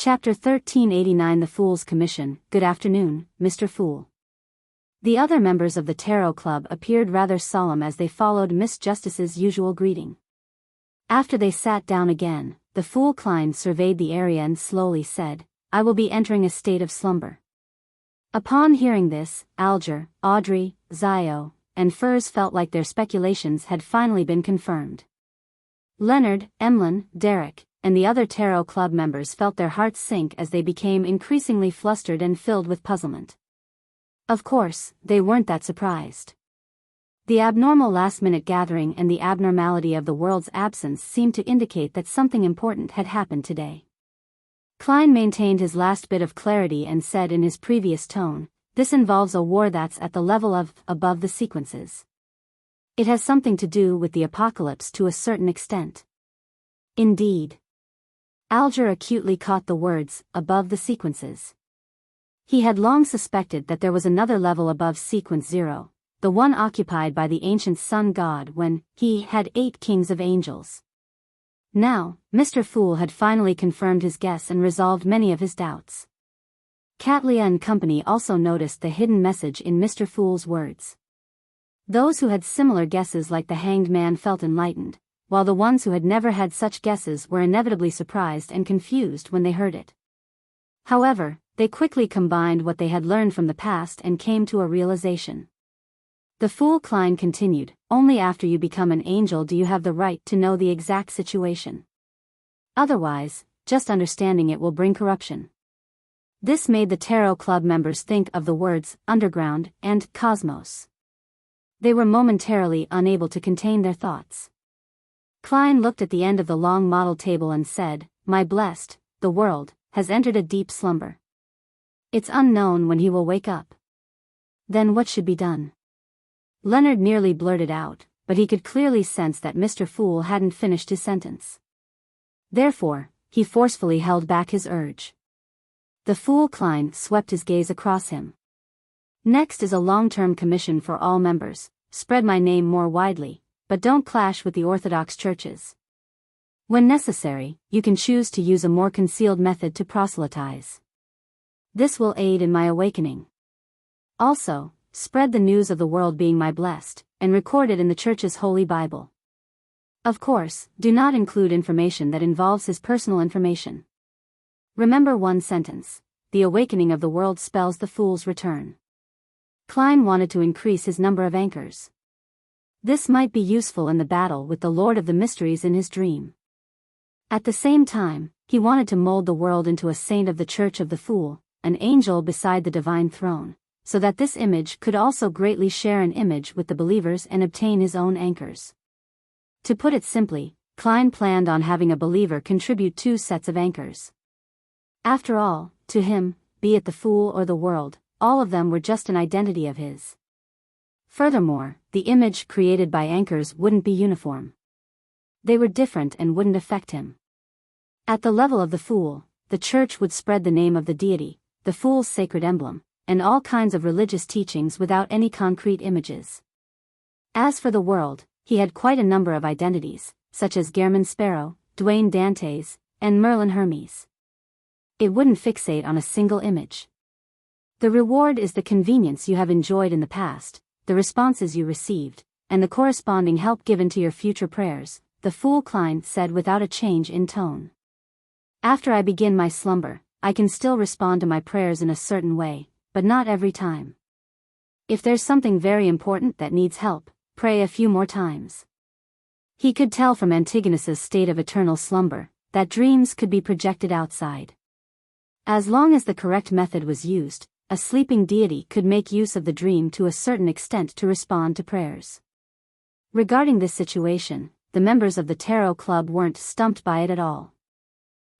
Chapter 1389 The Fool's Commission. Good afternoon, Mr. Fool. The other members of the Tarot Club appeared rather solemn as they followed Miss Justice's usual greeting. After they sat down again, the Fool Klein surveyed the area and slowly said, "I will be entering a state of slumber." Upon hearing this, Alger, Audrey, Zio, and Furs felt like their speculations had finally been confirmed. Leonard, Emlyn, Derek, and the other Tarot Club members felt their hearts sink as they became increasingly flustered and filled with puzzlement. Of course, they weren't that surprised. The abnormal last-minute gathering and the abnormality of the world's absence seemed to indicate that something important had happened today. Klein maintained his last bit of clarity and said in his previous tone, "This involves a war that's at the level of above the sequences. It has something to do with the apocalypse to a certain extent." Indeed. Alger acutely caught the words, above the sequences. He had long suspected that there was another level above sequence 0, the one occupied by the ancient sun god when he had 8 kings of angels. Now, Mr. Fool had finally confirmed his guess and resolved many of his doubts. Catlia and company also noticed the hidden message in Mr. Fool's words. Those who had similar guesses like the hanged man felt enlightened, while the ones who had never had such guesses were inevitably surprised and confused when they heard it. However, they quickly combined what they had learned from the past and came to a realization. The Fool Klein continued, "Only after you become an angel do you have the right to know the exact situation. Otherwise, just understanding it will bring corruption." This made the Tarot Club members think of the words underground and cosmos. They were momentarily unable to contain their thoughts. Klein looked at the end of the long model table and said, "My blessed, the world, has entered a deep slumber. It's unknown when he will wake up. Then what should be done?" Leonard nearly blurted out, but he could clearly sense that Mr. Fool hadn't finished his sentence. Therefore, he forcefully held back his urge. The Fool Klein swept his gaze across him. "Next is a long-term commission for all members. Spread my name more widely, but don't clash with the Orthodox churches. When necessary, you can choose to use a more concealed method to proselytize. This will aid in my awakening. Also, spread the news of the world being my blessed, and record it in the Church's Holy Bible. Of course, do not include information that involves his personal information. Remember one sentence: the awakening of the world spells the Fool's return." Klein wanted to increase his number of anchors. This might be useful in the battle with the Lord of the Mysteries in his dream. At the same time, he wanted to mold the world into a saint of the Church of the Fool, an angel beside the divine throne, so that this image could also greatly share an image with the believers and obtain his own anchors. To put it simply, Klein planned on having a believer contribute 2 sets of anchors. After all, to him, be it the Fool or the world, all of them were just an identity of his. Furthermore, the image created by anchors wouldn't be uniform. They were different and wouldn't affect him. At the level of the Fool, the Church would spread the name of the deity, the Fool's sacred emblem, and all kinds of religious teachings without any concrete images. As for the world, he had quite a number of identities, such as Gehrman Sparrow, Dwayne Dantes, and Merlin Hermes. It wouldn't fixate on a single image. The reward is the convenience you have enjoyed in the past, the responses you received, and the corresponding help given to your future prayers, the Fool Klein said without a change in tone. "After I begin my slumber, I can still respond to my prayers in a certain way, but not every time. If there's something very important that needs help, pray a few more times." He could tell from Antigonus's state of eternal slumber that dreams could be projected outside. As long as the correct method was used, a sleeping deity could make use of the dream to a certain extent to respond to prayers. Regarding this situation, the members of the Tarot Club weren't stumped by it at all.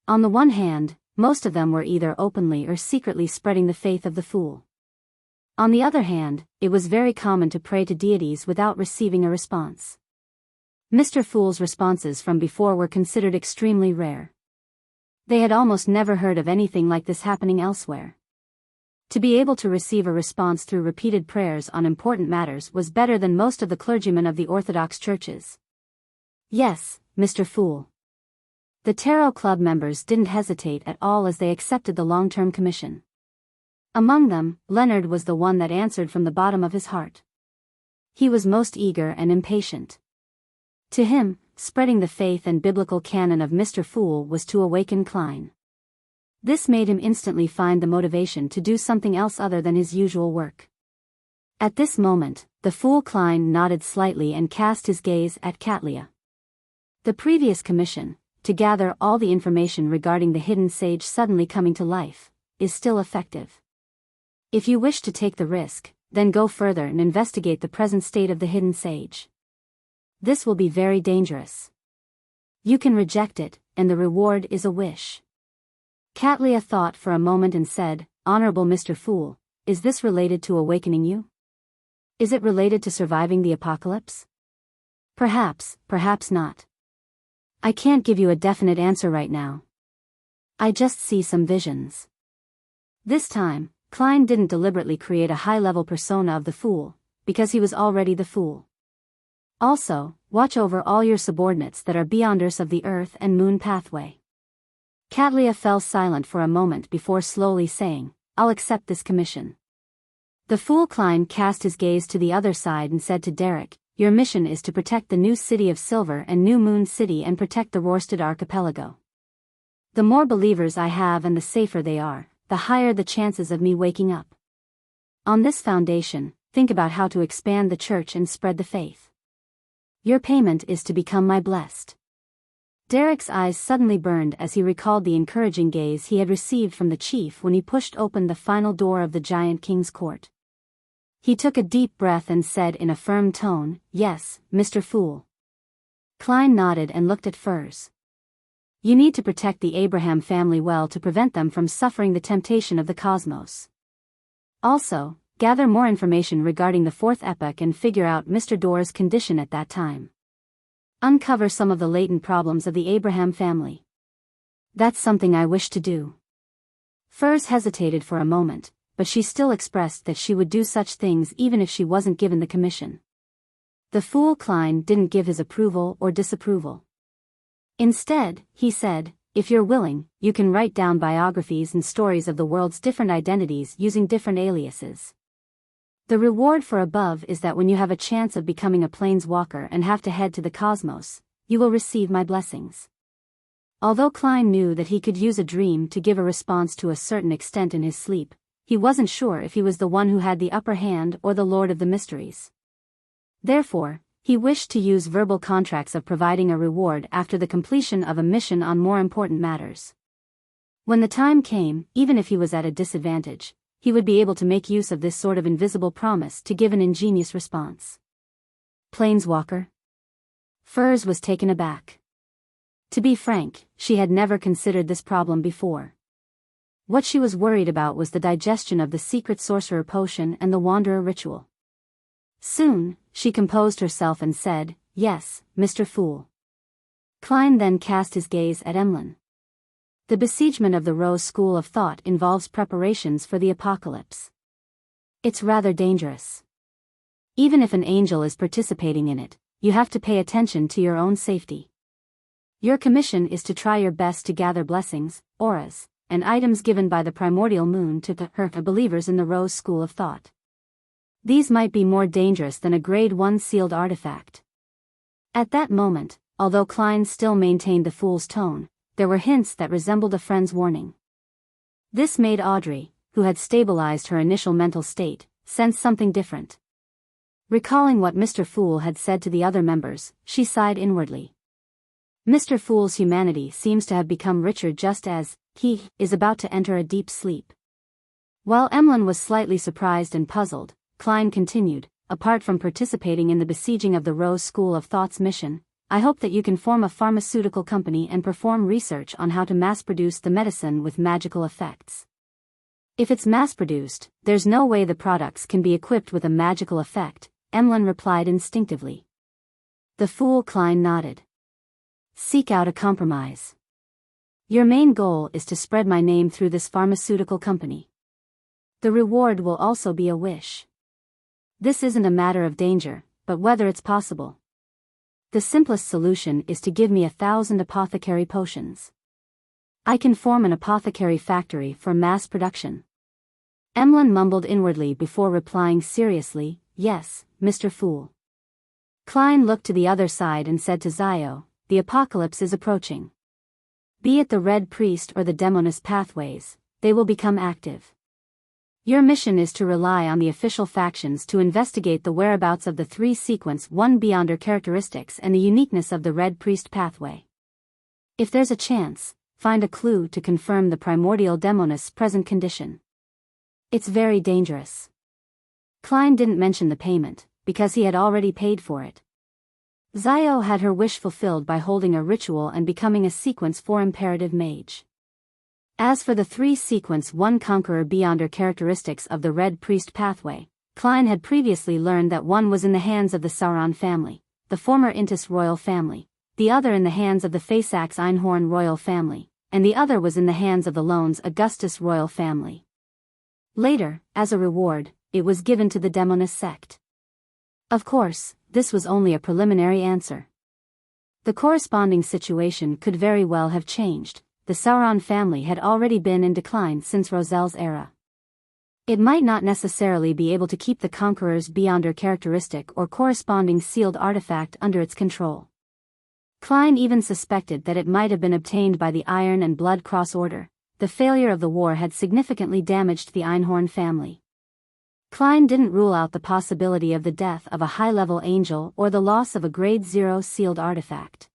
On the one hand, most of them were either openly or secretly spreading the faith of the Fool. On the other hand, it was very common to pray to deities without receiving a response. Mr. Fool's responses from before were considered extremely rare. They had almost never heard of anything like this happening elsewhere. To be able to receive a response through repeated prayers on important matters was better than most of the clergymen of the Orthodox churches. "Yes, Mr. Fool. The Tarot Club members didn't hesitate at all as they accepted the long-term commission. Among them, Leonard was the one that answered from the bottom of his heart. He was most eager and impatient. To him, spreading the faith and biblical canon of Mr. Fool was to awaken Klein. This made him instantly find the motivation to do something else other than his usual work. At this moment, the Fool Klein nodded slightly and cast his gaze at Katlia. The previous commission, to gather all the information regarding the hidden sage suddenly coming to life, is still effective. If you wish to take the risk, then go further and investigate the present state of the hidden sage. This will be very dangerous. You can reject it, and the reward is a wish. Katlia thought for a moment and said, "Honorable Mr. Fool, is this related to awakening you? Is it related to surviving the apocalypse? Perhaps, perhaps not. I can't give you a definite answer right now. I just see some visions." This time, Klein didn't deliberately create a high-level persona of the Fool, because he was already the Fool. Also, watch over all your subordinates that are beyonders of the Earth and Moon pathway. Katlia fell silent for a moment before slowly saying, "I'll accept this commission." The Fool Klein cast his gaze to the other side and said to Derek, "Your mission is to protect the new city of Silver and New Moon City and protect the Rorstad Archipelago. The more believers I have and the safer they are, the higher the chances of me waking up. On this foundation, think about how to expand the church and spread the faith. Your payment is to become my blessed." Derek's eyes suddenly burned as he recalled the encouraging gaze he had received from the chief when he pushed open the final door of the giant king's court. He took a deep breath and said in a firm tone, "Yes, Mr. Fool." Klein nodded and looked at Furs. "You need to protect the Abraham family well to prevent them from suffering the temptation of the cosmos. Also, gather more information regarding the fourth epoch and figure out Mr. Door's condition at that time. Uncover some of the latent problems of the Abraham family. That's something I wish to do." Furs hesitated for a moment, but she still expressed that she would do such things even if she wasn't given the commission. The Fool Klein didn't give his approval or disapproval. Instead, he said, "If you're willing, you can write down biographies and stories of the world's different identities using different aliases. The reward for above is that when you have a chance of becoming a planeswalker and have to head to the cosmos, you will receive my blessings." Although Klein knew that he could use a dream to give a response to a certain extent in his sleep, he wasn't sure if he was the one who had the upper hand or the Lord of the Mysteries. Therefore, he wished to use verbal contracts of providing a reward after the completion of a mission on more important matters. When the time came, even if he was at a disadvantage, he would be able to make use of this sort of invisible promise to give an ingenious response. Planeswalker? Furs was taken aback. To be frank, she had never considered this problem before. What she was worried about was the digestion of the secret sorcerer potion and the wanderer ritual. Soon, she composed herself and said, "Yes, Mr. Fool." Klein then cast his gaze at Emlyn. The besiegement of the Rose School of Thought involves preparations for the apocalypse. It's rather dangerous. Even if an angel is participating in it, you have to pay attention to your own safety. Your commission is to try your best to gather blessings, auras, and items given by the primordial moon to the believers in the Rose School of Thought. These might be more dangerous than a Grade 1 sealed artifact. At that moment, although Klein still maintained the fool's tone, there were hints that resembled a friend's warning. This made Audrey, who had stabilized her initial mental state, sense something different. Recalling what Mr. Fool had said to the other members, she sighed inwardly. Mr. Fool's humanity seems to have become richer just as he is about to enter a deep sleep. While Emlyn was slightly surprised and puzzled, Klein continued, "Apart from participating in the besieging of the Rose School of Thought's mission, I hope that you can form a pharmaceutical company and perform research on how to mass-produce the medicine with magical effects. If it's mass-produced, there's no way the products can be equipped with a magical effect," Emlyn replied instinctively. The Fool Klein nodded. "Seek out a compromise. Your main goal is to spread my name through this pharmaceutical company. The reward will also be a wish. This isn't a matter of danger, but whether it's possible. The simplest solution is to give me 1,000 apothecary potions. I can form an apothecary factory for mass production. Emlyn mumbled inwardly before replying seriously, yes, Mr. Fool. Klein looked to the other side and said to Zio, the apocalypse is approaching. Be it the Red Priest or the Demoness pathways, they will become active. Your mission is to rely on the official factions to investigate the whereabouts of the 3 sequence 1 Beyonder characteristics and the uniqueness of the Red Priest pathway. If there's a chance, find a clue to confirm the primordial Demoness' present condition. It's very dangerous. Klein didn't mention the payment, because he had already paid for it. Zio had her wish fulfilled by holding a ritual and becoming a sequence 4 imperative mage. As for the 3 sequence 1 Conqueror Beyonder characteristics of the Red Priest pathway, Klein had previously learned that one was in the hands of the Sauron family, the former Intis royal family, the other in the hands of the Faceax Einhorn royal family, and the other was in the hands of the Loans Augustus royal family. Later, as a reward, it was given to the Demoness sect. Of course, this was only a preliminary answer. The corresponding situation could very well have changed. The Sauron family had already been in decline since Rozel's era. It might not necessarily be able to keep the Conqueror's Beyonder characteristic or corresponding sealed artifact under its control. Klein even suspected that it might have been obtained by the Iron and Blood Cross Order. The failure of the war had significantly damaged the Einhorn family. Klein didn't rule out the possibility of the death of a high-level angel or the loss of a Grade 0 sealed artifact.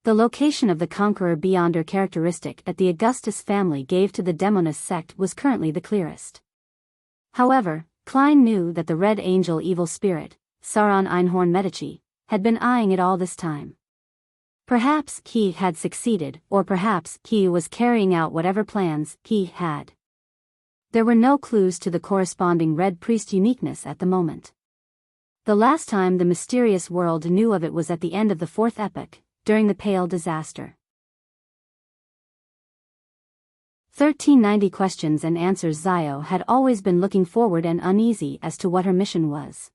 The location of the Conqueror Beyonder characteristic that the Augustus family gave to the Demoness sect was currently the clearest. However, Klein knew that the Red Angel evil spirit, Sauron Einhorn Medici, had been eyeing it all this time. Perhaps he had succeeded, or perhaps he was carrying out whatever plans he had. There were no clues to the corresponding Red Priest uniqueness at the moment. The last time the mysterious world knew of it was at the end of the 4th epoch, during the Pale Disaster. 1390 Questions and Answers. Zio had always been looking forward and uneasy as to what her mission was.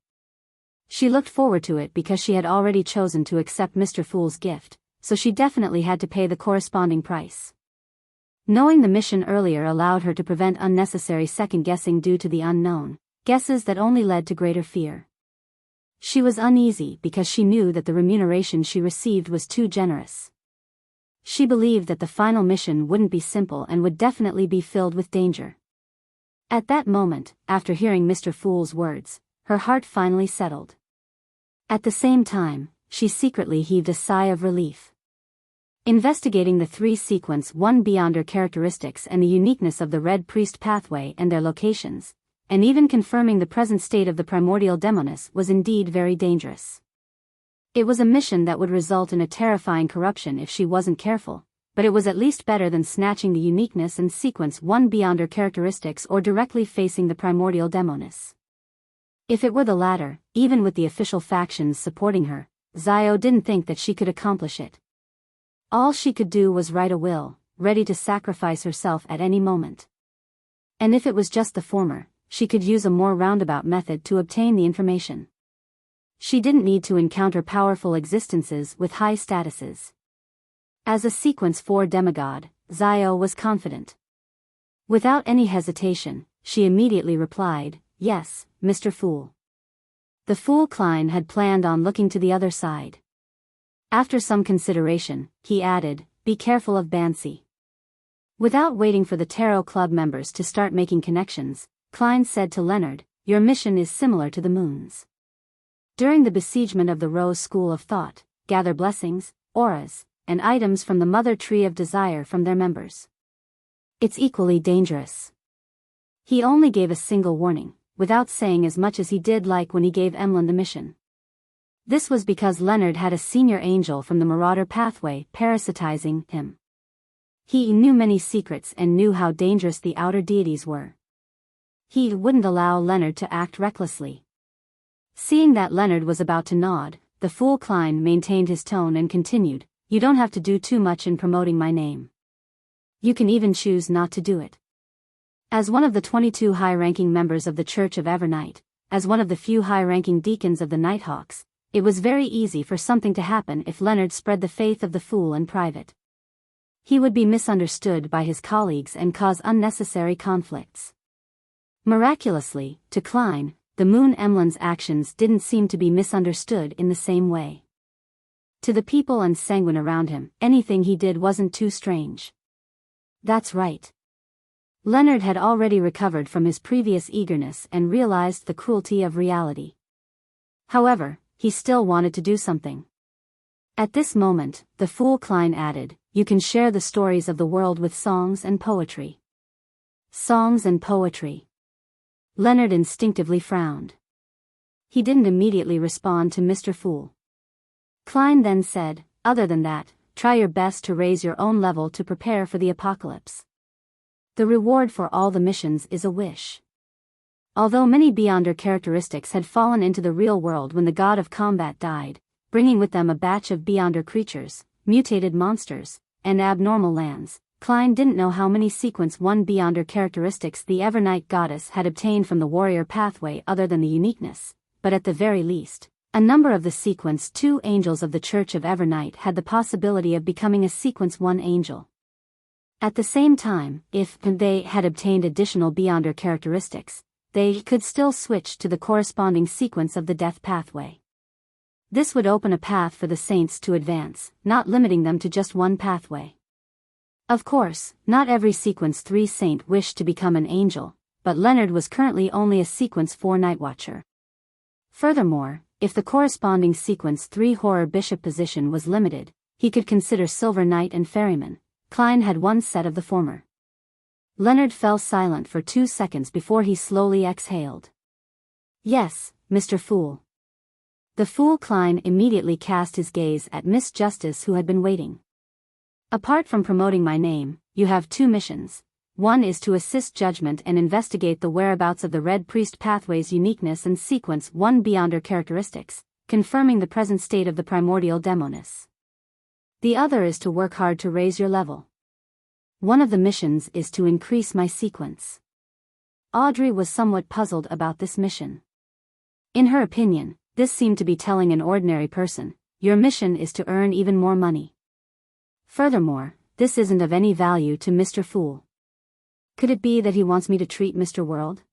She looked forward to it because she had already chosen to accept Mr. Fool's gift, so she definitely had to pay the corresponding price. Knowing the mission earlier allowed her to prevent unnecessary second-guessing due to the unknown, guesses that only led to greater fear. She was uneasy because she knew that the remuneration she received was too generous. She believed that the final mission wouldn't be simple and would definitely be filled with danger. At that moment, after hearing Mr. Fool's words, her heart finally settled. At the same time, she secretly heaved a sigh of relief. Investigating the 3 sequence 1 Beyonder characteristics and the uniqueness of the Red Priest pathway and their locations, and even confirming the present state of the primordial Demoness was indeed very dangerous. It was a mission that would result in a terrifying corruption if she wasn't careful, but it was at least better than snatching the uniqueness and sequence 1 Beyonder characteristics or directly facing the primordial Demoness. If it were the latter, even with the official factions supporting her, Zio didn't think that she could accomplish it. All she could do was write a will, ready to sacrifice herself at any moment. And if it was just the former, she could use a more roundabout method to obtain the information. She didn't need to encounter powerful existences with high statuses. As a Sequence 4 demigod, Zio was confident. Without any hesitation, she immediately replied, "Yes, Mr. Fool." The Fool Klein had planned on looking to the other side. After some consideration, he added, "Be careful of Bansi." Without waiting for the Tarot Club members to start making connections, Klein said to Leonard, "Your mission is similar to the Moon's. During the besiegement of the Rose School of Thought, gather blessings, auras, and items from the Mother Tree of Desire from their members. It's equally dangerous." He only gave a single warning, without saying as much as he did like when he gave Emlyn the mission. This was because Leonard had a senior angel from the Marauder pathway parasitizing him. He knew many secrets and knew how dangerous the outer deities were. He wouldn't allow Leonard to act recklessly. Seeing that Leonard was about to nod, the Fool Klein maintained his tone and continued, "You don't have to do too much in promoting my name. You can even choose not to do it. As one of the 22 high-ranking members of the Church of Evernight, as one of the few high-ranking deacons of the Nighthawks, It was very easy for something to happen if Leonard spread the faith of the Fool in private. He would be misunderstood by his colleagues and cause unnecessary conflicts. Miraculously, to Klein, the Moon Emlyn's actions didn't seem to be misunderstood in the same way. To the people and sanguine around him, anything he did wasn't too strange. That's right. Leonard had already recovered from his previous eagerness and realized the cruelty of reality. However, he still wanted to do something. At this moment, the Fool Klein added, "You can share the stories of the world with songs and poetry." Songs and poetry. Leonard instinctively frowned. He didn't immediately respond to Mr. Fool. Klein then said, "Other than that, try your best to raise your own level to prepare for the apocalypse. The reward for all the missions is a wish." Although many Beyonder characteristics had fallen into the real world when the god of combat died, bringing with them a batch of Beyonder creatures, mutated monsters, and abnormal lands, Klein didn't know how many Sequence 1 Beyonder characteristics the Evernight goddess had obtained from the warrior pathway other than the uniqueness, but at the very least, a number of the Sequence 2 angels of the Church of Evernight had the possibility of becoming a Sequence 1 angel. At the same time, if they had obtained additional Beyonder characteristics, they could still switch to the corresponding sequence of the death pathway. This would open a path for the saints to advance, not limiting them to just one pathway. Of course, not every Sequence 3 saint wished to become an angel, but Leonard was currently only a Sequence 4 Nightwatcher. Furthermore, if the corresponding Sequence 3 Horror Bishop position was limited, he could consider Silver Knight and Ferryman. Klein had one set of the former. Leonard fell silent for 2 seconds before he slowly exhaled. "Yes, Mr. Fool." The Fool Klein immediately cast his gaze at Miss Justice, who had been waiting. "Apart from promoting my name, you have 2 missions. One is to assist Judgment and investigate the whereabouts of the Red Priest pathway's uniqueness and Sequence 1 Beyonder characteristics, confirming the present state of the primordial demoness. The other is to work hard to raise your level. One of the missions is to increase my sequence." Audrey was somewhat puzzled about this mission. In her opinion, this seemed to be telling an ordinary person, "Your mission is to earn even more money." Furthermore, this isn't of any value to Mr. Fool. Could it be that he wants me to treat Mr. World?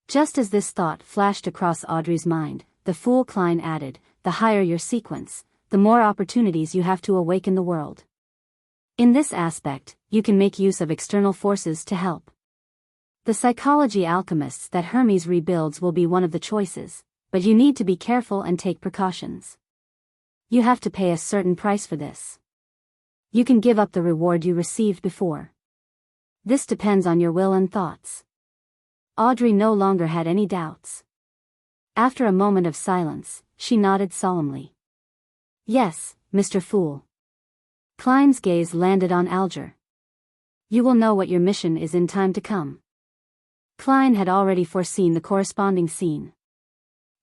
Just as this thought flashed across Audrey's mind, the Fool Klein added, "The higher your sequence, the more opportunities you have to awaken the world. In this aspect, you can make use of external forces to help. The psychology alchemists that Hermes rebuilds will be one of the choices, but you need to be careful and take precautions. You have to pay a certain price for this. You can give up the reward you received before. This depends on your will and thoughts." Audrey no longer had any doubts. After a moment of silence, she nodded solemnly. "Yes, Mr. Fool." Klein's gaze landed on Alger. "You will know what your mission is in time to come." Klein had already foreseen the corresponding scene.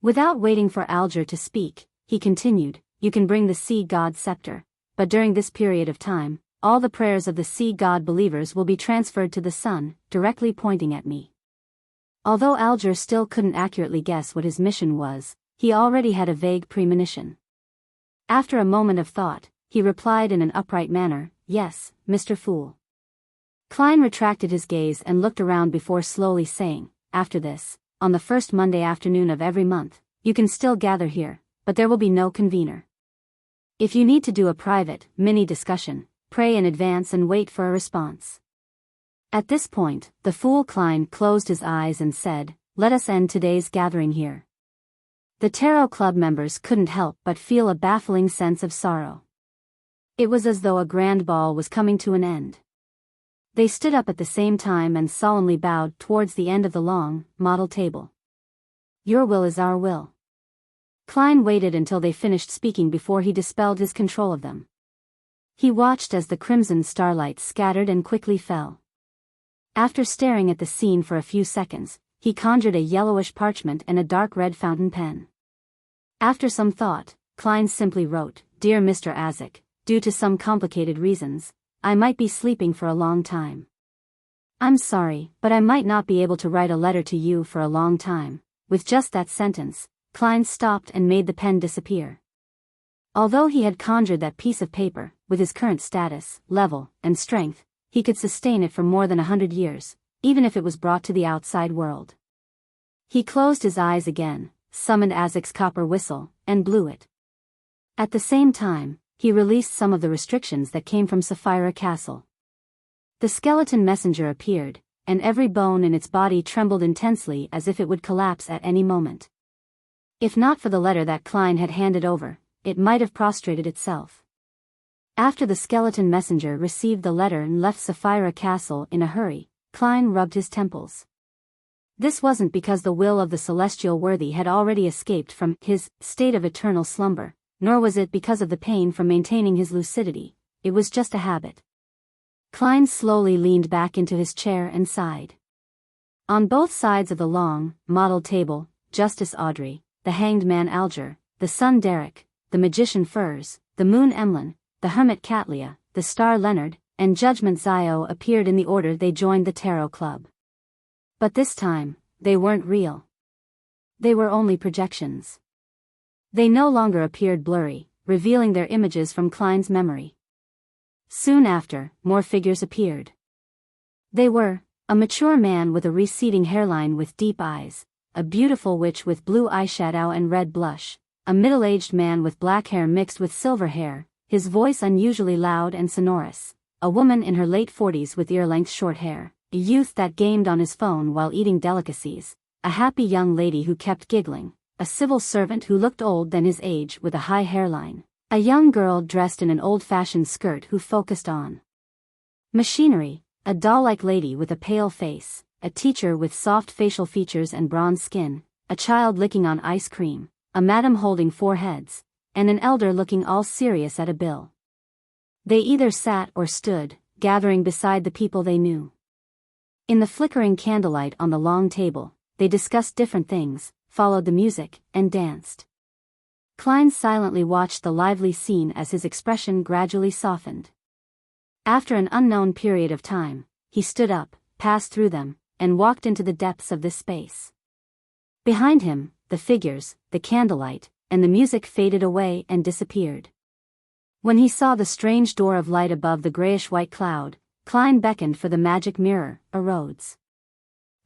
Without waiting for Alger to speak, he continued, "You can bring the Sea God scepter, but during this period of time, all the prayers of the Sea God believers will be transferred to the sun," directly pointing at me. Although Alger still couldn't accurately guess what his mission was, he already had a vague premonition. After a moment of thought, he replied in an upright manner, "Yes, Mr. Fool." Klein retracted his gaze and looked around before slowly saying, "After this, on the first Monday afternoon of every month, you can still gather here, but there will be no convener. If you need to do a private, mini-discussion, pray in advance and wait for a response." At this point, the Fool Klein closed his eyes and said, "Let us end today's gathering here." The Tarot Club members couldn't help but feel a baffling sense of sorrow. It was as though a grand ball was coming to an end. They stood up at the same time and solemnly bowed towards the end of the long, model table. "Your will is our will." Klein waited until they finished speaking before he dispelled his control of them. He watched as the crimson starlight scattered and quickly fell. After staring at the scene for a few seconds, he conjured a yellowish parchment and a dark red fountain pen. After some thought, Klein simply wrote, "Dear Mr. Azek, due to some complicated reasons, I might be sleeping for a long time. I'm sorry, but I might not be able to write a letter to you for a long time." With just that sentence, Klein stopped and made the pen disappear. Although he had conjured that piece of paper, with his current status, level, and strength, he could sustain it for more than 100 years, even if it was brought to the outside world. He closed his eyes again, summoned Azek's copper whistle, and blew it. At the same time, he released some of the restrictions that came from Sapphira Castle. The skeleton messenger appeared, and every bone in its body trembled intensely as if it would collapse at any moment. If not for the letter that Klein had handed over, it might have prostrated itself. After the skeleton messenger received the letter and left Sapphira Castle in a hurry, Klein rubbed his temples. This wasn't because the will of the celestial worthy had already escaped from his state of eternal slumber, nor was it because of the pain from maintaining his lucidity. It was just a habit. Klein slowly leaned back into his chair and sighed. On both sides of the long, mottled table, Justice Audrey, the hanged man Alger, the son Derek, the magician Furs, the moon Emlyn, the hermit Catlia, the star Leonard, and Judgment Zio appeared in the order they joined the Tarot Club. But this time, they weren't real. They were only projections. They no longer appeared blurry, revealing their images from Klein's memory. Soon after, more figures appeared. They were a mature man with a receding hairline with deep eyes, a beautiful witch with blue eyeshadow and red blush, a middle-aged man with black hair mixed with silver hair, his voice unusually loud and sonorous, a woman in her late 40s with ear-length short hair, a youth that gamed on his phone while eating delicacies, a happy young lady who kept giggling, a civil servant who looked old than his age with a high hairline, a young girl dressed in an old-fashioned skirt who focused on machinery, a doll-like lady with a pale face, a teacher with soft facial features and bronze skin, a child licking on ice cream, a madam holding 4 heads, and an elder looking all serious at a bill. They either sat or stood, gathering beside the people they knew. In the flickering candlelight on the long table, they discussed different things, followed the music, and danced. Klein silently watched the lively scene as his expression gradually softened. After an unknown period of time, he stood up, passed through them, and walked into the depths of this space. Behind him, the figures, the candlelight, and the music faded away and disappeared. When he saw the strange door of light above the grayish-white cloud, Klein beckoned for the magic mirror, Erodes.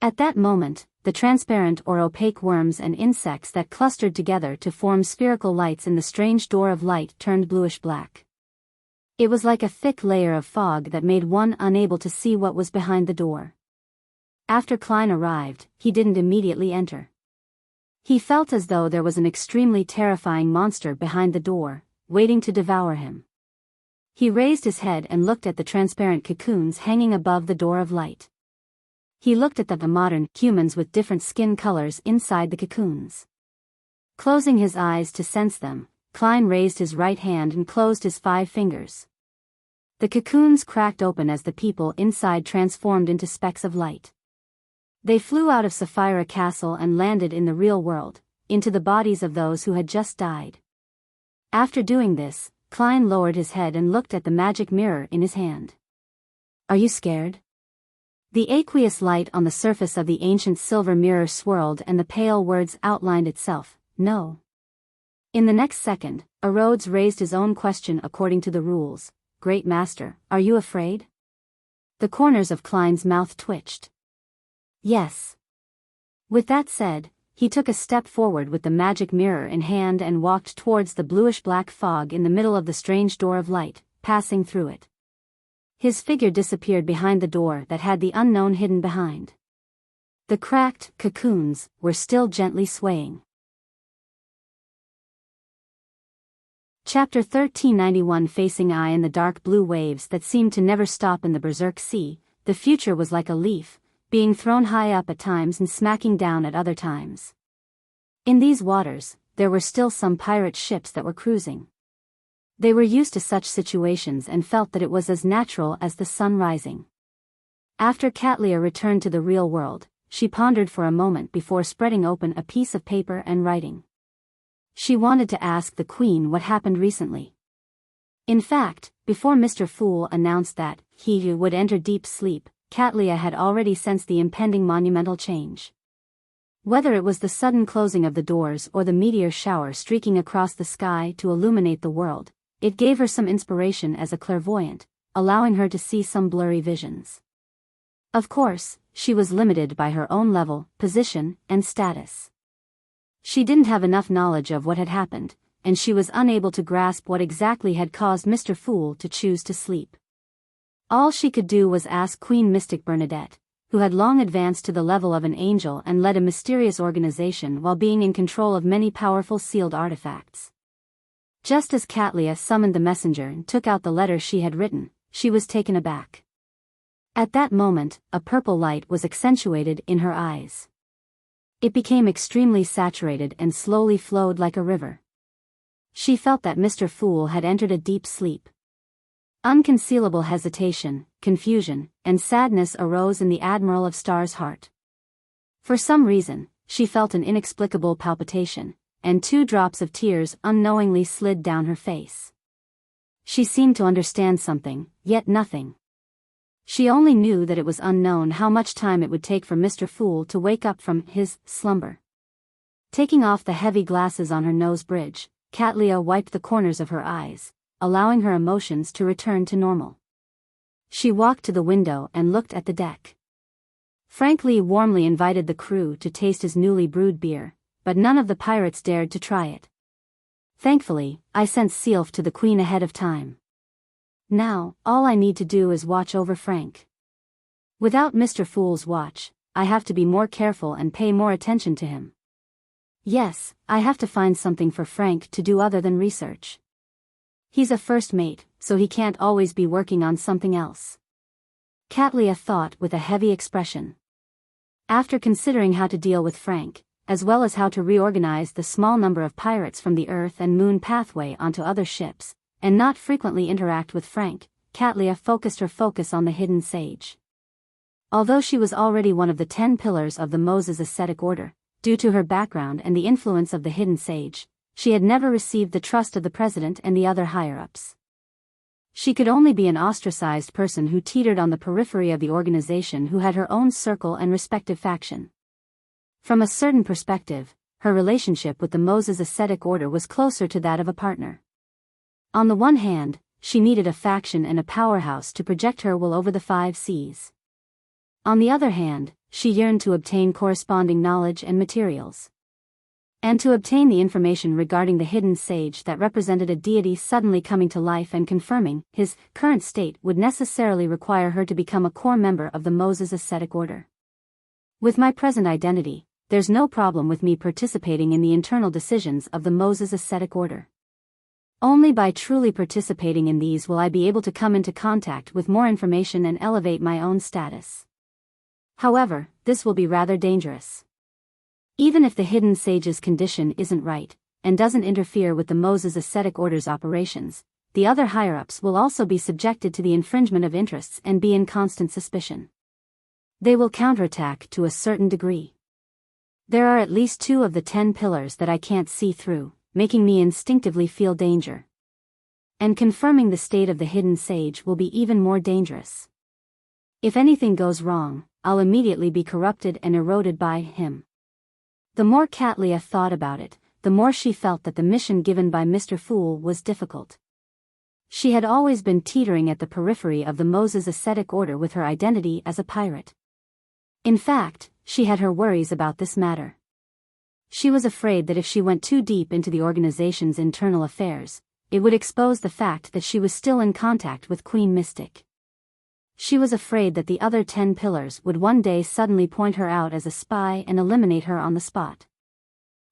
At that moment, the transparent or opaque worms and insects that clustered together to form spherical lights in the strange door of light turned bluish-black. It was like a thick layer of fog that made one unable to see what was behind the door. After Klein arrived, he didn't immediately enter. He felt as though there was an extremely terrifying monster behind the door, waiting to devour him. He raised his head and looked at the transparent cocoons hanging above the door of light. He looked at the modern humans with different skin colors inside the cocoons. Closing his eyes to sense them, Klein raised his right hand and closed his 5 fingers. The cocoons cracked open as the people inside transformed into specks of light. They flew out of Sapphira Castle and landed in the real world, into the bodies of those who had just died. After doing this, Klein lowered his head and looked at the magic mirror in his hand. "Are you scared?" The aqueous light on the surface of the ancient silver mirror swirled and the pale words outlined itself, "No." In the next second, Erodes raised his own question according to the rules, "Great Master, are you afraid?" The corners of Klein's mouth twitched. "Yes." With that said, he took a step forward with the magic mirror in hand and walked towards the bluish-black fog in the middle of the strange door of light, passing through it. His figure disappeared behind the door that had the unknown hidden behind. The cracked cocoons were still gently swaying. Chapter 1391. Facing eye in the dark blue waves that seemed to never stop in the berserk sea, the future was like a leaf, being thrown high up at times and smacking down at other times. In these waters, there were still some pirate ships that were cruising. They were used to such situations and felt that it was as natural as the sun rising. After Catlia returned to the real world, she pondered for a moment before spreading open a piece of paper and writing. She wanted to ask the Queen what happened recently. In fact, before Mr. Fool announced that he would enter deep sleep, Catlia had already sensed the impending monumental change. Whether it was the sudden closing of the doors or the meteor shower streaking across the sky to illuminate the world, it gave her some inspiration as a clairvoyant, allowing her to see some blurry visions. Of course, she was limited by her own level, position, and status. She didn't have enough knowledge of what had happened, and she was unable to grasp what exactly had caused Mr. Fool to choose to sleep. All she could do was ask Queen Mystic Bernadette, who had long advanced to the level of an angel and led a mysterious organization while being in control of many powerful sealed artifacts. Just as Catlia summoned the messenger and took out the letter she had written, she was taken aback. At that moment, a purple light was accentuated in her eyes. It became extremely saturated and slowly flowed like a river. She felt that Mr. Fool had entered a deep sleep. Unconcealable hesitation, confusion, and sadness arose in the Admiral of Stars' heart. For some reason, she felt an inexplicable palpitation, and 2 drops of tears unknowingly slid down her face. She seemed to understand something, yet nothing. She only knew that it was unknown how much time it would take for Mr. Fool to wake up from his slumber. Taking off the heavy glasses on her nose bridge, Catlia wiped the corners of her eyes, allowing her emotions to return to normal. She walked to the window and looked at the deck. Frank Lee warmly invited the crew to taste his newly brewed beer, but none of the pirates dared to try it. Thankfully, I sent Sealf to the Queen ahead of time. Now, all I need to do is watch over Frank. Without Mr. Fool's watch, I have to be more careful and pay more attention to him. Yes, I have to find something for Frank to do other than research. He's a first mate, so he can't always be working on something else. Catlia thought with a heavy expression. After considering how to deal with Frank, as well as how to reorganize the small number of pirates from the Earth and Moon pathway onto other ships, and not frequently interact with Frank, Catlia focused her focus on the Hidden Sage. Although she was already one of the 10 pillars of the Moses ascetic order, due to her background and the influence of the Hidden Sage, she had never received the trust of the president and the other higher-ups. She could only be an ostracized person who teetered on the periphery of the organization, who had her own circle and respective faction. From a certain perspective, her relationship with the Moses ascetic order was closer to that of a partner. On the one hand, she needed a faction and a powerhouse to project her will over the 5 seas. On the other hand, she yearned to obtain corresponding knowledge and materials. And to obtain the information regarding the Hidden Sage that represented a deity suddenly coming to life and confirming his current state would necessarily require her to become a core member of the Moses ascetic order. With my present identity, there's no problem with me participating in the internal decisions of the Moses ascetic order. Only by truly participating in these will I be able to come into contact with more information and elevate my own status. However, this will be rather dangerous. Even if the Hidden Sage's condition isn't right, and doesn't interfere with the Moses ascetic order's operations, the other higher-ups will also be subjected to the infringement of interests and be in constant suspicion. They will counterattack to a certain degree. There are at least 2 of the 10 pillars that I can't see through, making me instinctively feel danger. And confirming the state of the Hidden Sage will be even more dangerous. If anything goes wrong, I'll immediately be corrupted and eroded by him. The more Catlia thought about it, the more she felt that the mission given by Mr. Fool was difficult. She had always been teetering at the periphery of the Moses ascetic order with her identity as a pirate. In fact, she had her worries about this matter. She was afraid that if she went too deep into the organization's internal affairs, it would expose the fact that she was still in contact with Queen Mystic. She was afraid that the other 10 pillars would one day suddenly point her out as a spy and eliminate her on the spot.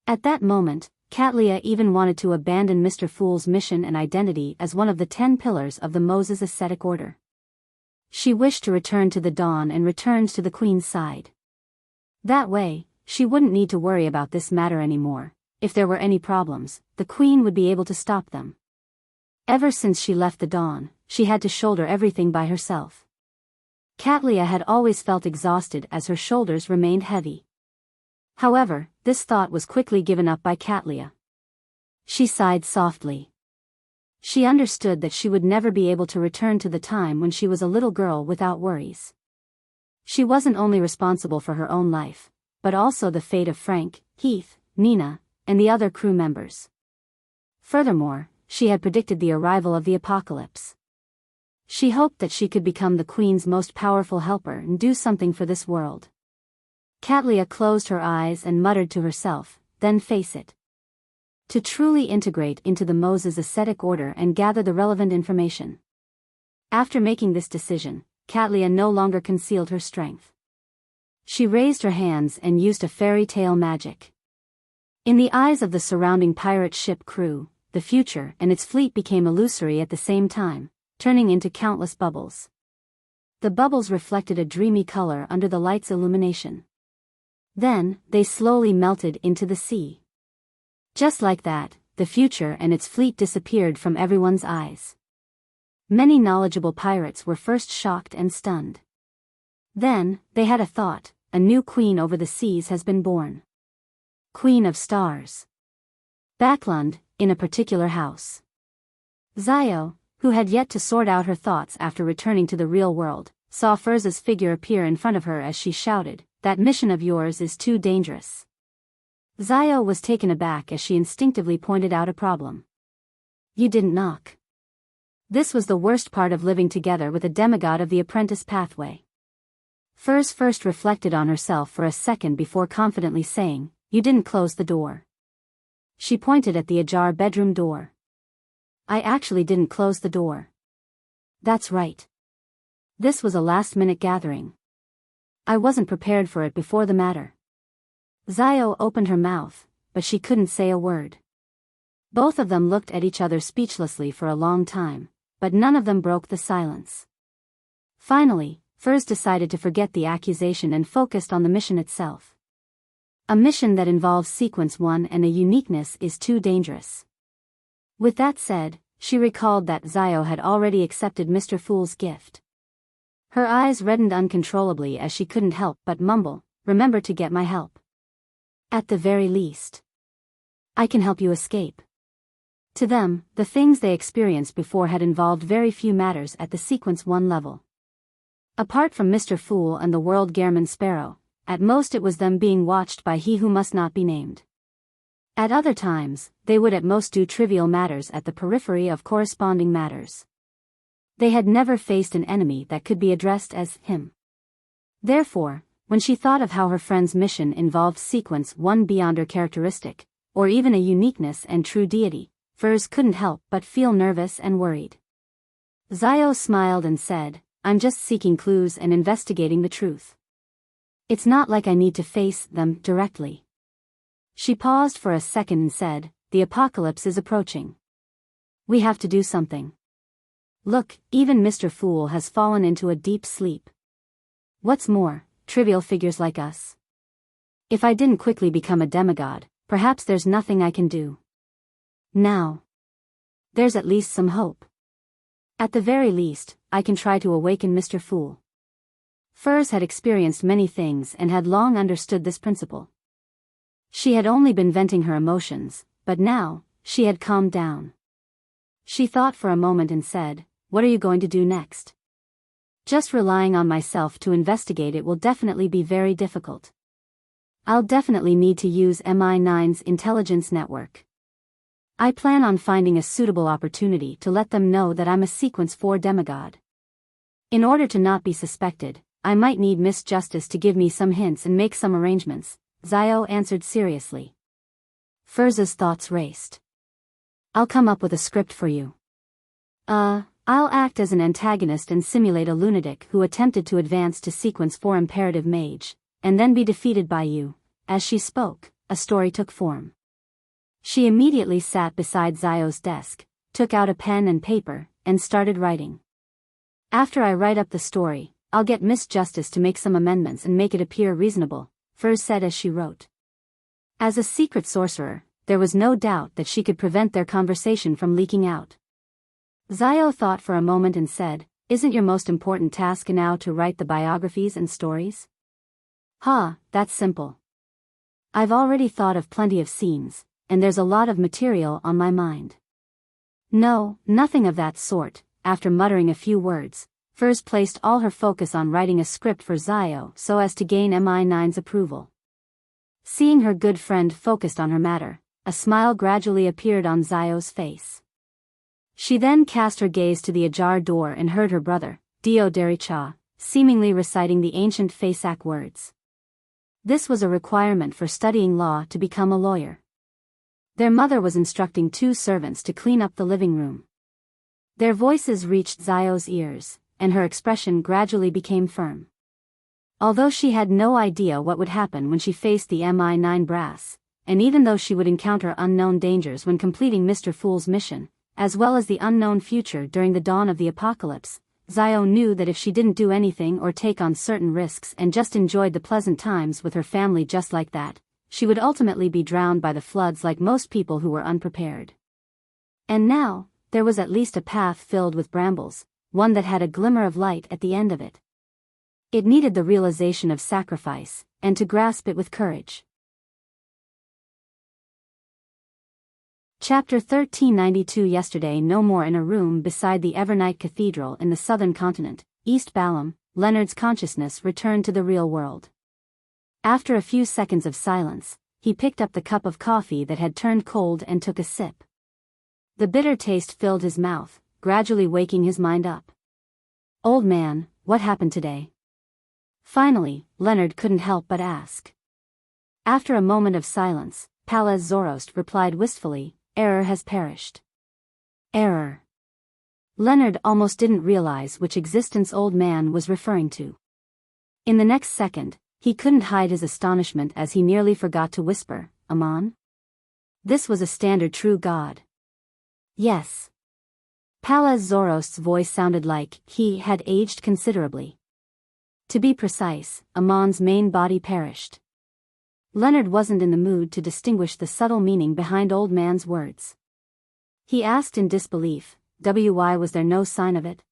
At that moment, Catlia even wanted to abandon Mr. Fool's mission and identity as one of the 10 pillars of the Moses ascetic order. She wished to return to the dawn and returned to the Queen's side. That way, she wouldn't need to worry about this matter anymore. If there were any problems, the Queen would be able to stop them. Ever since she left the dawn, she had to shoulder everything by herself. Catlia had always felt exhausted as her shoulders remained heavy. However, this thought was quickly given up by Catlia. She sighed softly. She understood that she would never be able to return to the time when she was a little girl without worries. She wasn't only responsible for her own life, but also the fate of Frank, Heath, Nina, and the other crew members. Furthermore, she had predicted the arrival of the apocalypse. She hoped that she could become the Queen's most powerful helper and do something for this world. Katlia closed her eyes and muttered to herself, then face it. To truly integrate into the Moses ascetic order and gather the relevant information. After making this decision, Katlia no longer concealed her strength. She raised her hands and used a fairy tale magic. In the eyes of the surrounding pirate ship crew, the future and its fleet became illusory at the same time, turning into countless bubbles. The bubbles reflected a dreamy color under the light's illumination. Then, they slowly melted into the sea. Just like that, the future and its fleet disappeared from everyone's eyes. Many knowledgeable pirates were first shocked and stunned. Then, they had a thought: a new queen over the seas has been born. Queen of Stars. Backlund, in a particular house. Zio, who had yet to sort out her thoughts after returning to the real world, saw Furza's figure appear in front of her as she shouted, "That mission of yours is too dangerous." Zio was taken aback as she instinctively pointed out a problem. "You didn't knock." This was the worst part of living together with a demigod of the apprentice pathway. Furz first reflected on herself for a second before confidently saying, "You didn't close the door." She pointed at the ajar bedroom door. "I actually didn't close the door." "That's right. This was a last-minute gathering. I wasn't prepared for it before the matter." Zio opened her mouth, but she couldn't say a word. Both of them looked at each other speechlessly for a long time, but none of them broke the silence. Finally, Furz decided to forget the accusation and focused on the mission itself. A mission that involves Sequence 1 and a uniqueness is too dangerous. With that said, she recalled that Zio had already accepted Mr. Fool's gift. Her eyes reddened uncontrollably as she couldn't help but mumble, "Remember to get my help. At the very least, I can help you escape." To them, the things they experienced before had involved very few matters at the Sequence 1 level. Apart from Mr. Fool and the world Gehrman Sparrow, at most it was them being watched by he who must not be named. At other times, they would at most do trivial matters at the periphery of corresponding matters. They had never faced an enemy that could be addressed as him. Therefore, when she thought of how her friend's mission involved Sequence 1 beyond her characteristic, or even a uniqueness and true deity, Furz couldn't help but feel nervous and worried. Zio smiled and said, "I'm just seeking clues and investigating the truth. It's not like I need to face them directly." She paused for a second and said, "The apocalypse is approaching. We have to do something. Look, even Mr. Fool has fallen into a deep sleep. What's more, trivial figures like us. If I didn't quickly become a demigod, perhaps there's nothing I can do. Now, there's at least some hope. At the very least, I can try to awaken Mr. Fool." Furz had experienced many things and had long understood this principle. She had only been venting her emotions, but now, she had calmed down. She thought for a moment and said, "What are you going to do next?" "Just relying on myself to investigate it will definitely be very difficult. I'll definitely need to use MI9's intelligence network. I plan on finding a suitable opportunity to let them know that I'm a Sequence 4 demigod. In order to not be suspected, I might need Miss Justice to give me some hints and make some arrangements," Zio answered seriously. Furz's thoughts raced. "I'll come up with a script for you. I'll act as an antagonist and simulate a lunatic who attempted to advance to Sequence 4 Imperative Mage, and then be defeated by you." As she spoke, a story took form. She immediately sat beside Zio's desk, took out a pen and paper, and started writing. "After I write up the story, I'll get Miss Justice to make some amendments and make it appear reasonable," Furz said as she wrote. As a secret sorcerer, there was no doubt that she could prevent their conversation from leaking out. Zio thought for a moment and said, "Isn't your most important task now to write the biographies and stories?" That's simple. I've already thought of plenty of scenes, and there's a lot of material on my mind." "No, nothing of that sort." After muttering a few words, Furz placed all her focus on writing a script for Zio so as to gain MI9's approval. Seeing her good friend focused on her matter, a smile gradually appeared on Xiao's face. She then cast her gaze to the ajar door and heard her brother, Dio Dericha, seemingly reciting the ancient Fasak words. This was a requirement for studying law to become a lawyer. Their mother was instructing 2 servants to clean up the living room. Their voices reached Xiao's ears, and her expression gradually became firm. Although she had no idea what would happen when she faced the Mi-9 brass, and even though she would encounter unknown dangers when completing Mr. Fool's mission, as well as the unknown future during the dawn of the apocalypse, Xiao knew that if she didn't do anything or take on certain risks and just enjoyed the pleasant times with her family just like that, she would ultimately be drowned by the floods like most people who were unprepared. And now, there was at least a path filled with brambles, one that had a glimmer of light at the end of it. It needed the realization of sacrifice, and to grasp it with courage. Chapter 1392. Yesterday no more in a room beside the Evernight Cathedral in the southern continent, East Balam, Leonard's consciousness returned to the real world. After a few seconds of silence, he picked up the cup of coffee that had turned cold and took a sip. The bitter taste filled his mouth, gradually waking his mind up. "Old man, what happened today?" Finally, Leonard couldn't help but ask. After a moment of silence, Palaz Zoroast replied wistfully, "Error has perished." Error. Leonard almost didn't realize which existence Old Man was referring to. In the next second, he couldn't hide his astonishment as he nearly forgot to whisper, "Amon?" This was a standard true god. Yes. Palaz Zoroast's voice sounded like he had aged considerably. To be precise, Amon's main body perished. Leonard wasn't in the mood to distinguish the subtle meaning behind Old Man's words. He asked in disbelief, "Why was there no sign of it?"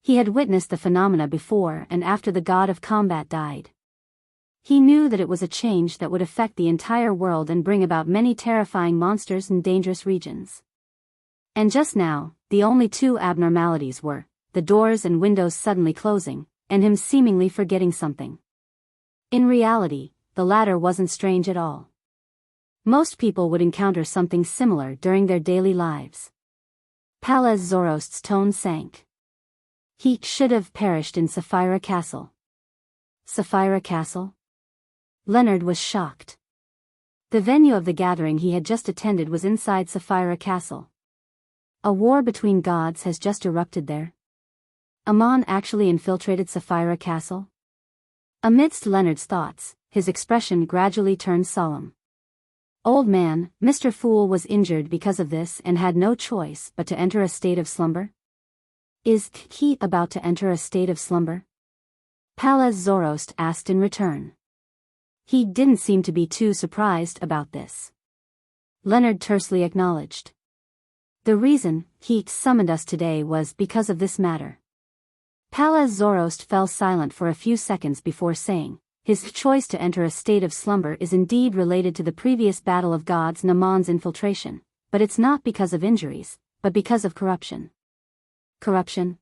He had witnessed the phenomena before and after the god of combat died. He knew that it was a change that would affect the entire world and bring about many terrifying monsters and dangerous regions. And just now, the only 2 abnormalities were the doors and windows suddenly closing, and him seemingly forgetting something. In reality, the latter wasn't strange at all. Most people would encounter something similar during their daily lives. Palaz Zoroast's tone sank. He should have perished in Sapphira Castle. Sapphira Castle? Leonard was shocked. The venue of the gathering he had just attended was inside Sapphira Castle. A war between gods has just erupted there. Amon actually infiltrated Sapphira Castle? Amidst Leonard's thoughts, his expression gradually turned solemn. "Old man, Mr. Fool was injured because of this and had no choice but to enter a state of slumber?" "Is he about to enter a state of slumber?" Palaz Zoroast asked in return. He didn't seem to be too surprised about this. Leonard tersely acknowledged. "The reason he summoned us today was because of this matter." Palaz Zoroast fell silent for a few seconds before saying, "His choice to enter a state of slumber is indeed related to the previous battle of gods and Amon's infiltration, but it's not because of injuries, but because of corruption." "Corruption?"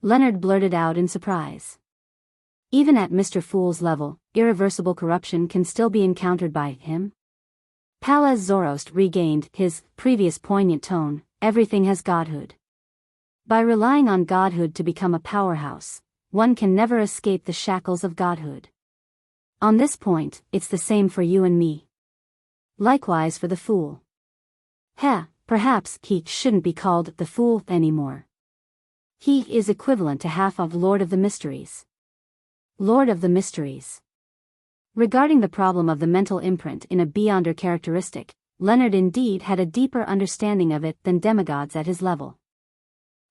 Leonard blurted out in surprise. Even at Mr. Fool's level, irreversible corruption can still be encountered by him? Palaz Zoroast regained his previous poignant tone, "Everything has godhood. By relying on godhood to become a powerhouse, one can never escape the shackles of godhood. On this point, it's the same for you and me. Likewise for the fool. Perhaps he shouldn't be called the fool anymore. He is equivalent to half of Lord of the Mysteries." Lord of the Mysteries. Regarding the problem of the mental imprint in a beyonder characteristic, Leonard indeed had a deeper understanding of it than demigods at his level.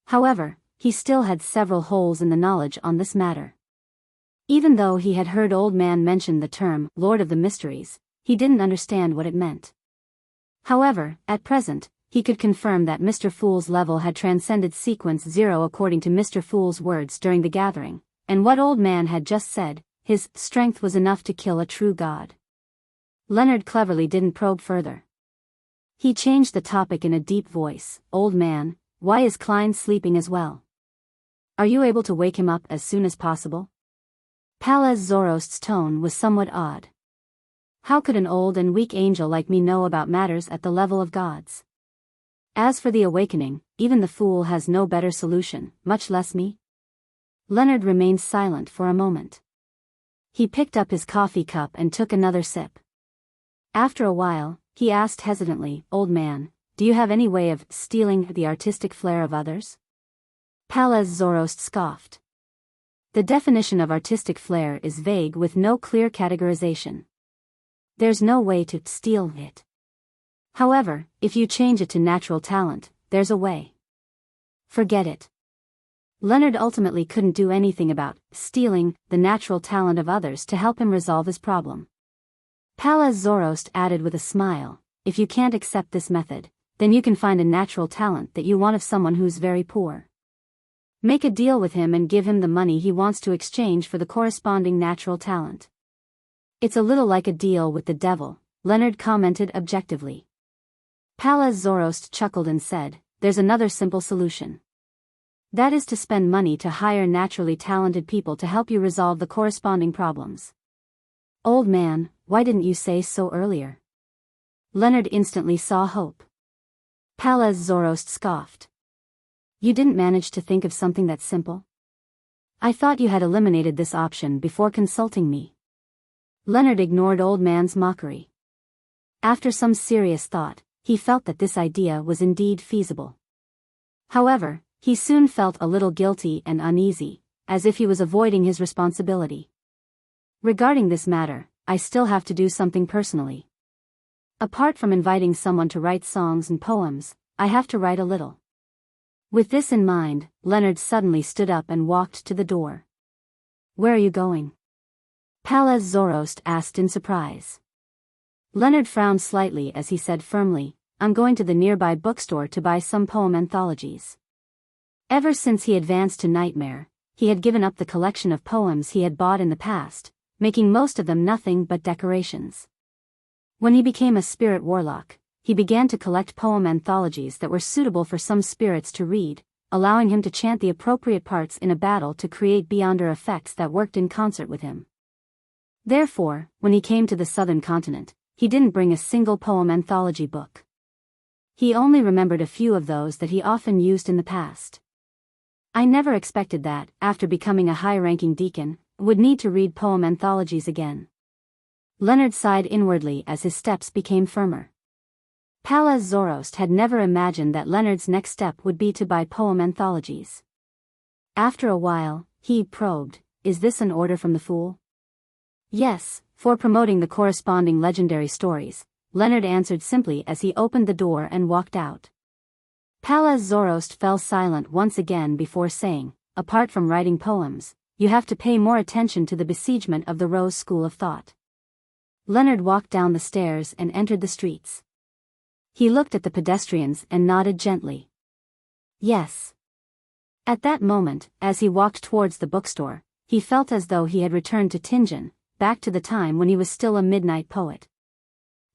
However, he still had several holes in the knowledge on this matter. Even though he had heard Old Man mention the term Lord of the Mysteries, he didn't understand what it meant. However, at present, he could confirm that Mr. Fool's level had transcended sequence 0 according to Mr. Fool's words during the gathering, and what Old Man had just said, his strength was enough to kill a true god. Leonard cleverly didn't probe further. He changed the topic in a deep voice, "Old Man, why is Klein sleeping as well? Are you able to wake him up as soon as possible?" Palaz Zoroast's tone was somewhat odd. How could an old and weak angel like me know about matters at the level of gods? As for the awakening, even the fool has no better solution, much less me." Leonard remained silent for a moment. He picked up his coffee cup and took another sip. After a while, he asked hesitantly, "Old man, do you have any way of stealing the artistic flair of others?" Palaz Zoroast scoffed. "The definition of artistic flair is vague with no clear categorization. There's no way to steal it. However, if you change it to natural talent, there's a way." Forget it. Leonard ultimately couldn't do anything about stealing the natural talent of others to help him resolve his problem. Palaz Zoroast added with a smile, "If you can't accept this method, then you can find a natural talent that you want of someone who's very poor. Make a deal with him and give him the money he wants to exchange for the corresponding natural talent." "It's a little like a deal with the devil," Leonard commented objectively. Palaz Zoroast chuckled and said, "There's another simple solution. That is to spend money to hire naturally talented people to help you resolve the corresponding problems." "Old man, why didn't you say so earlier?" Leonard instantly saw hope. Palaz Zoroast scoffed. "You didn't manage to think of something that simple? I thought you had eliminated this option before consulting me." Leonard ignored old man's mockery. After some serious thought, he felt that this idea was indeed feasible. However, he soon felt a little guilty and uneasy, as if he was avoiding his responsibility. "Regarding this matter, I still have to do something personally. Apart from inviting someone to write songs and poems, I have to write a little." With this in mind, Leonard suddenly stood up and walked to the door. "Where are you going?" Palaz Zoroast asked in surprise. Leonard frowned slightly as he said firmly, "I'm going to the nearby bookstore to buy some poem anthologies." Ever since he advanced to Nightmare, he had given up the collection of poems he had bought in the past, making most of them nothing but decorations. When he became a spirit warlock, he began to collect poem anthologies that were suitable for some spirits to read, allowing him to chant the appropriate parts in a battle to create beyonder effects that worked in concert with him. Therefore, when he came to the southern continent, he didn't bring a single poem anthology book. He only remembered a few of those that he often used in the past. "I never expected that, after becoming a high-ranking deacon, would need to read poem anthologies again." Leonard sighed inwardly as his steps became firmer. Palaz Zoroast had never imagined that Leonard's next step would be to buy poem anthologies. After a while, he probed, "Is this an order from the fool?" "Yes, for promoting the corresponding legendary stories," Leonard answered simply as he opened the door and walked out. Palaz Zoroast fell silent once again before saying, "Apart from writing poems, you have to pay more attention to the besiegement of the Rose School of Thought." Leonard walked down the stairs and entered the streets. He looked at the pedestrians and nodded gently. "Yes." At that moment, as he walked towards the bookstore, he felt as though he had returned to Tingen, back to the time when he was still a midnight poet.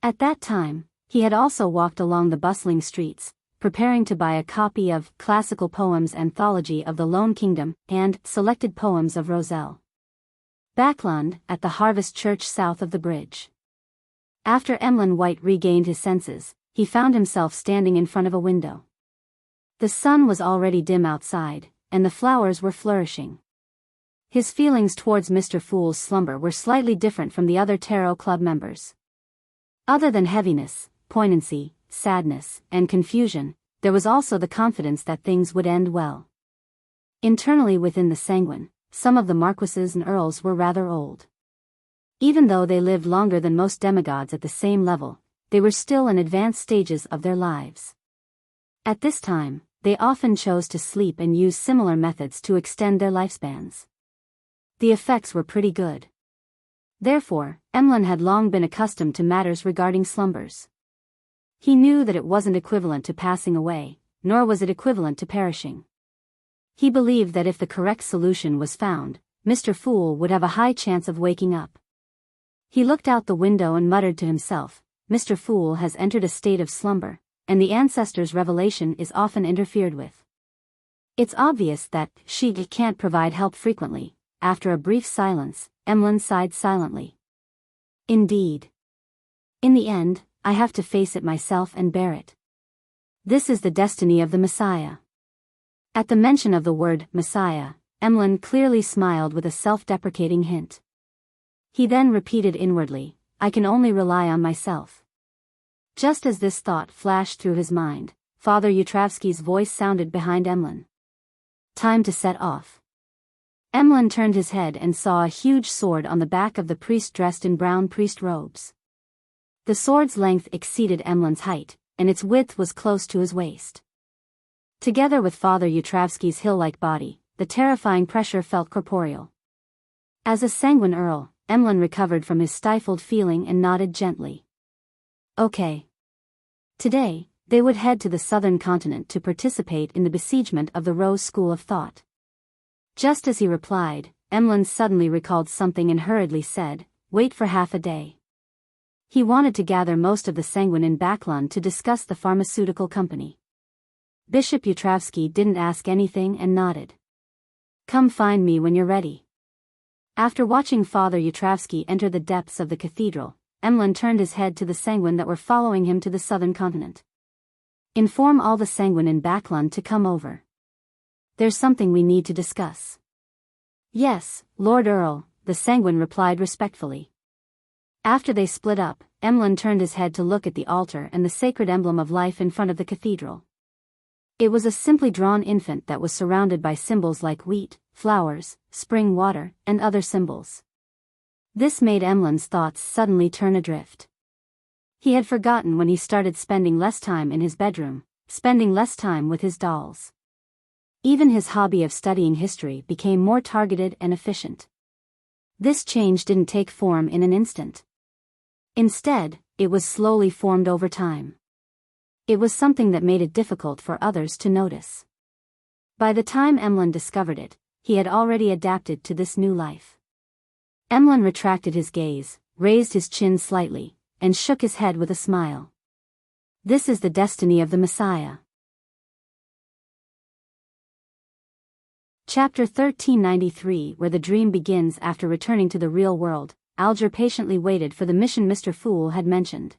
At that time, he had also walked along the bustling streets, preparing to buy a copy of Classical Poems Anthology of the Lone Kingdom and Selected Poems of Roselle. Backland, at the Harvest Church south of the bridge. After Emlyn White regained his senses, he found himself standing in front of a window. The sun was already dim outside, and the flowers were flourishing. His feelings towards Mr. Fool's slumber were slightly different from the other Tarot Club members. Other than heaviness, poignancy, sadness, and confusion, there was also the confidence that things would end well. Internally within the Sanguine, some of the marquises and earls were rather old. Even though they lived longer than most demigods at the same level, they were still in advanced stages of their lives. At this time, they often chose to sleep and use similar methods to extend their lifespans. The effects were pretty good. Therefore, Emlyn had long been accustomed to matters regarding slumbers. He knew that it wasn't equivalent to passing away, nor was it equivalent to perishing. He believed that if the correct solution was found, Mr. Fool would have a high chance of waking up. He looked out the window and muttered to himself, "Mr. Fool has entered a state of slumber, and the ancestors' revelation is often interfered with. It's obvious that she can't provide help frequently." After a brief silence, Emlyn sighed silently. "Indeed. In the end, I have to face it myself and bear it. This is the destiny of the Messiah. At the mention of the word Messiah, Emlyn clearly smiled with a self-deprecating hint. He then repeated inwardly, I can only rely on myself. Just as this thought flashed through his mind, Father Yutravsky's voice sounded behind Emlyn. Time to set off. Emlyn turned his head and saw a huge sword on the back of the priest dressed in brown priest robes. The sword's length exceeded Emlyn's height, and its width was close to his waist. Together with Father Yutravsky's hill-like body, the terrifying pressure felt corporeal. As a sanguine earl, Emlyn recovered from his stifled feeling and nodded gently. Okay. Today, they would head to the southern continent to participate in the besiegement of the Rose School of Thought. Just as he replied, Emlyn suddenly recalled something and hurriedly said, wait for half a day. He wanted to gather most of the sanguine in Backlund to discuss the pharmaceutical company. Bishop Yutravsky didn't ask anything and nodded. Come find me when you're ready. After watching Father Yutravsky enter the depths of the cathedral, Emlyn turned his head to the sanguine that were following him to the southern continent. Inform all the sanguine in Backlund to come over. There's something we need to discuss. Yes, Lord Earl, the sanguine replied respectfully. After they split up, Emlyn turned his head to look at the altar and the sacred emblem of life in front of the cathedral. It was a simply drawn infant that was surrounded by symbols like wheat, flowers, spring water, and other symbols. This made Emlyn's thoughts suddenly turn adrift. He had forgotten when he started spending less time in his bedroom, spending less time with his dolls. Even his hobby of studying history became more targeted and efficient. This change didn't take form in an instant. Instead, it was slowly formed over time. It was something that made it difficult for others to notice. By the time Emlyn discovered it, he had already adapted to this new life. Emlyn retracted his gaze, raised his chin slightly, and shook his head with a smile. This is the destiny of the Messiah. Chapter 1393, where the dream begins. After returning to the real world, Alger patiently waited for the mission Mr. Fool had mentioned.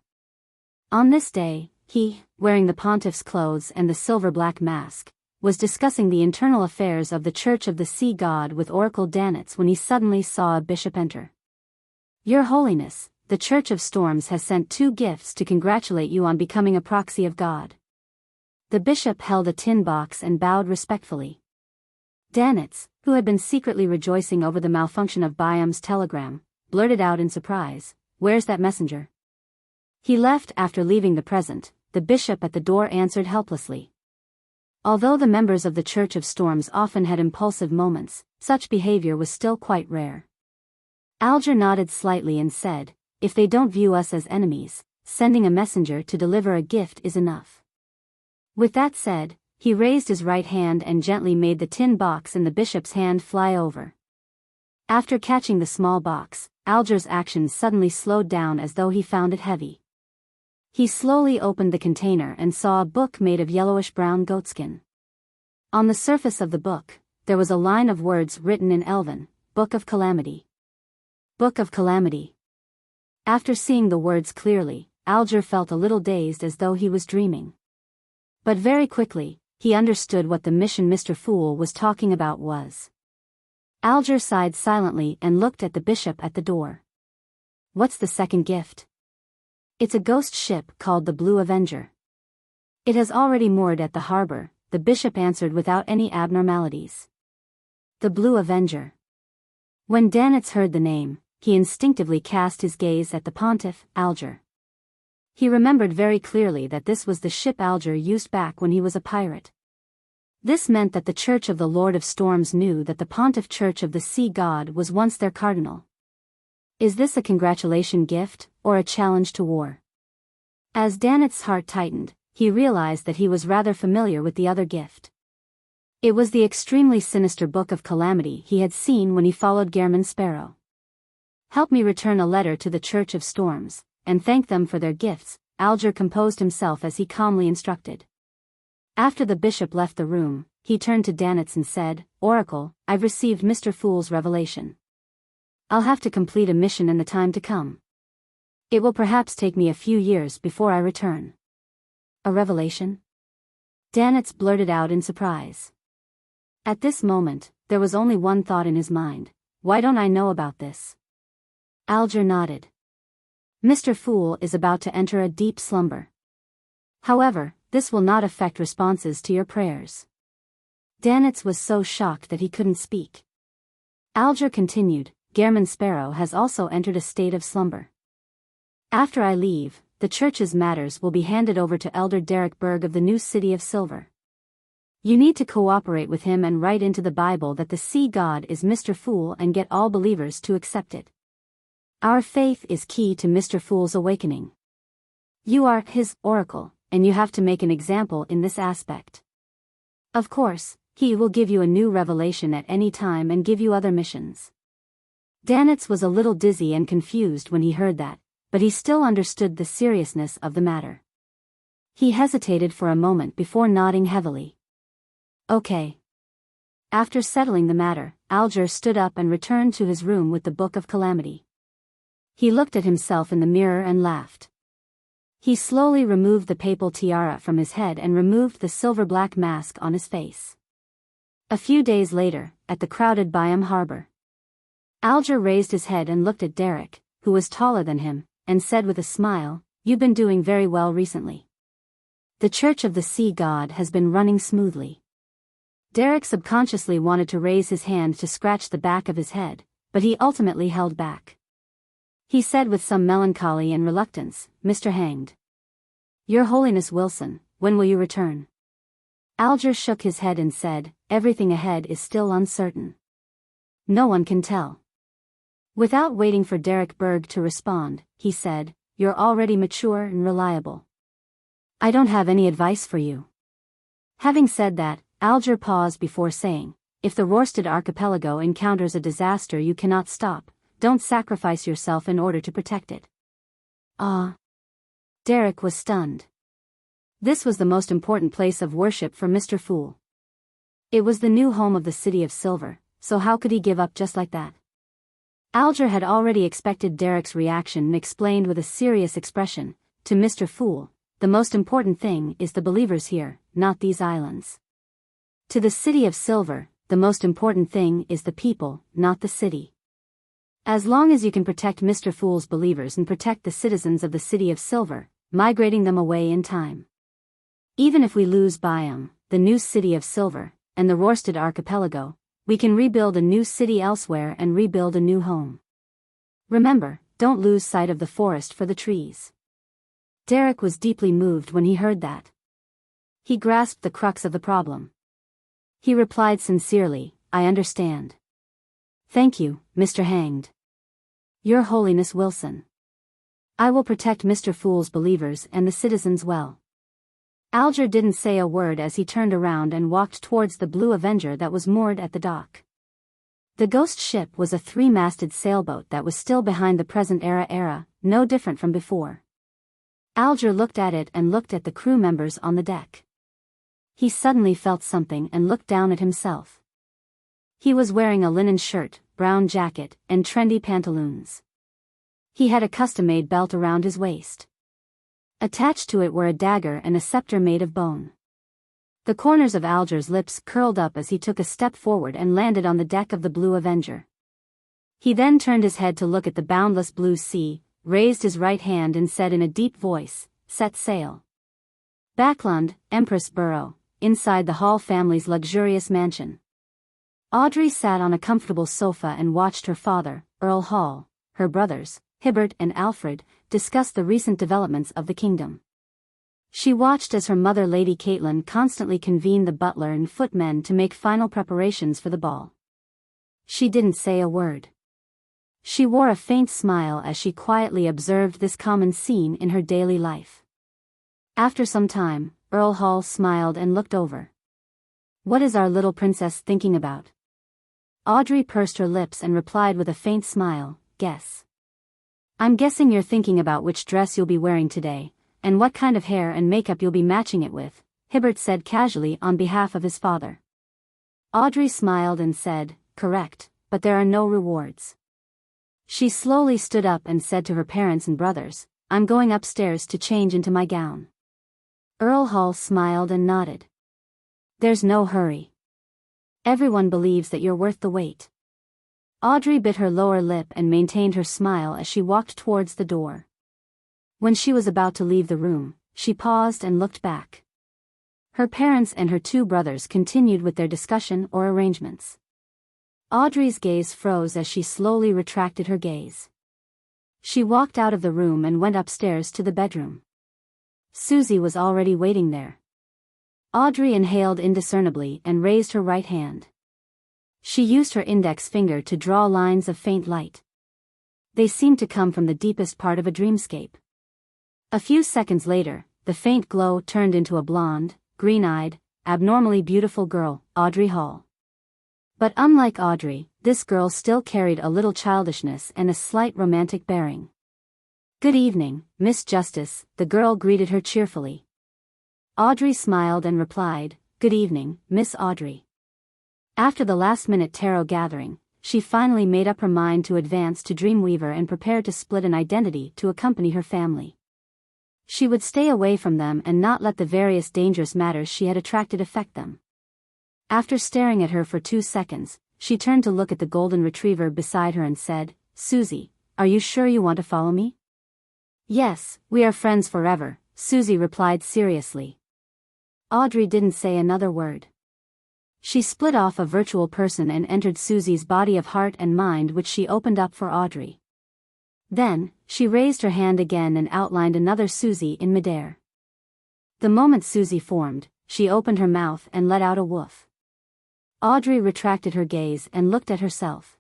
On this day, he, wearing the pontiff's clothes and the silver-black mask, was discussing the internal affairs of the Church of the Sea God with Oracle Danitz when he suddenly saw a bishop enter. Your Holiness, the Church of Storms has sent 2 gifts to congratulate you on becoming a proxy of God. The bishop held a tin box and bowed respectfully. Danitz, who had been secretly rejoicing over the malfunction of Biam's telegram, blurted out in surprise, "Where's that messenger?" He left after leaving the present, the bishop at the door answered helplessly. Although the members of the Church of Storms often had impulsive moments, such behavior was still quite rare. Alger nodded slightly and said, "If they don't view us as enemies, sending a messenger to deliver a gift is enough." With that said, he raised his right hand and gently made the tin box in the bishop's hand fly over. After catching the small box, Alger's actions suddenly slowed down as though he found it heavy. He slowly opened the container and saw a book made of yellowish-brown goatskin. On the surface of the book, there was a line of words written in Elven, Book of Calamity. Book of Calamity. After seeing the words clearly, Alger felt a little dazed as though he was dreaming. But very quickly, he understood what the mission Mr. Fool was talking about was. Alger sighed silently and looked at the bishop at the door. What's the second gift? It's a ghost ship called the Blue Avenger. It has already moored at the harbor, the bishop answered without any abnormalities. The Blue Avenger. When Danitz heard the name, he instinctively cast his gaze at the pontiff, Alger. He remembered very clearly that this was the ship Alger used back when he was a pirate. This meant that the Church of the Lord of Storms knew that the Pontiff Church of the Sea God was once their cardinal. Is this a congratulation gift, or a challenge to war? As Danitz's heart tightened, he realized that he was rather familiar with the other gift. It was the extremely sinister Book of Calamity he had seen when he followed Gehrman Sparrow. Help me return a letter to the Church of Storms, and thank them for their gifts, Alger composed himself as he calmly instructed. After the bishop left the room, he turned to Danitz and said, "Oracle, I've received Mr. Fool's revelation. I'll have to complete a mission in the time to come." It will perhaps take me a few years before I return. A revelation? Danitz blurted out in surprise. At this moment, there was only one thought in his mind. Why don't I know about this? Alger nodded. Mr. Fool is about to enter a deep slumber. However, this will not affect responses to your prayers. Danitz was so shocked that he couldn't speak. Alger continued, Gehrman Sparrow has also entered a state of slumber. After I leave, the church's matters will be handed over to Elder Derek Berg of the new City of Silver. You need to cooperate with him and write into the Bible that the sea god is Mr. Fool and get all believers to accept it. Our faith is key to Mr. Fool's awakening. You are his oracle, and you have to make an example in this aspect. Of course, he will give you a new revelation at any time and give you other missions. Danitz was a little dizzy and confused when he heard that, but he still understood the seriousness of the matter. He hesitated for a moment before nodding heavily. Okay. After settling the matter, Alger stood up and returned to his room with the Book of Calamity. He looked at himself in the mirror and laughed. He slowly removed the papal tiara from his head and removed the silver-black mask on his face. A few days later, at the crowded Biyao harbor, Alger raised his head and looked at Derek, who was taller than him, and said with a smile, You've been doing very well recently. The Church of the Sea God has been running smoothly. Derek subconsciously wanted to raise his hand to scratch the back of his head, but he ultimately held back. He said with some melancholy and reluctance, Mr. Hanged. Your Holiness Wilson, when will you return? Alger shook his head and said, Everything ahead is still uncertain. No one can tell. Without waiting for Derek Berg to respond, he said, You're already mature and reliable. I don't have any advice for you. Having said that, Alger paused before saying, If the Rørsted Archipelago encounters a disaster you cannot stop, don't sacrifice yourself in order to protect it. Ah. Derek was stunned. This was the most important place of worship for Mr. Fool. It was the new home of the City of Silver, so how could he give up just like that? Alger had already expected Derek's reaction and explained with a serious expression, to Mr. Fool, the most important thing is the believers here, not these islands. To the City of Silver, the most important thing is the people, not the city. As long as you can protect Mr. Fool's believers and protect the citizens of the City of Silver, migrating them away in time. Even if we lose Biyao, the new City of Silver, and the Rørsted Archipelago, we can rebuild a new city elsewhere and rebuild a new home. Remember, don't lose sight of the forest for the trees. Derek was deeply moved when he heard that. He grasped the crux of the problem. He replied sincerely, I understand. Thank you, Mr. Hanged. Your Holiness Wilson. I will protect Mr. Fool's believers and the citizens well. Alger didn't say a word as he turned around and walked towards the Blue Avenger that was moored at the dock. The ghost ship was a 3-masted sailboat that was still behind the present era, no different from before. Alger looked at it and looked at the crew members on the deck. He suddenly felt something and looked down at himself. He was wearing a linen shirt, brown jacket, and trendy pantaloons. He had a custom-made belt around his waist. Attached to it were a dagger and a scepter made of bone. The corners of Alger's lips curled up as he took a step forward and landed on the deck of the Blue Avenger. He then turned his head to look at the boundless blue sea, raised his right hand and said in a deep voice, Set sail. Backlund, Empress Borough, inside the Hall family's luxurious mansion. Audrey sat on a comfortable sofa and watched her father, Earl Hall, her brothers, Hibbert and Alfred, discuss the recent developments of the kingdom. She watched as her mother Lady Caitlin constantly convened the butler and footmen to make final preparations for the ball. She didn't say a word. She wore a faint smile as she quietly observed this common scene in her daily life. After some time, Earl Hall smiled and looked over. What is our little princess thinking about? Audrey pursed her lips and replied with a faint smile, Guess. I'm guessing you're thinking about which dress you'll be wearing today, and what kind of hair and makeup you'll be matching it with, Hibbert said casually on behalf of his father. Audrey smiled and said, Correct, but there are no rewards. She slowly stood up and said to her parents and brothers, "I'm going upstairs to change into my gown." Earl Hall smiled and nodded. "There's no hurry. Everyone believes that you're worth the wait." Audrey bit her lower lip and maintained her smile as she walked towards the door. When she was about to leave the room, she paused and looked back. Her parents and her two brothers continued with their discussion or arrangements. Audrey's gaze froze as she slowly retracted her gaze. She walked out of the room and went upstairs to the bedroom. Susie was already waiting there. Audrey inhaled indiscernibly and raised her right hand. She used her index finger to draw lines of faint light. They seemed to come from the deepest part of a dreamscape. A few seconds later, the faint glow turned into a blonde, green-eyed, abnormally beautiful girl, Audrey Hall. But unlike Audrey, this girl still carried a little childishness and a slight romantic bearing. "Good evening, Miss Justice," the girl greeted her cheerfully. Audrey smiled and replied, "Good evening, Miss Audrey." After the last-minute tarot gathering, she finally made up her mind to advance to Dreamweaver and prepared to split an identity to accompany her family. She would stay away from them and not let the various dangerous matters she had attracted affect them. After staring at her for 2 seconds, she turned to look at the golden retriever beside her and said, "Susie, are you sure you want to follow me?" "Yes, we are friends forever," Susie replied seriously. Audrey didn't say another word. She split off a virtual person and entered Susie's body of heart and mind, which she opened up for Audrey. Then, she raised her hand again and outlined another Susie in midair. The moment Susie formed, she opened her mouth and let out a woof. Audrey retracted her gaze and looked at herself.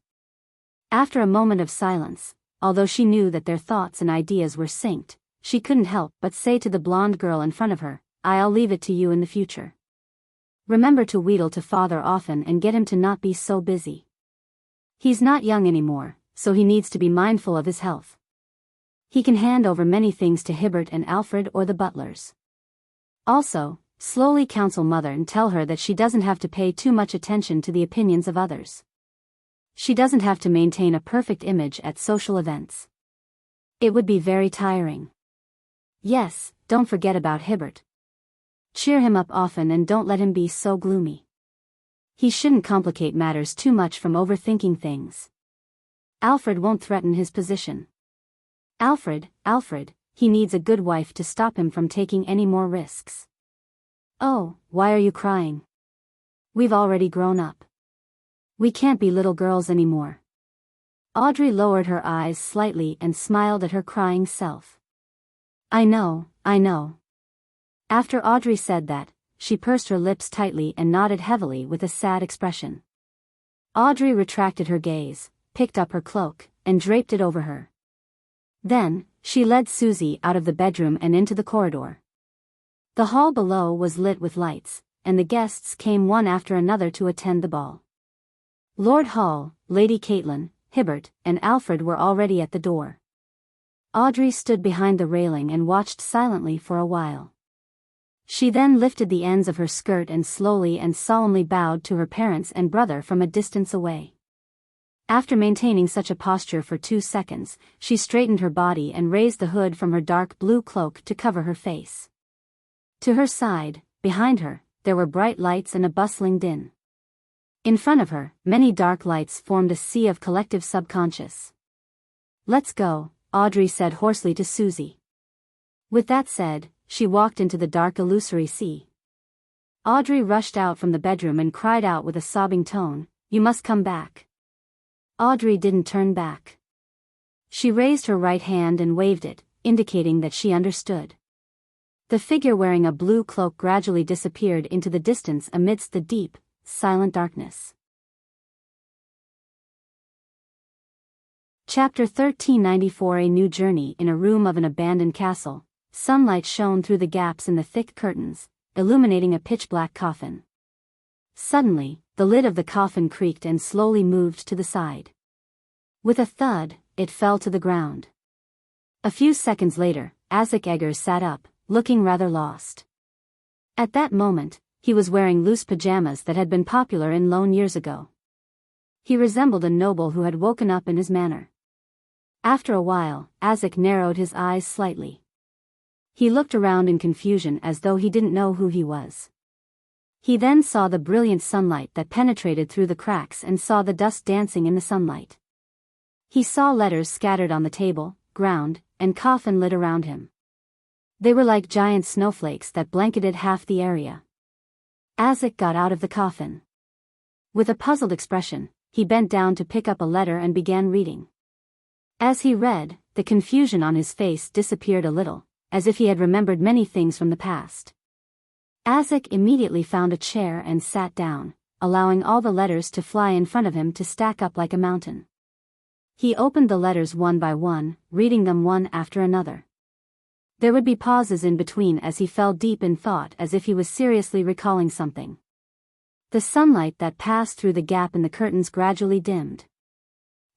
After a moment of silence, although she knew that their thoughts and ideas were synced, she couldn't help but say to the blonde girl in front of her, "I'll leave it to you in the future. Remember to wheedle to father often and get him to not be so busy. He's not young anymore, so he needs to be mindful of his health. He can hand over many things to Hibbert and Alfred or the butlers. Also, slowly counsel mother and tell her that she doesn't have to pay too much attention to the opinions of others. She doesn't have to maintain a perfect image at social events. It would be very tiring. Yes, don't forget about Hibbert. Cheer him up often and don't let him be so gloomy. He shouldn't complicate matters too much from overthinking things. Alfred won't threaten his position. Alfred, he needs a good wife to stop him from taking any more risks. Oh, why are you crying? We've already grown up. We can't be little girls anymore." Audrey lowered her eyes slightly and smiled at her crying self. I know. After Audrey said that, she pursed her lips tightly and nodded heavily with a sad expression. Audrey retracted her gaze, picked up her cloak, and draped it over her. Then, she led Susie out of the bedroom and into the corridor. The hall below was lit with lights, and the guests came one after another to attend the ball. Lord Hall, Lady Caitlin, Hibbert, and Alfred were already at the door. Audrey stood behind the railing and watched silently for a while. She then lifted the ends of her skirt and slowly and solemnly bowed to her parents and brother from a distance away. After maintaining such a posture for 2 seconds, she straightened her body and raised the hood from her dark blue cloak to cover her face. To her side, behind her, there were bright lights and a bustling din. In front of her, many dark lights formed a sea of collective subconscious. "Let's go," Audrey said hoarsely to Susie. With that said, she walked into the dark illusory sea. Audrey rushed out from the bedroom and cried out with a sobbing tone, "You must come back." Audrey didn't turn back. She raised her right hand and waved it, indicating that she understood. The figure wearing a blue cloak gradually disappeared into the distance amidst the deep, silent darkness. Chapter 1394. A new journey. In a room of an abandoned castle, sunlight shone through the gaps in the thick curtains, illuminating a pitch-black coffin. Suddenly, the lid of the coffin creaked and slowly moved to the side. With a thud, it fell to the ground. A few seconds later, Isaac Eggers sat up, looking rather lost. At that moment, he was wearing loose pajamas that had been popular in Lone years ago. He resembled a noble who had woken up in his manor. After a while, Azek narrowed his eyes slightly. He looked around in confusion as though he didn't know who he was. He then saw the brilliant sunlight that penetrated through the cracks and saw the dust dancing in the sunlight. He saw letters scattered on the table, ground, and coffin lid around him. They were like giant snowflakes that blanketed half the area. Azek got out of the coffin. With a puzzled expression, he bent down to pick up a letter and began reading. As he read, the confusion on his face disappeared a little, as if he had remembered many things from the past. Azek immediately found a chair and sat down, allowing all the letters to fly in front of him to stack up like a mountain. He opened the letters one by one, reading them one after another. There would be pauses in between as he fell deep in thought, as if he was seriously recalling something. The sunlight that passed through the gap in the curtains gradually dimmed.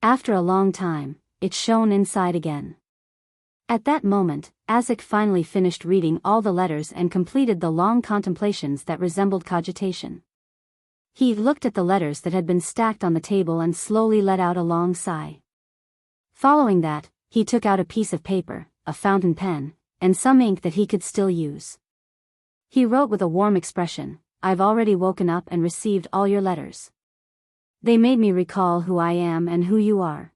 After a long time, it shone inside again. At that moment, Azek finally finished reading all the letters and completed the long contemplations that resembled cogitation. He looked at the letters that had been stacked on the table and slowly let out a long sigh. Following that, he took out a piece of paper, a fountain pen, and some ink that he could still use. He wrote with a warm expression, "I've already woken up and received all your letters. They made me recall who I am and who you are.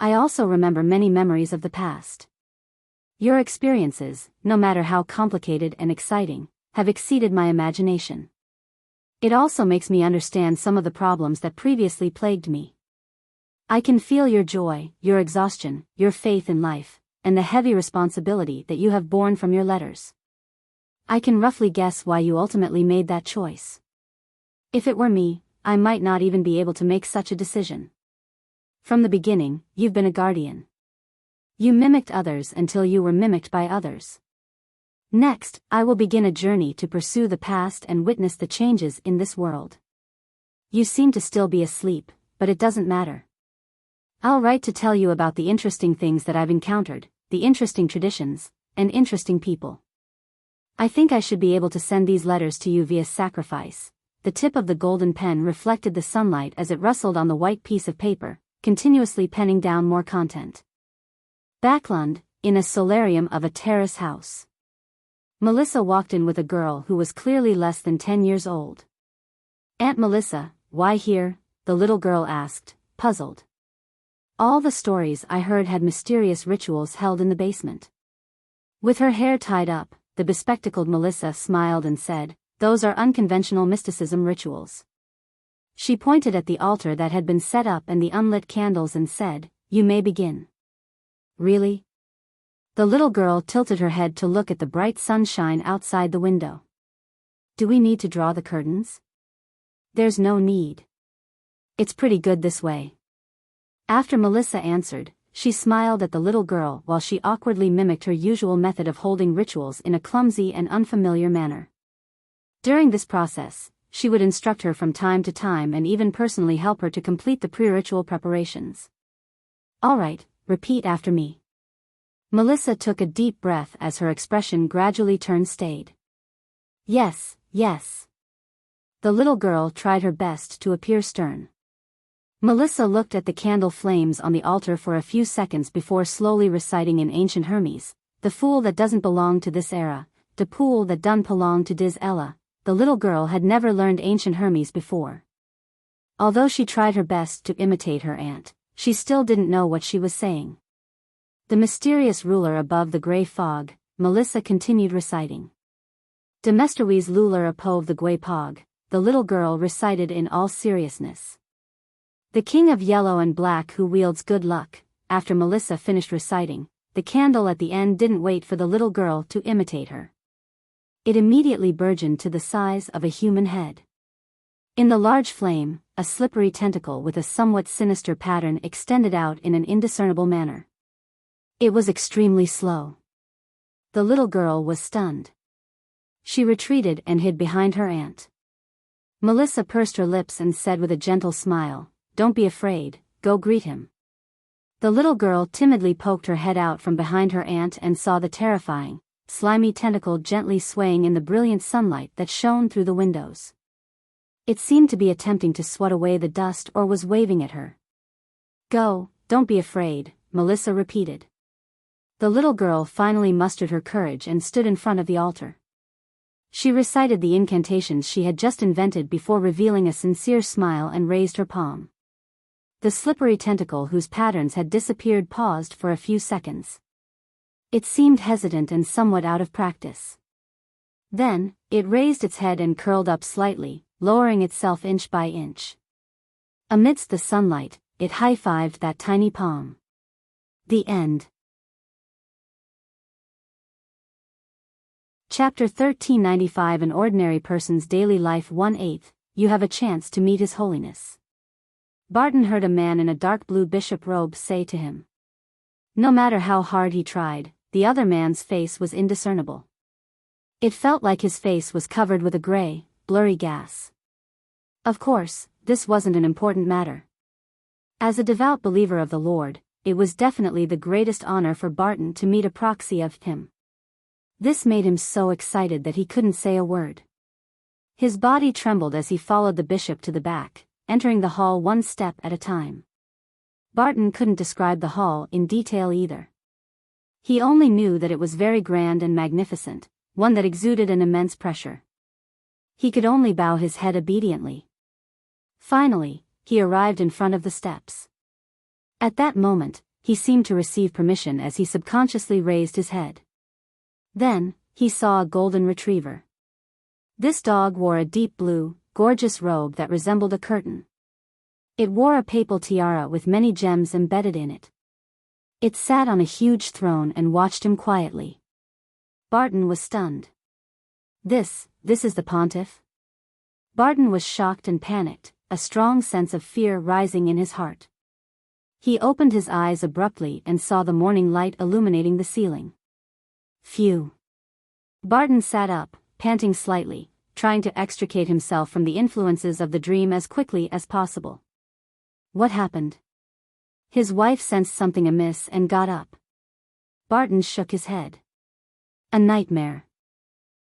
I also remember many memories of the past. Your experiences, no matter how complicated and exciting, have exceeded my imagination. It also makes me understand some of the problems that previously plagued me. I can feel your joy, your exhaustion, your faith in life, and the heavy responsibility that you have borne from your letters. I can roughly guess why you ultimately made that choice. If it were me, I might not even be able to make such a decision. From the beginning, you've been a guardian. You mimicked others until you were mimicked by others. Next, I will begin a journey to pursue the past and witness the changes in this world. You seem to still be asleep, but it doesn't matter. I'll write to tell you about the interesting things that I've encountered, the interesting traditions, and interesting people. I think I should be able to send these letters to you via sacrifice." The tip of the golden pen reflected the sunlight as it rustled on the white piece of paper, continuously penning down more content. Backlund, in a solarium of a terrace house. Melissa walked in with a girl who was clearly less than 10 years old. "Aunt Melissa, why here?" the little girl asked, puzzled. All the stories I heard had mysterious rituals held in the basement. With her hair tied up, the bespectacled Melissa smiled and said, "Those are unconventional mysticism rituals." She pointed at the altar that had been set up and the unlit candles and said, "You may begin." "Really?" The little girl tilted her head to look at the bright sunshine outside the window. "Do we need to draw the curtains?" "There's no need. It's pretty good this way." After Melissa answered, she smiled at the little girl while she awkwardly mimicked her usual method of holding rituals in a clumsy and unfamiliar manner. During this process, she would instruct her from time to time and even personally help her to complete the pre-ritual preparations. "All right, repeat after me." Melissa took a deep breath as her expression gradually turned staid. "Yes, yes." The little girl tried her best to appear stern. Melissa looked at the candle flames on the altar for a few seconds before slowly reciting in ancient Hermes, "The fool that doesn't belong to this era, the pool that done belong to dis Ella." The little girl had never learned ancient Hermes before. Although she tried her best to imitate her aunt, she still didn't know what she was saying. The mysterious ruler above the gray fog, Melissa continued reciting. "Demesterwes luler apove the gray pog," the little girl recited in all seriousness. "The king of yellow and black who wields good luck." After Melissa finished reciting, the candle at the end didn't wait for the little girl to imitate her. It immediately burgeoned to the size of a human head. In the large flame, a slippery tentacle with a somewhat sinister pattern extended out in an indiscernible manner. It was extremely slow. The little girl was stunned. She retreated and hid behind her aunt. Melissa pursed her lips and said with a gentle smile, "Don't be afraid, go greet him." The little girl timidly poked her head out from behind her aunt and saw the terrifying, slimy tentacle gently swaying in the brilliant sunlight that shone through the windows. It seemed to be attempting to swat away the dust or was waving at her. "Go, don't be afraid," Melissa repeated. The little girl finally mustered her courage and stood in front of the altar. She recited the incantations she had just invented before revealing a sincere smile and raised her palm. The slippery tentacle whose patterns had disappeared paused for a few seconds. It seemed hesitant and somewhat out of practice. Then, it raised its head and curled up slightly, lowering itself inch by inch. Amidst the sunlight, it high-fived that tiny palm. The end. Chapter 1395 An Ordinary Person's Daily Life 1/8, You have a chance to meet His Holiness. Barton heard a man in a dark blue bishop robe say to him. No matter how hard he tried, the other man's face was indiscernible. It felt like his face was covered with a gray, blurry gas. Of course, this wasn't an important matter. As a devout believer of the Lord, it was definitely the greatest honor for Barton to meet a proxy of Him. This made him so excited that he couldn't say a word. His body trembled as he followed the bishop to the back, entering the hall one step at a time. Barton couldn't describe the hall in detail either. He only knew that it was very grand and magnificent, one that exuded an immense pressure. He could only bow his head obediently. Finally, he arrived in front of the steps. At that moment, he seemed to receive permission as he subconsciously raised his head. Then, he saw a golden retriever. This dog wore a deep blue, gorgeous robe that resembled a curtain. It wore a papal tiara with many gems embedded in it. It sat on a huge throne and watched him quietly. Barton was stunned. This is the pontiff? Barton was shocked and panicked, a strong sense of fear rising in his heart. He opened his eyes abruptly and saw the morning light illuminating the ceiling. Phew. Barton sat up, panting slightly, trying to extricate himself from the influences of the dream as quickly as possible. What happened? His wife sensed something amiss and got up. Barton shook his head. A nightmare.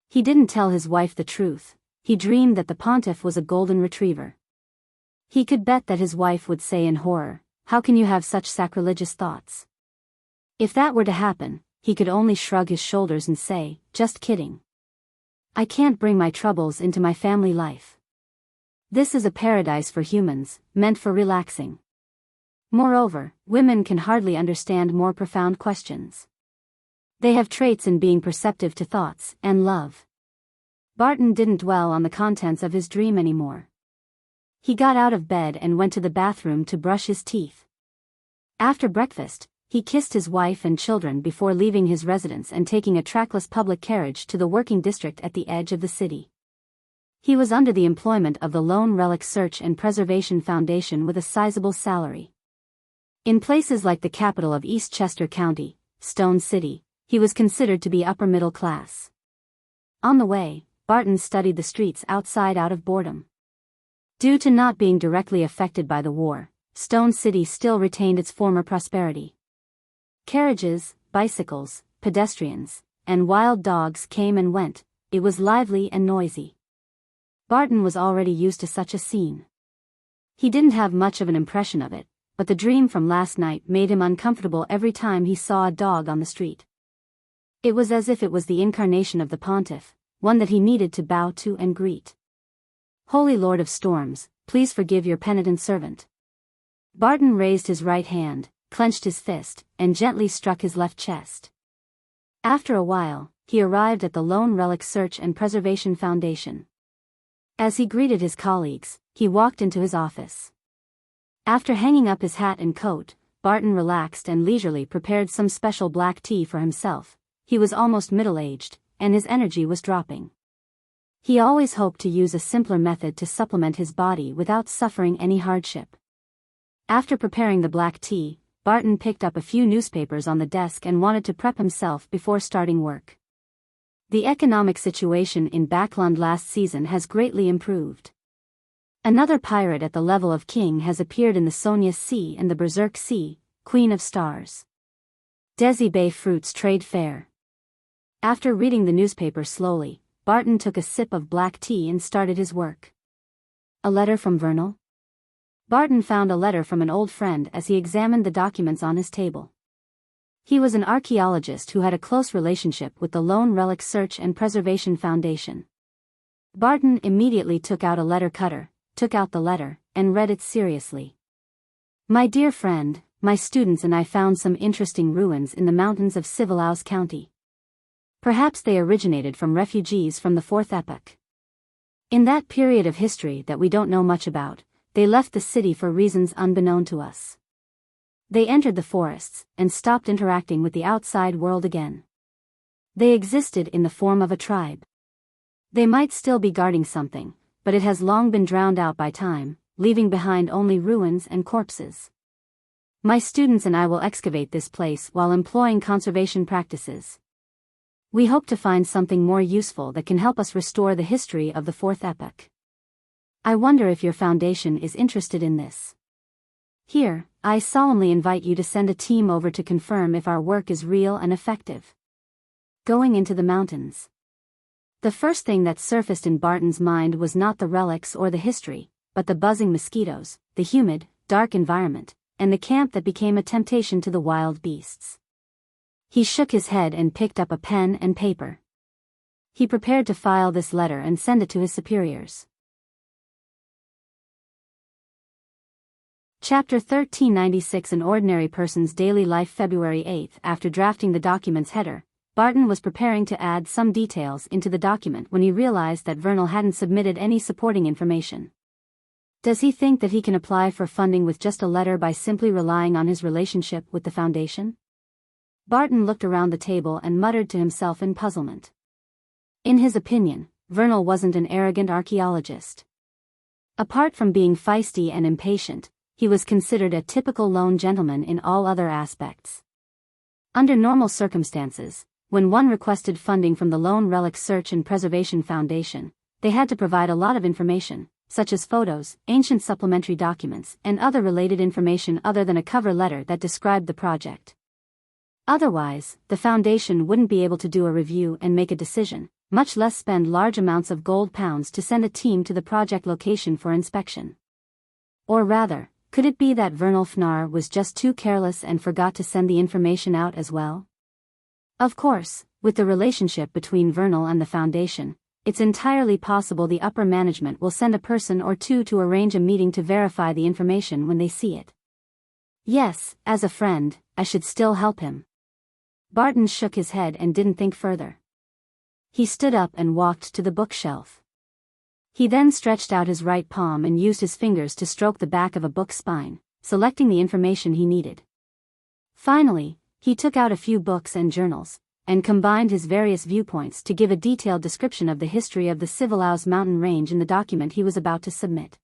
He didn't tell his wife the truth. He dreamed that the pontiff was a golden retriever. He could bet that his wife would say in horror, "How can you have such sacrilegious thoughts?" If that were to happen, he could only shrug his shoulders and say, "Just kidding. I can't bring my troubles into my family life. This is a paradise for humans, meant for relaxing." Moreover, women can hardly understand more profound questions. They have traits in being perceptive to thoughts and love. Barton didn't dwell on the contents of his dream anymore. He got out of bed and went to the bathroom to brush his teeth. After breakfast, he kissed his wife and children before leaving his residence and taking a trackless public carriage to the working district at the edge of the city. He was under the employment of the Lone Relic Search and Preservation Foundation with a sizable salary. In places like the capital of Eastchester County, Stone City, he was considered to be upper middle class. On the way, Barton studied the streets outside out of boredom. Due to not being directly affected by the war, Stone City still retained its former prosperity. Carriages, bicycles, pedestrians, and wild dogs came and went. It was lively and noisy. Barton was already used to such a scene. He didn't have much of an impression of it, but the dream from last night made him uncomfortable every time he saw a dog on the street. It was as if it was the incarnation of the pontiff, one that he needed to bow to and greet. "Holy Lord of Storms, please forgive your penitent servant." Barton raised his right hand, clenched his fist, and gently struck his left chest. After a while, he arrived at the Lone Relic Search and Preservation Foundation. As he greeted his colleagues, he walked into his office. After hanging up his hat and coat, Barton relaxed and leisurely prepared some special black tea for himself. He was almost middle-aged, and his energy was dropping. He always hoped to use a simpler method to supplement his body without suffering any hardship. After preparing the black tea, Barton picked up a few newspapers on the desk and wanted to prep himself before starting work. The economic situation in Backlund last season has greatly improved. Another pirate at the level of king has appeared in the Sonia Sea and the Berserk Sea, Queen of Stars. Desi Bay Fruits Trade Fair. After reading the newspaper slowly, Barton took a sip of black tea and started his work. A letter from Vernal? Barton found a letter from an old friend as he examined the documents on his table. He was an archaeologist who had a close relationship with the Lone Relic Search and Preservation Foundation. Barton immediately took out a letter cutter, took out the letter, and read it seriously. "My dear friend, my students and I found some interesting ruins in the mountains of Civilaus County. Perhaps they originated from refugees from the Fourth Epoch. In that period of history that we don't know much about, they left the city for reasons unbeknown to us. They entered the forests and stopped interacting with the outside world again. They existed in the form of a tribe. They might still be guarding something, but it has long been drowned out by time, leaving behind only ruins and corpses. My students and I will excavate this place while employing conservation practices. We hope to find something more useful that can help us restore the history of the Fourth Epoch. I wonder if your foundation is interested in this. Here, I solemnly invite you to send a team over to confirm if our work is real and effective." Going into the mountains. The first thing that surfaced in Barton's mind was not the relics or the history, but the buzzing mosquitoes, the humid, dark environment, and the camp that became a temptation to the wild beasts. He shook his head and picked up a pen and paper. He prepared to file this letter and send it to his superiors. Chapter 1396 An Ordinary Person's Daily Life February 8. After drafting the document's header, Barton was preparing to add some details into the document when he realized that Vernal hadn't submitted any supporting information. Does he think that he can apply for funding with just a letter by simply relying on his relationship with the foundation? Barton looked around the table and muttered to himself in puzzlement. In his opinion, Vernal wasn't an arrogant archaeologist. Apart from being feisty and impatient, he was considered a typical lone gentleman in all other aspects. Under normal circumstances, when one requested funding from the Lone Relic Search and Preservation Foundation, they had to provide a lot of information, such as photos, ancient supplementary documents, and other related information other than a cover letter that described the project. Otherwise, the foundation wouldn't be able to do a review and make a decision, much less spend large amounts of gold pounds to send a team to the project location for inspection. Or rather, could it be that Vernal Fnar was just too careless and forgot to send the information out as well? Of course, with the relationship between Vernal and the Foundation, it's entirely possible the upper management will send a person or two to arrange a meeting to verify the information when they see it. Yes, as a friend, I should still help him. Barton shook his head and didn't think further. He stood up and walked to the bookshelf. He then stretched out his right palm and used his fingers to stroke the back of a book spine, selecting the information he needed. Finally, he took out a few books and journals, and combined his various viewpoints to give a detailed description of the history of the Civilaus mountain range in the document he was about to submit.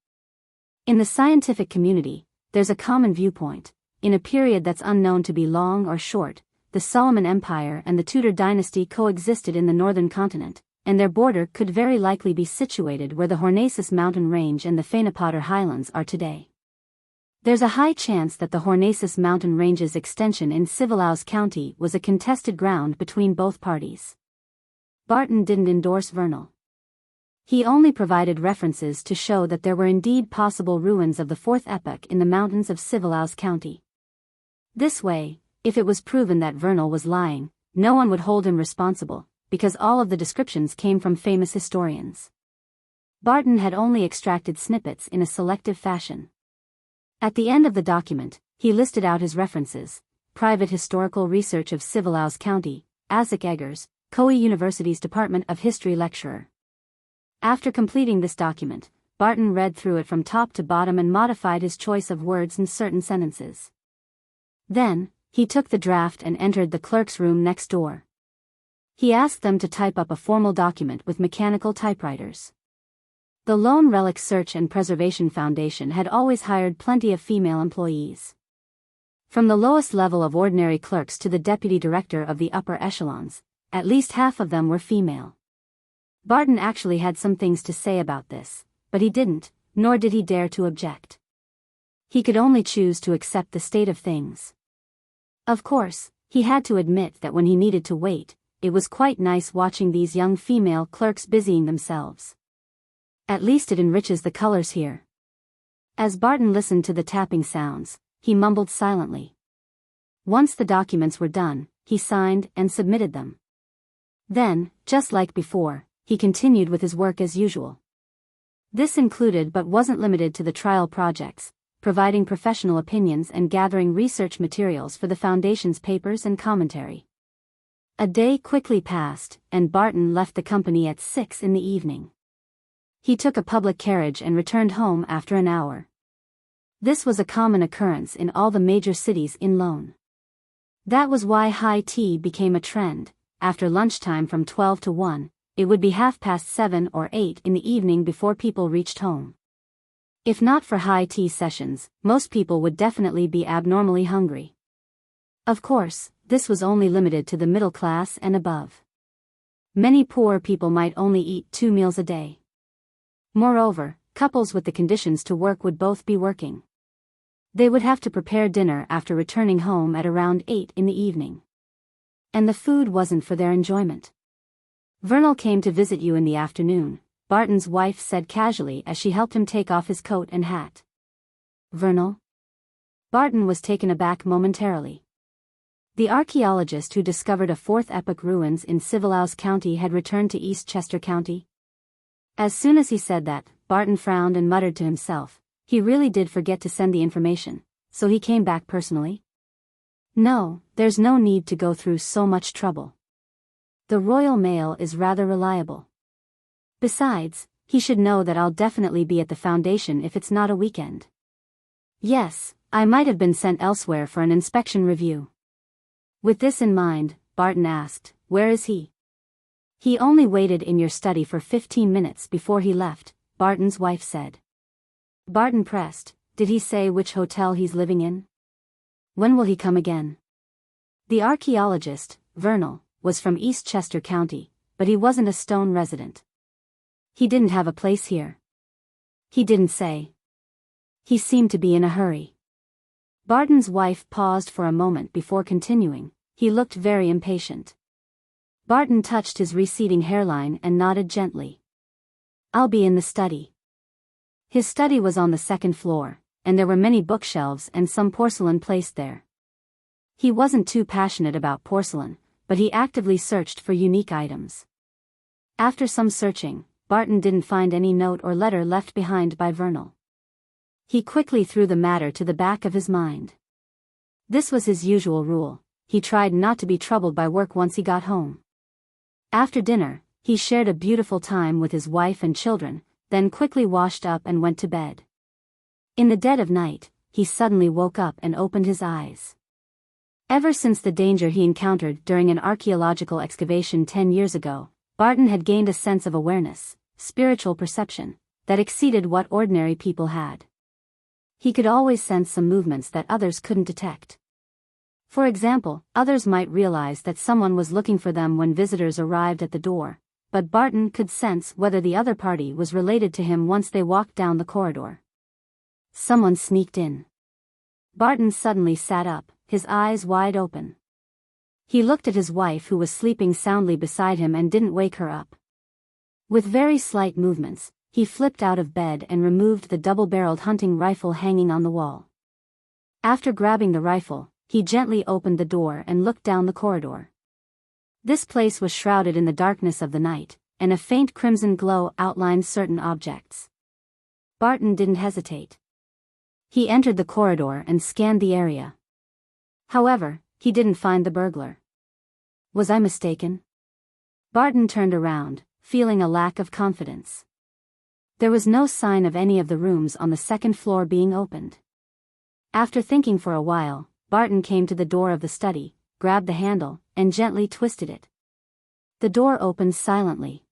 In the scientific community, there's a common viewpoint. In a period that's unknown to be long or short, the Solomon Empire and the Tudor dynasty coexisted in the northern continent, and their border could very likely be situated where the Hornacis mountain range and the Phaenopoter highlands are today. There's a high chance that the Hornacis mountain range's extension in Civilaus County was a contested ground between both parties. Barton didn't endorse Vernal. He only provided references to show that there were indeed possible ruins of the Fourth Epoch in the mountains of Civilaus County. This way, if it was proven that Vernal was lying, no one would hold him responsible, because all of the descriptions came from famous historians. Barton had only extracted snippets in a selective fashion. At the end of the document, he listed out his references: Private Historical Research of Civilaus County, Isaac Eggers, Koei University's Department of History lecturer. After completing this document, Barton read through it from top to bottom and modified his choice of words in certain sentences. Then, he took the draft and entered the clerk's room next door. He asked them to type up a formal document with mechanical typewriters. The Lone Relic Search and Preservation Foundation had always hired plenty of female employees. From the lowest level of ordinary clerks to the deputy director of the upper echelons, at least half of them were female. Barton actually had some things to say about this, but he didn't, nor did he dare to object. He could only choose to accept the state of things. Of course, he had to admit that when he needed to wait, it was quite nice watching these young female clerks busying themselves. At least it enriches the colors here. As Barton listened to the tapping sounds, he mumbled silently. Once the documents were done, he signed and submitted them. Then, just like before, he continued with his work as usual. This included but wasn't limited to the trial projects, providing professional opinions and gathering research materials for the Foundation's papers and commentary. A day quickly passed, and Barton left the company at 6 in the evening. He took a public carriage and returned home after an hour. This was a common occurrence in all the major cities in Lone. That was why high tea became a trend. After lunchtime from 12 to 1, it would be 7:30 or 8 in the evening before people reached home. If not for high tea sessions, most people would definitely be abnormally hungry. Of course, this was only limited to the middle class and above. Many poor people might only eat 2 meals a day. Moreover, couples with the conditions to work would both be working. They would have to prepare dinner after returning home at around 8 in the evening. And the food wasn't for their enjoyment. "Vernal came to visit you in the afternoon," Barton's wife said casually as she helped him take off his coat and hat. "Vernal?" Barton was taken aback momentarily. The archaeologist who discovered a fourth epoch ruins in Civilhouse County had returned to East Chester County. As soon as he said that, Barton frowned and muttered to himself, he really did forget to send the information, so he came back personally? No, there's no need to go through so much trouble. The Royal Mail is rather reliable. Besides, he should know that I'll definitely be at the Foundation if it's not a weekend. Yes, I might have been sent elsewhere for an inspection review. With this in mind, Barton asked, "Where is he?" "He only waited in your study for 15 minutes before he left," Barton's wife said. Barton pressed, "Did he say which hotel he's living in? When will he come again?" The archaeologist, Vernal, was from East Chester County, but he wasn't a Stone resident. "He didn't have a place here." "He didn't say." "He seemed to be in a hurry." Barton's wife paused for a moment before continuing. He looked very impatient. Barton touched his receding hairline and nodded gently. "I'll be in the study." His study was on the second floor, and there were many bookshelves and some porcelain placed there. He wasn't too passionate about porcelain, but he actively searched for unique items. After some searching, Barton didn't find any note or letter left behind by Vernal. He quickly threw the matter to the back of his mind. This was his usual rule. He tried not to be troubled by work once he got home. After dinner, he shared a beautiful time with his wife and children, then quickly washed up and went to bed. In the dead of night, he suddenly woke up and opened his eyes. Ever since the danger he encountered during an archaeological excavation 10 years ago, Barton had gained a sense of awareness, spiritual perception, that exceeded what ordinary people had. He could always sense some movements that others couldn't detect. For example, others might realize that someone was looking for them when visitors arrived at the door, but Barton could sense whether the other party was related to him once they walked down the corridor. Someone sneaked in. Barton suddenly sat up, his eyes wide open. He looked at his wife who was sleeping soundly beside him and didn't wake her up. With very slight movements, he flipped out of bed and removed the double-barreled hunting rifle hanging on the wall. After grabbing the rifle, he gently opened the door and looked down the corridor. This place was shrouded in the darkness of the night, and a faint crimson glow outlined certain objects. Barton didn't hesitate. He entered the corridor and scanned the area. However, he didn't find the burglar. Was I mistaken? Barton turned around, feeling a lack of confidence. There was no sign of any of the rooms on the second floor being opened. After thinking for a while, Barton came to the door of the study, grabbed the handle, and gently twisted it. The door opened silently.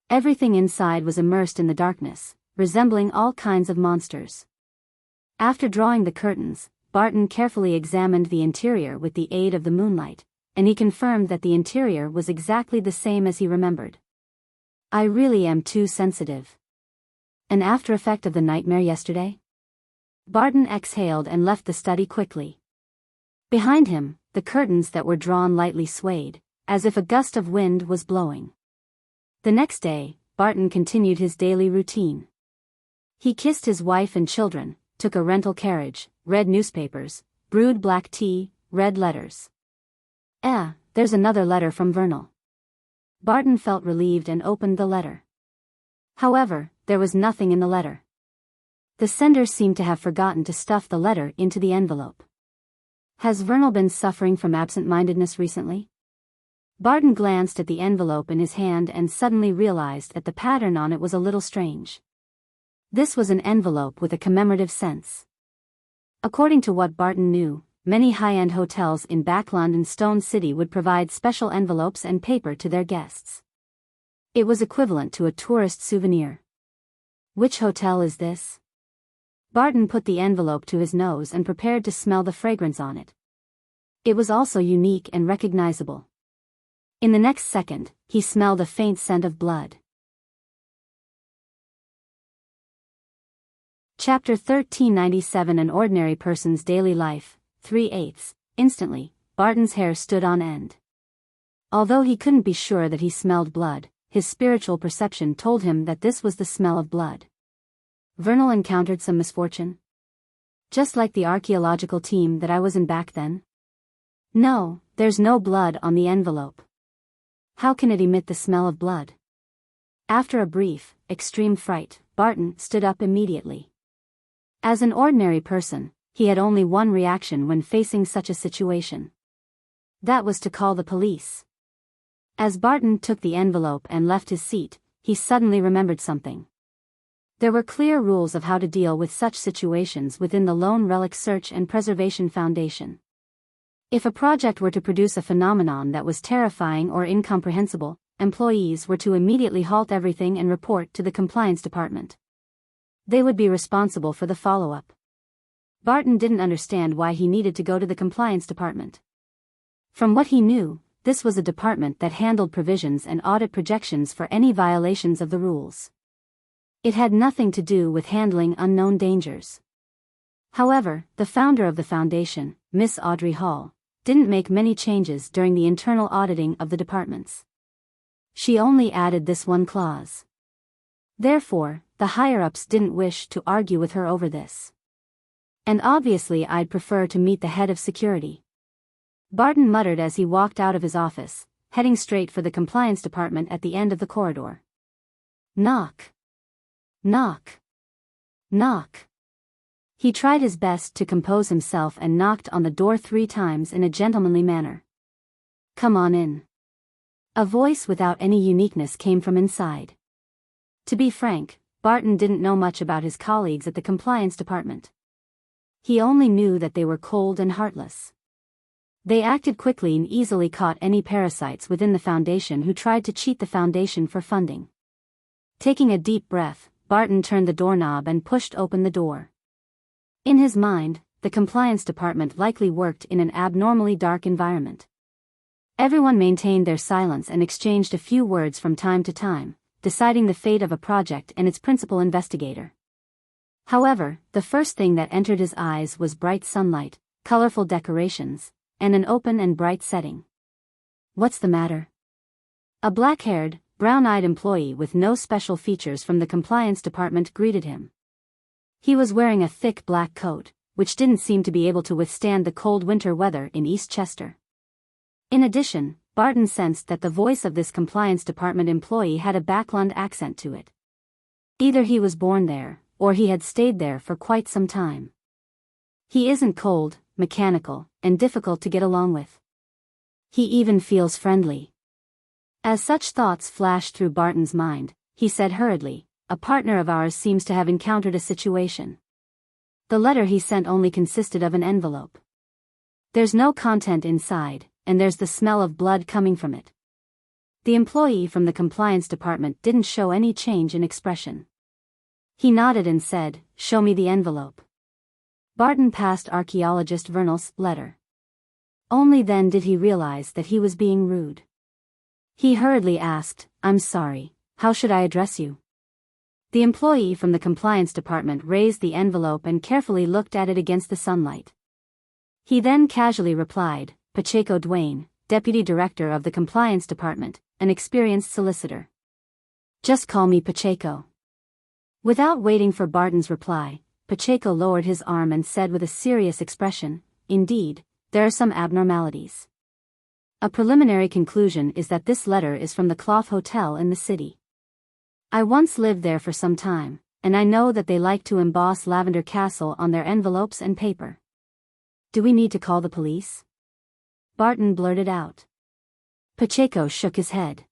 Everything inside was immersed in the darkness, resembling all kinds of monsters. After drawing the curtains, Barton carefully examined the interior with the aid of the moonlight, and he confirmed that the interior was exactly the same as he remembered. I really am too sensitive. An after effect of the nightmare yesterday? Barton exhaled and left the study quickly. Behind him, the curtains that were drawn lightly swayed, as if a gust of wind was blowing. The next day, Barton continued his daily routine. He kissed his wife and children, took a rental carriage, read newspapers, brewed black tea, read letters. There's another letter from Vernal. Barton felt relieved and opened the letter. However, there was nothing in the letter. The sender seemed to have forgotten to stuff the letter into the envelope. Has Vernal been suffering from absent-mindedness recently? Barton glanced at the envelope in his hand and suddenly realized that the pattern on it was a little strange. This was an envelope with a commemorative sense. According to what Barton knew, many high-end hotels in back London Stone City would provide special envelopes and paper to their guests. It was equivalent to a tourist souvenir. Which hotel is this? Barton put the envelope to his nose and prepared to smell the fragrance on it. It was also unique and recognizable. In the next second, he smelled a faint scent of blood. Chapter 1397 An Ordinary Person's Daily Life, 3/8. Instantly, Barton's hair stood on end. Although he couldn't be sure that he smelled blood, his spiritual perception told him that this was the smell of blood. Vernal encountered some misfortune? Just like the archaeological team that I was in back then? No, there's no blood on the envelope. How can it emit the smell of blood? After a brief, extreme fright, Barton stood up immediately. As an ordinary person, he had only one reaction when facing such a situation. That was to call the police. As Barton took the envelope and left his seat, he suddenly remembered something. There were clear rules of how to deal with such situations within the Lone Relic Search and Preservation Foundation. If a project were to produce a phenomenon that was terrifying or incomprehensible, employees were to immediately halt everything and report to the compliance department. They would be responsible for the follow-up. Barton didn't understand why he needed to go to the compliance department. From what he knew, this was a department that handled provisions and audit projections for any violations of the rules. It had nothing to do with handling unknown dangers. However, the founder of the foundation, Miss Audrey Hall, didn't make many changes during the internal auditing of the departments. She only added this one clause. Therefore, the higher-ups didn't wish to argue with her over this. And obviously I'd prefer to meet the head of security. Barton muttered as he walked out of his office, heading straight for the compliance department at the end of the corridor. Knock. Knock. Knock. He tried his best to compose himself and knocked on the door 3 times in a gentlemanly manner. Come on in. A voice without any uniqueness came from inside. To be frank, Barton didn't know much about his colleagues at the compliance department. He only knew that they were cold and heartless. They acted quickly and easily caught any parasites within the foundation who tried to cheat the foundation for funding. Taking a deep breath, Barton turned the doorknob and pushed open the door. In his mind, the compliance department likely worked in an abnormally dark environment. Everyone maintained their silence and exchanged a few words from time to time, deciding the fate of a project and its principal investigator. However, the first thing that entered his eyes was bright sunlight, colorful decorations, and an open and bright setting. What's the matter? A black-haired, brown-eyed employee with no special features from the compliance department greeted him. He was wearing a thick black coat, which didn't seem to be able to withstand the cold winter weather in East Chester. In addition, Barton sensed that the voice of this compliance department employee had a Backlund accent to it. Either he was born there, or he had stayed there for quite some time. He isn't cold, mechanical, and difficult to get along with. He even feels friendly. As such thoughts flashed through Barton's mind, he said hurriedly, a partner of ours seems to have encountered a situation. The letter he sent only consisted of an envelope. There's no content inside, and there's the smell of blood coming from it. The employee from the compliance department didn't show any change in expression. He nodded and said, "Show me the envelope." Barton passed archaeologist Vernal's letter. Only then did he realize that he was being rude. He hurriedly asked, "I'm sorry, how should I address you?" The employee from the compliance department raised the envelope and carefully looked at it against the sunlight. He then casually replied, "Pacheco Duane, Deputy Director of the Compliance Department, an experienced solicitor. Just call me Pacheco." Without waiting for Barton's reply, Pacheco lowered his arm and said with a serious expression, "Indeed, there are some abnormalities. A preliminary conclusion is that this letter is from the Cloth Hotel in the city. I once lived there for some time, and I know that they like to emboss Lavender Castle on their envelopes and paper. Do we need to call the police?" Barton blurted out. Pacheco shook his head.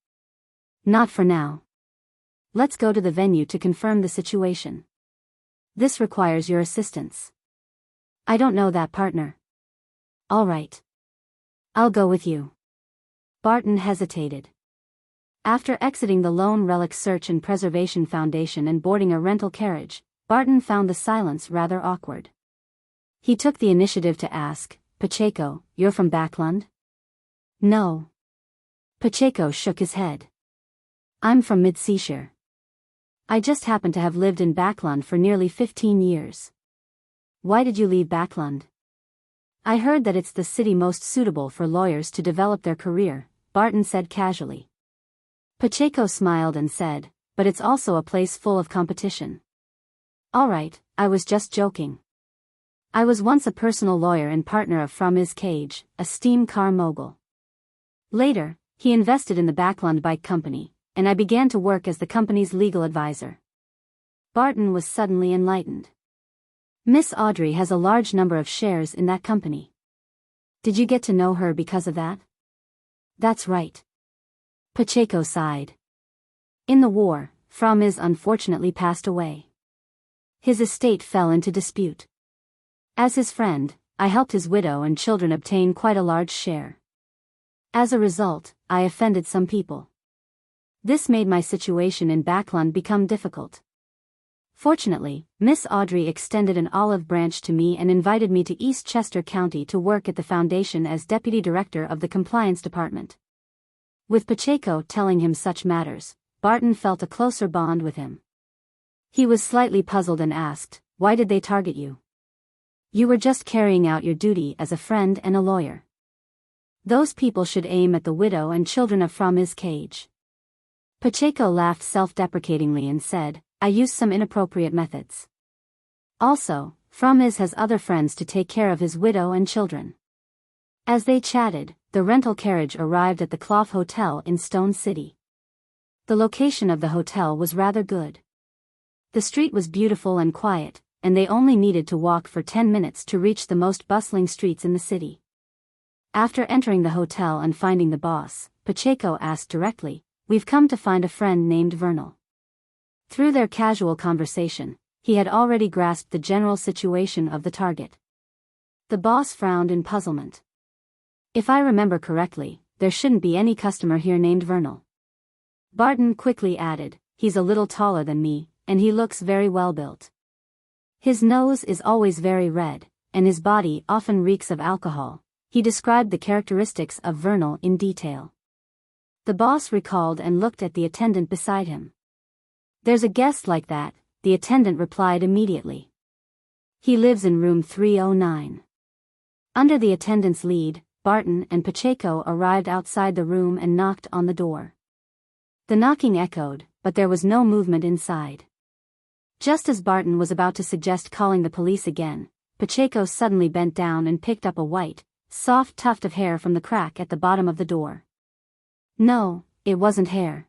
"Not for now. Let's go to the venue to confirm the situation. This requires your assistance." "I don't know that, partner." "All right. I'll go with you." Barton hesitated. After exiting the Lone Relic Search and Preservation Foundation and boarding a rental carriage, Barton found the silence rather awkward. He took the initiative to ask, "Pacheco, you're from Backlund?" "No." Pacheco shook his head. "I'm from Mid-Seashire. I just happen to have lived in Backlund for nearly 15 years. Why did you leave Backlund?" "I heard that it's the city most suitable for lawyers to develop their career," Barton said casually. Pacheco smiled and said, "But it's also a place full of competition." "All right, I was just joking. I was once a personal lawyer and partner of Fromiz's Cage, a steam car mogul. Later, he invested in the Backlund Bike Company, and I began to work as the company's legal advisor." Barton was suddenly enlightened. "Miss Audrey has a large number of shares in that company. Did you get to know her because of that?" "That's right." Pacheco sighed. "In the war, Fromiz unfortunately passed away. His estate fell into dispute. As his friend, I helped his widow and children obtain quite a large share. As a result, I offended some people. This made my situation in Backlund become difficult. Fortunately, Miss Audrey extended an olive branch to me and invited me to East Chester County to work at the foundation as deputy director of the compliance department." With Pacheco telling him such matters, Barton felt a closer bond with him. He was slightly puzzled and asked, "Why did they target you?" "You were just carrying out your duty as a friend and a lawyer. Those people should aim at the widow and children of Fromiz's Cage." Pacheco laughed self-deprecatingly and said, "I used some inappropriate methods. Also, Fromiz has other friends to take care of his widow and children." As they chatted, the rental carriage arrived at the Cloth Hotel in Stone City. The location of the hotel was rather good. The street was beautiful and quiet, and they only needed to walk for 10 minutes to reach the most bustling streets in the city. After entering the hotel and finding the boss, Pacheco asked directly, "We've come to find a friend named Vernal." Through their casual conversation, he had already grasped the general situation of the target. The boss frowned in puzzlement. "If I remember correctly, there shouldn't be any customer here named Vernal." Barton quickly added, "He's a little taller than me, and he looks very well built. His nose is always very red, and his body often reeks of alcohol." He described the characteristics of Vernal in detail. The boss recalled and looked at the attendant beside him. "There's a guest like that," the attendant replied immediately. "He lives in room 309. Under the attendant's lead, Barton and Pacheco arrived outside the room and knocked on the door. The knocking echoed, but there was no movement inside. Just as Barton was about to suggest calling the police again, Pacheco suddenly bent down and picked up a white, soft tuft of hair from the crack at the bottom of the door. No, it wasn't hair.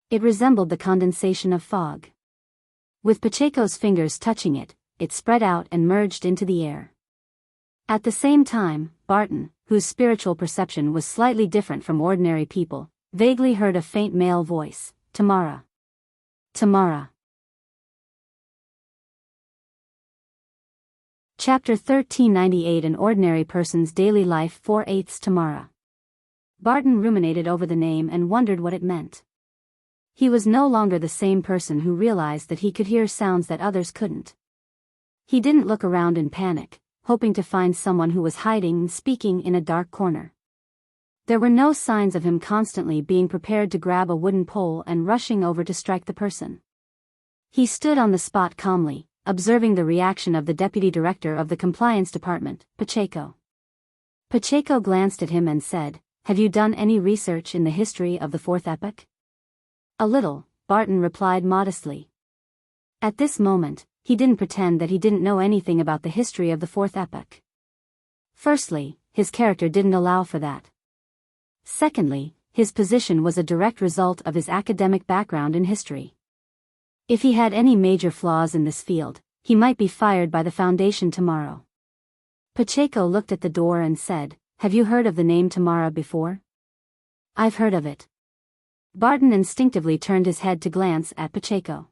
It resembled the condensation of fog. With Pacheco's fingers touching it, it spread out and merged into the air. At the same time, Barton, whose spiritual perception was slightly different from ordinary people, vaguely heard a faint male voice, "Tamara. Tamara." Chapter 1398 An Ordinary Person's Daily Life 4/8 Tamara. Barton ruminated over the name and wondered what it meant. He was no longer the same person who realized that he could hear sounds that others couldn't. He didn't look around in panic, hoping to find someone who was hiding and speaking in a dark corner. There were no signs of him constantly being prepared to grab a wooden pole and rushing over to strike the person. He stood on the spot calmly, observing the reaction of the deputy director of the compliance department, Pacheco. Pacheco glanced at him and said, "Have you done any research in the history of the Fourth Epoch?" "A little," Barton replied modestly. At this moment, he didn't pretend that he didn't know anything about the history of the fourth epoch. Firstly, his character didn't allow for that. Secondly, his position was a direct result of his academic background in history. If he had any major flaws in this field, he might be fired by the Foundation tomorrow. Pacheco looked at the door and said, "Have you heard of the name Tamara before?" "I've heard of it." Barton instinctively turned his head to glance at Pacheco.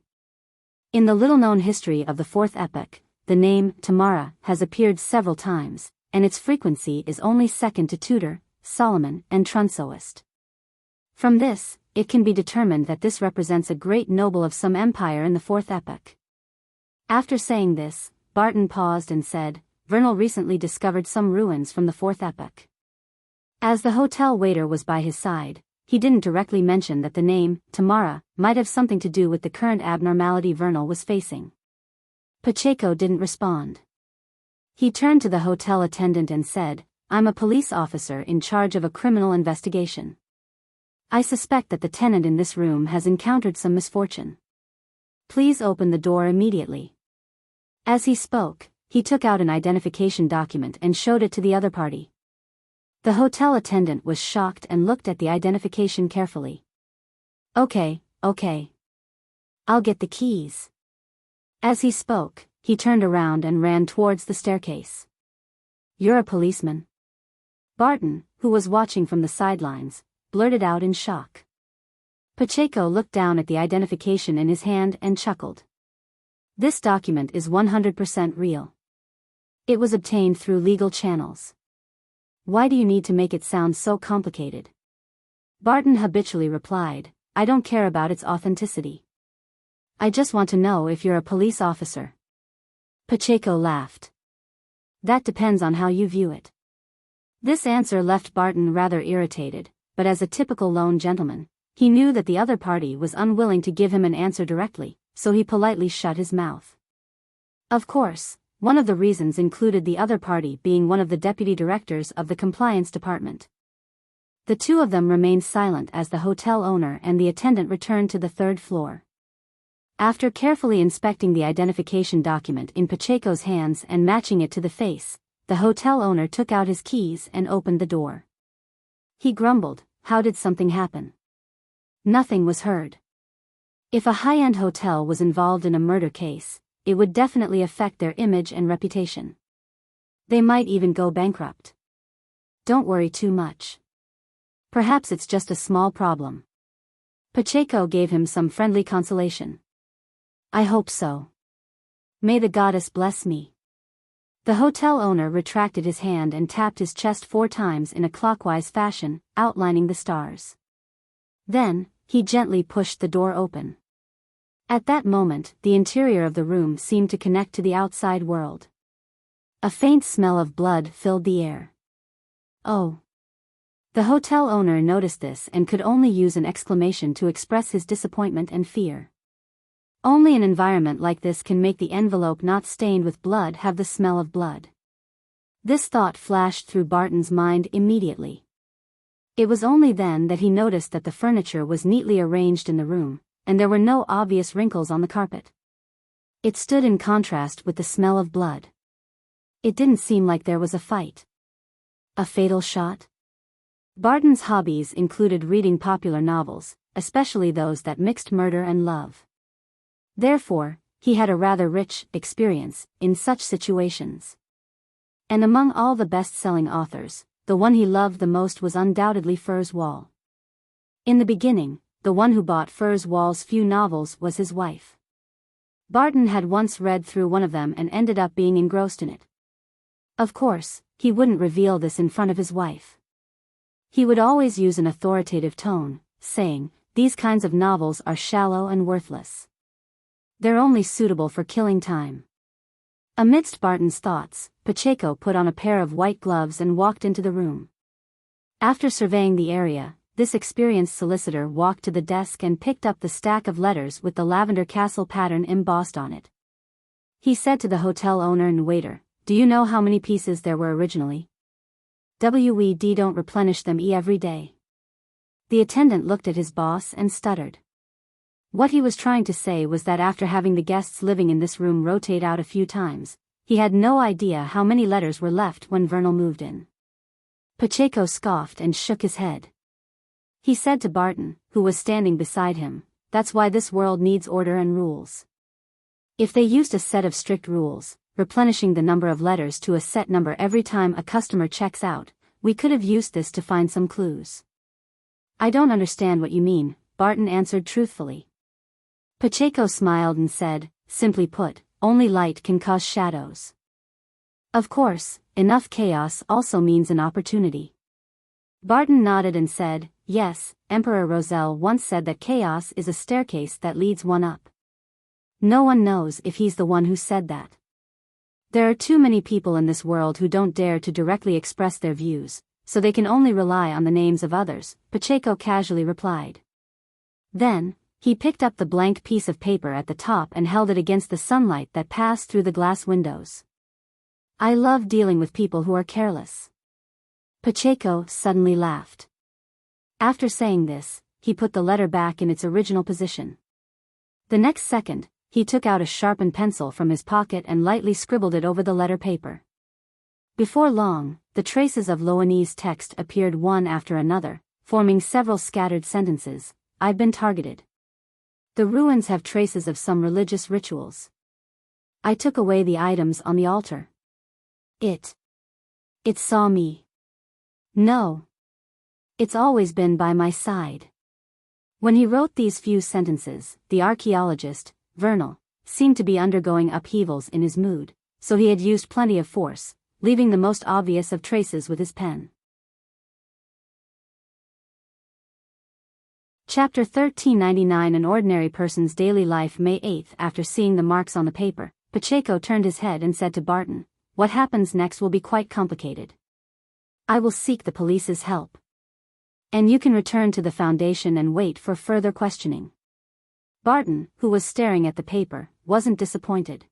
In the little-known history of the fourth epoch, the name Tamara has appeared several times, and its frequency is only second to Tutor, Solomon, and Trunsoist. From this, it can be determined that this represents a great noble of some empire in the fourth epoch. After saying this, Barton paused and said, "Vernal recently discovered some ruins from the fourth epoch." As the hotel waiter was by his side, he didn't directly mention that the name, Tamara, might have something to do with the current abnormality Vernal was facing. Pacheco didn't respond. He turned to the hotel attendant and said, "I'm a police officer in charge of a criminal investigation. I suspect that the tenant in this room has encountered some misfortune. Please open the door immediately." As he spoke, he took out an identification document and showed it to the other party. The hotel attendant was shocked and looked at the identification carefully. Okay. I'll get the keys." As he spoke, he turned around and ran towards the staircase. "You're a policeman?" Barton, who was watching from the sidelines, blurted out in shock. Pacheco looked down at the identification in his hand and chuckled. "This document is 100% real. It was obtained through legal channels. Why do you need to make it sound so complicated?" Barton habitually replied, "I don't care about its authenticity. I just want to know if you're a police officer." Pacheco laughed. "That depends on how you view it." This answer left Barton rather irritated, but as a typical lone gentleman, he knew that the other party was unwilling to give him an answer directly, so he politely shut his mouth. Of course, one of the reasons included the other party being one of the deputy directors of the compliance department. The two of them remained silent as the hotel owner and the attendant returned to the third floor. After carefully inspecting the identification document in Pacheco's hands and matching it to the face, the hotel owner took out his keys and opened the door. He grumbled, "How did something happen?" Nothing was heard. If a high-end hotel was involved in a murder case, it would definitely affect their image and reputation. They might even go bankrupt. Don't worry too much. Perhaps it's just a small problem. Pacheco gave him some friendly consolation. I hope so. May the goddess bless me. The hotel owner retracted his hand and tapped his chest 4 times in a clockwise fashion, outlining the stars. Then, he gently pushed the door open. At that moment, the interior of the room seemed to connect to the outside world. A faint smell of blood filled the air. Oh! The hotel owner noticed this and could only use an exclamation to express his disappointment and fear. Only an environment like this can make the envelope not stained with blood have the smell of blood. This thought flashed through Barton's mind immediately. It was only then that he noticed that the furniture was neatly arranged in the room, and there were no obvious wrinkles on the carpet. It stood in contrast with the smell of blood. It didn't seem like there was a fight. A fatal shot? Barton's hobbies included reading popular novels, especially those that mixed murder and love. Therefore, he had a rather rich experience in such situations. And among all the best-selling authors, the one he loved the most was undoubtedly Furs Wall. In the beginning, the one who bought Furs Wall's few novels was his wife. Barton had once read through one of them and ended up being engrossed in it. Of course, he wouldn't reveal this in front of his wife. He would always use an authoritative tone, saying, "These kinds of novels are shallow and worthless. They're only suitable for killing time." Amidst Barton's thoughts, Pacheco put on a pair of white gloves and walked into the room. After surveying the area, this experienced solicitor walked to the desk and picked up the stack of letters with the lavender castle pattern embossed on it. He said to the hotel owner and waiter, "Do you know how many pieces there were originally? We don't replenish them every day." The attendant looked at his boss and stuttered. What he was trying to say was that after having the guests living in this room rotate out a few times, he had no idea how many letters were left when Vernal moved in. Pacheco scoffed and shook his head. He said to Barton, who was standing beside him, "That's why this world needs order and rules. If they used a set of strict rules, replenishing the number of letters to a set number every time a customer checks out, we could have used this to find some clues." "I don't understand what you mean," Barton answered truthfully. Pacheco smiled and said, "Simply put, only light can cause shadows. Of course, enough chaos also means an opportunity." Barton nodded and said, "Yes, Emperor Roselle once said that chaos is a staircase that leads one up. No one knows if he's the one who said that. There are too many people in this world who don't dare to directly express their views, so they can only rely on the names of others," Pacheco casually replied. Then, he picked up the blank piece of paper at the top and held it against the sunlight that passed through the glass windows. "I love dealing with people who are careless." Pacheco suddenly laughed. After saying this, he put the letter back in its original position. The next second, he took out a sharpened pencil from his pocket and lightly scribbled it over the letter paper. Before long, the traces of Loanese text appeared one after another, forming several scattered sentences. "I've been targeted. The ruins have traces of some religious rituals. I took away the items on the altar. It saw me. No. It's always been by my side." When he wrote these few sentences, the archaeologist, Vernal, seemed to be undergoing upheavals in his mood, so he had used plenty of force, leaving the most obvious of traces with his pen. Chapter 1399 An Ordinary Person's Daily Life May 8. After seeing the marks on the paper, Pacheco turned his head and said to Barton, "What happens next will be quite complicated. I will seek the police's help. And you can return to the Foundation and wait for further questioning." Barton, who was staring at the paper, wasn't disappointed.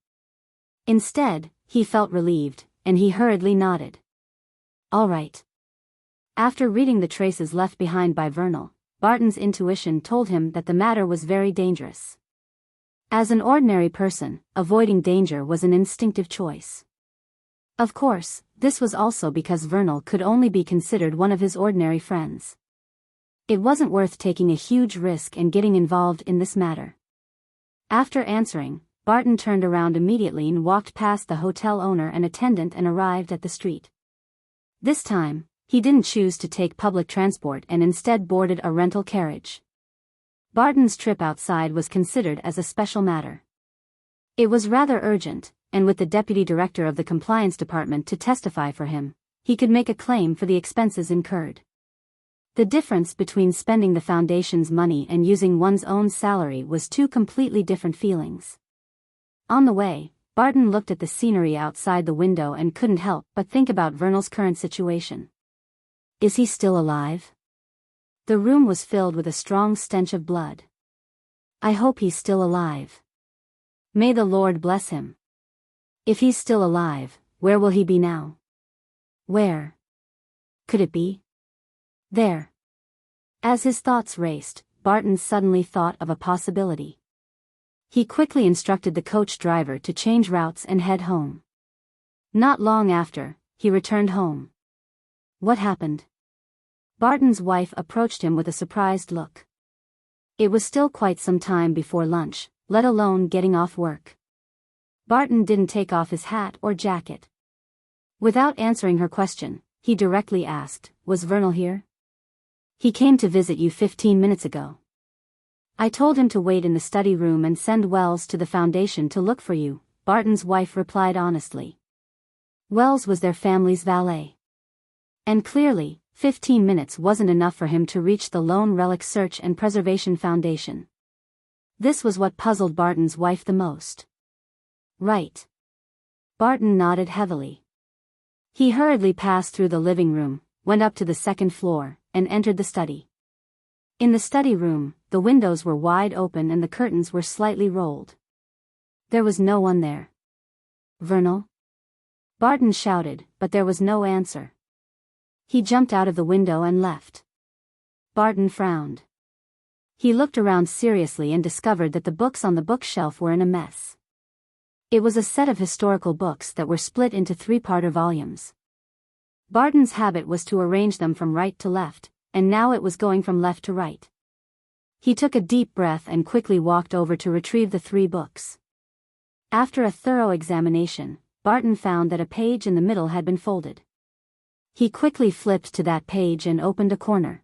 Instead, he felt relieved, and he hurriedly nodded. "All right." After reading the traces left behind by Vernal, Barton's intuition told him that the matter was very dangerous. As an ordinary person, avoiding danger was an instinctive choice. Of course, this was also because Vernal could only be considered one of his ordinary friends. It wasn't worth taking a huge risk and getting involved in this matter. After answering, Barton turned around immediately and walked past the hotel owner and attendant and arrived at the street. This time, he didn't choose to take public transport and instead boarded a rental carriage. Barton's trip outside was considered as a special matter. It was rather urgent, and with the deputy director of the compliance department to testify for him, he could make a claim for the expenses incurred. The difference between spending the Foundation's money and using one's own salary was two completely different feelings. On the way, Barton looked at the scenery outside the window and couldn't help but think about Vernal's current situation. Is he still alive? The room was filled with a strong stench of blood. I hope he's still alive. May the Lord bless him. If he's still alive, where will he be now? Where? Could it be? There. As his thoughts raced, Barton suddenly thought of a possibility. He quickly instructed the coach driver to change routes and head home. Not long after, he returned home. What happened? Barton's wife approached him with a surprised look. It was still quite some time before lunch, let alone getting off work. Barton didn't take off his hat or jacket. Without answering her question, he directly asked, "Was Vernal here?" "He came to visit you 15 minutes ago. I told him to wait in the study room and send Wells to the Foundation to look for you," Barton's wife replied honestly. Wells was their family's valet. And clearly, 15 minutes wasn't enough for him to reach the Lone Relic Search and Preservation Foundation. This was what puzzled Barton's wife the most. Right. Barton nodded heavily. He hurriedly passed through the living room, went up to the second floor, and entered the study. In the study room, the windows were wide open and the curtains were slightly rolled. There was no one there. "Vernal?" Barton shouted, but there was no answer. He jumped out of the window and left. Barton frowned. He looked around seriously and discovered that the books on the bookshelf were in a mess. It was a set of historical books that were split into three-parter volumes. Barton's habit was to arrange them from right to left, and now it was going from left to right. He took a deep breath and quickly walked over to retrieve the three books. After a thorough examination, Barton found that a page in the middle had been folded. He quickly flipped to that page and opened a corner.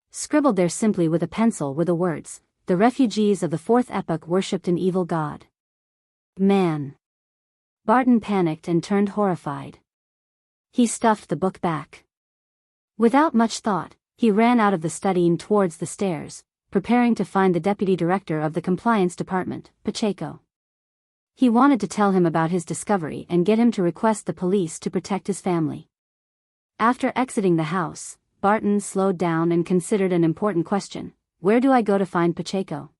Scribbled there simply with a pencil were the words, "The refugees of the fourth epoch worshipped an evil god." Man! Barton panicked and turned horrified. He stuffed the book back. Without much thought, he ran out of the study and towards the stairs, preparing to find the deputy director of the compliance department, Pacheco. He wanted to tell him about his discovery and get him to request the police to protect his family. After exiting the house, Barton slowed down and considered an important question: where do I go to find Pacheco?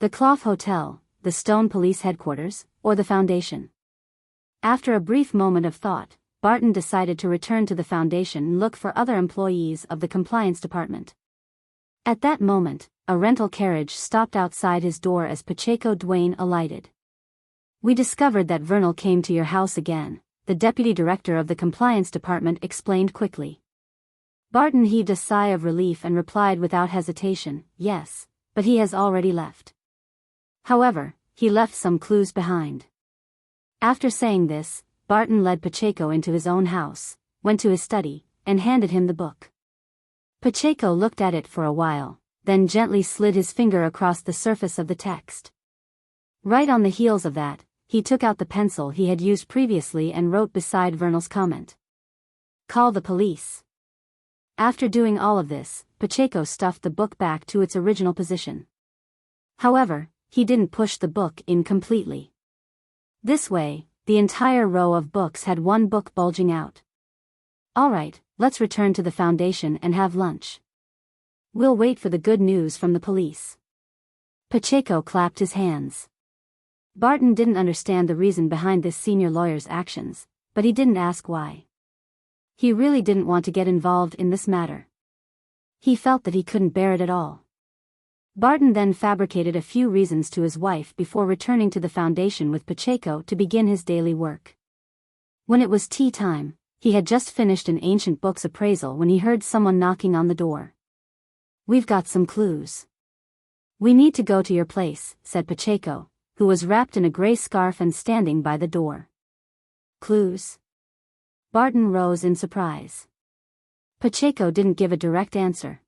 The Cloth Hotel, the Stone Police Headquarters, or the Foundation? After a brief moment of thought, Barton decided to return to the Foundation and look for other employees of the compliance department. At that moment, a rental carriage stopped outside his door as Pacheco Duane alighted. "We discovered that Vernal came to your house again," the deputy director of the compliance department explained quickly. Barton heaved a sigh of relief and replied without hesitation, "Yes, but he has already left. However, he left some clues behind." After saying this, Barton led Pacheco into his own house, went to his study, and handed him the book. Pacheco looked at it for a while, then gently slid his finger across the surface of the text. Right on the heels of that, he took out the pencil he had used previously and wrote beside Vernal's comment, "Call the police." After doing all of this, Pacheco stuffed the book back to its original position. However, he didn't push the book in completely. This way, the entire row of books had one book bulging out. "All right, let's return to the Foundation and have lunch. We'll wait for the good news from the police." Pacheco clapped his hands. Barton didn't understand the reason behind this senior lawyer's actions, but he didn't ask why. He really didn't want to get involved in this matter. He felt that he couldn't bear it at all. Barton then fabricated a few reasons to his wife before returning to the Foundation with Pacheco to begin his daily work. When it was tea time, he had just finished an ancient book's appraisal when he heard someone knocking on the door. "We've got some clues." "We need to go to your place," said Pacheco, who was wrapped in a gray scarf and standing by the door. "Clues?" Barton rose in surprise. Pacheco didn't give a direct answer.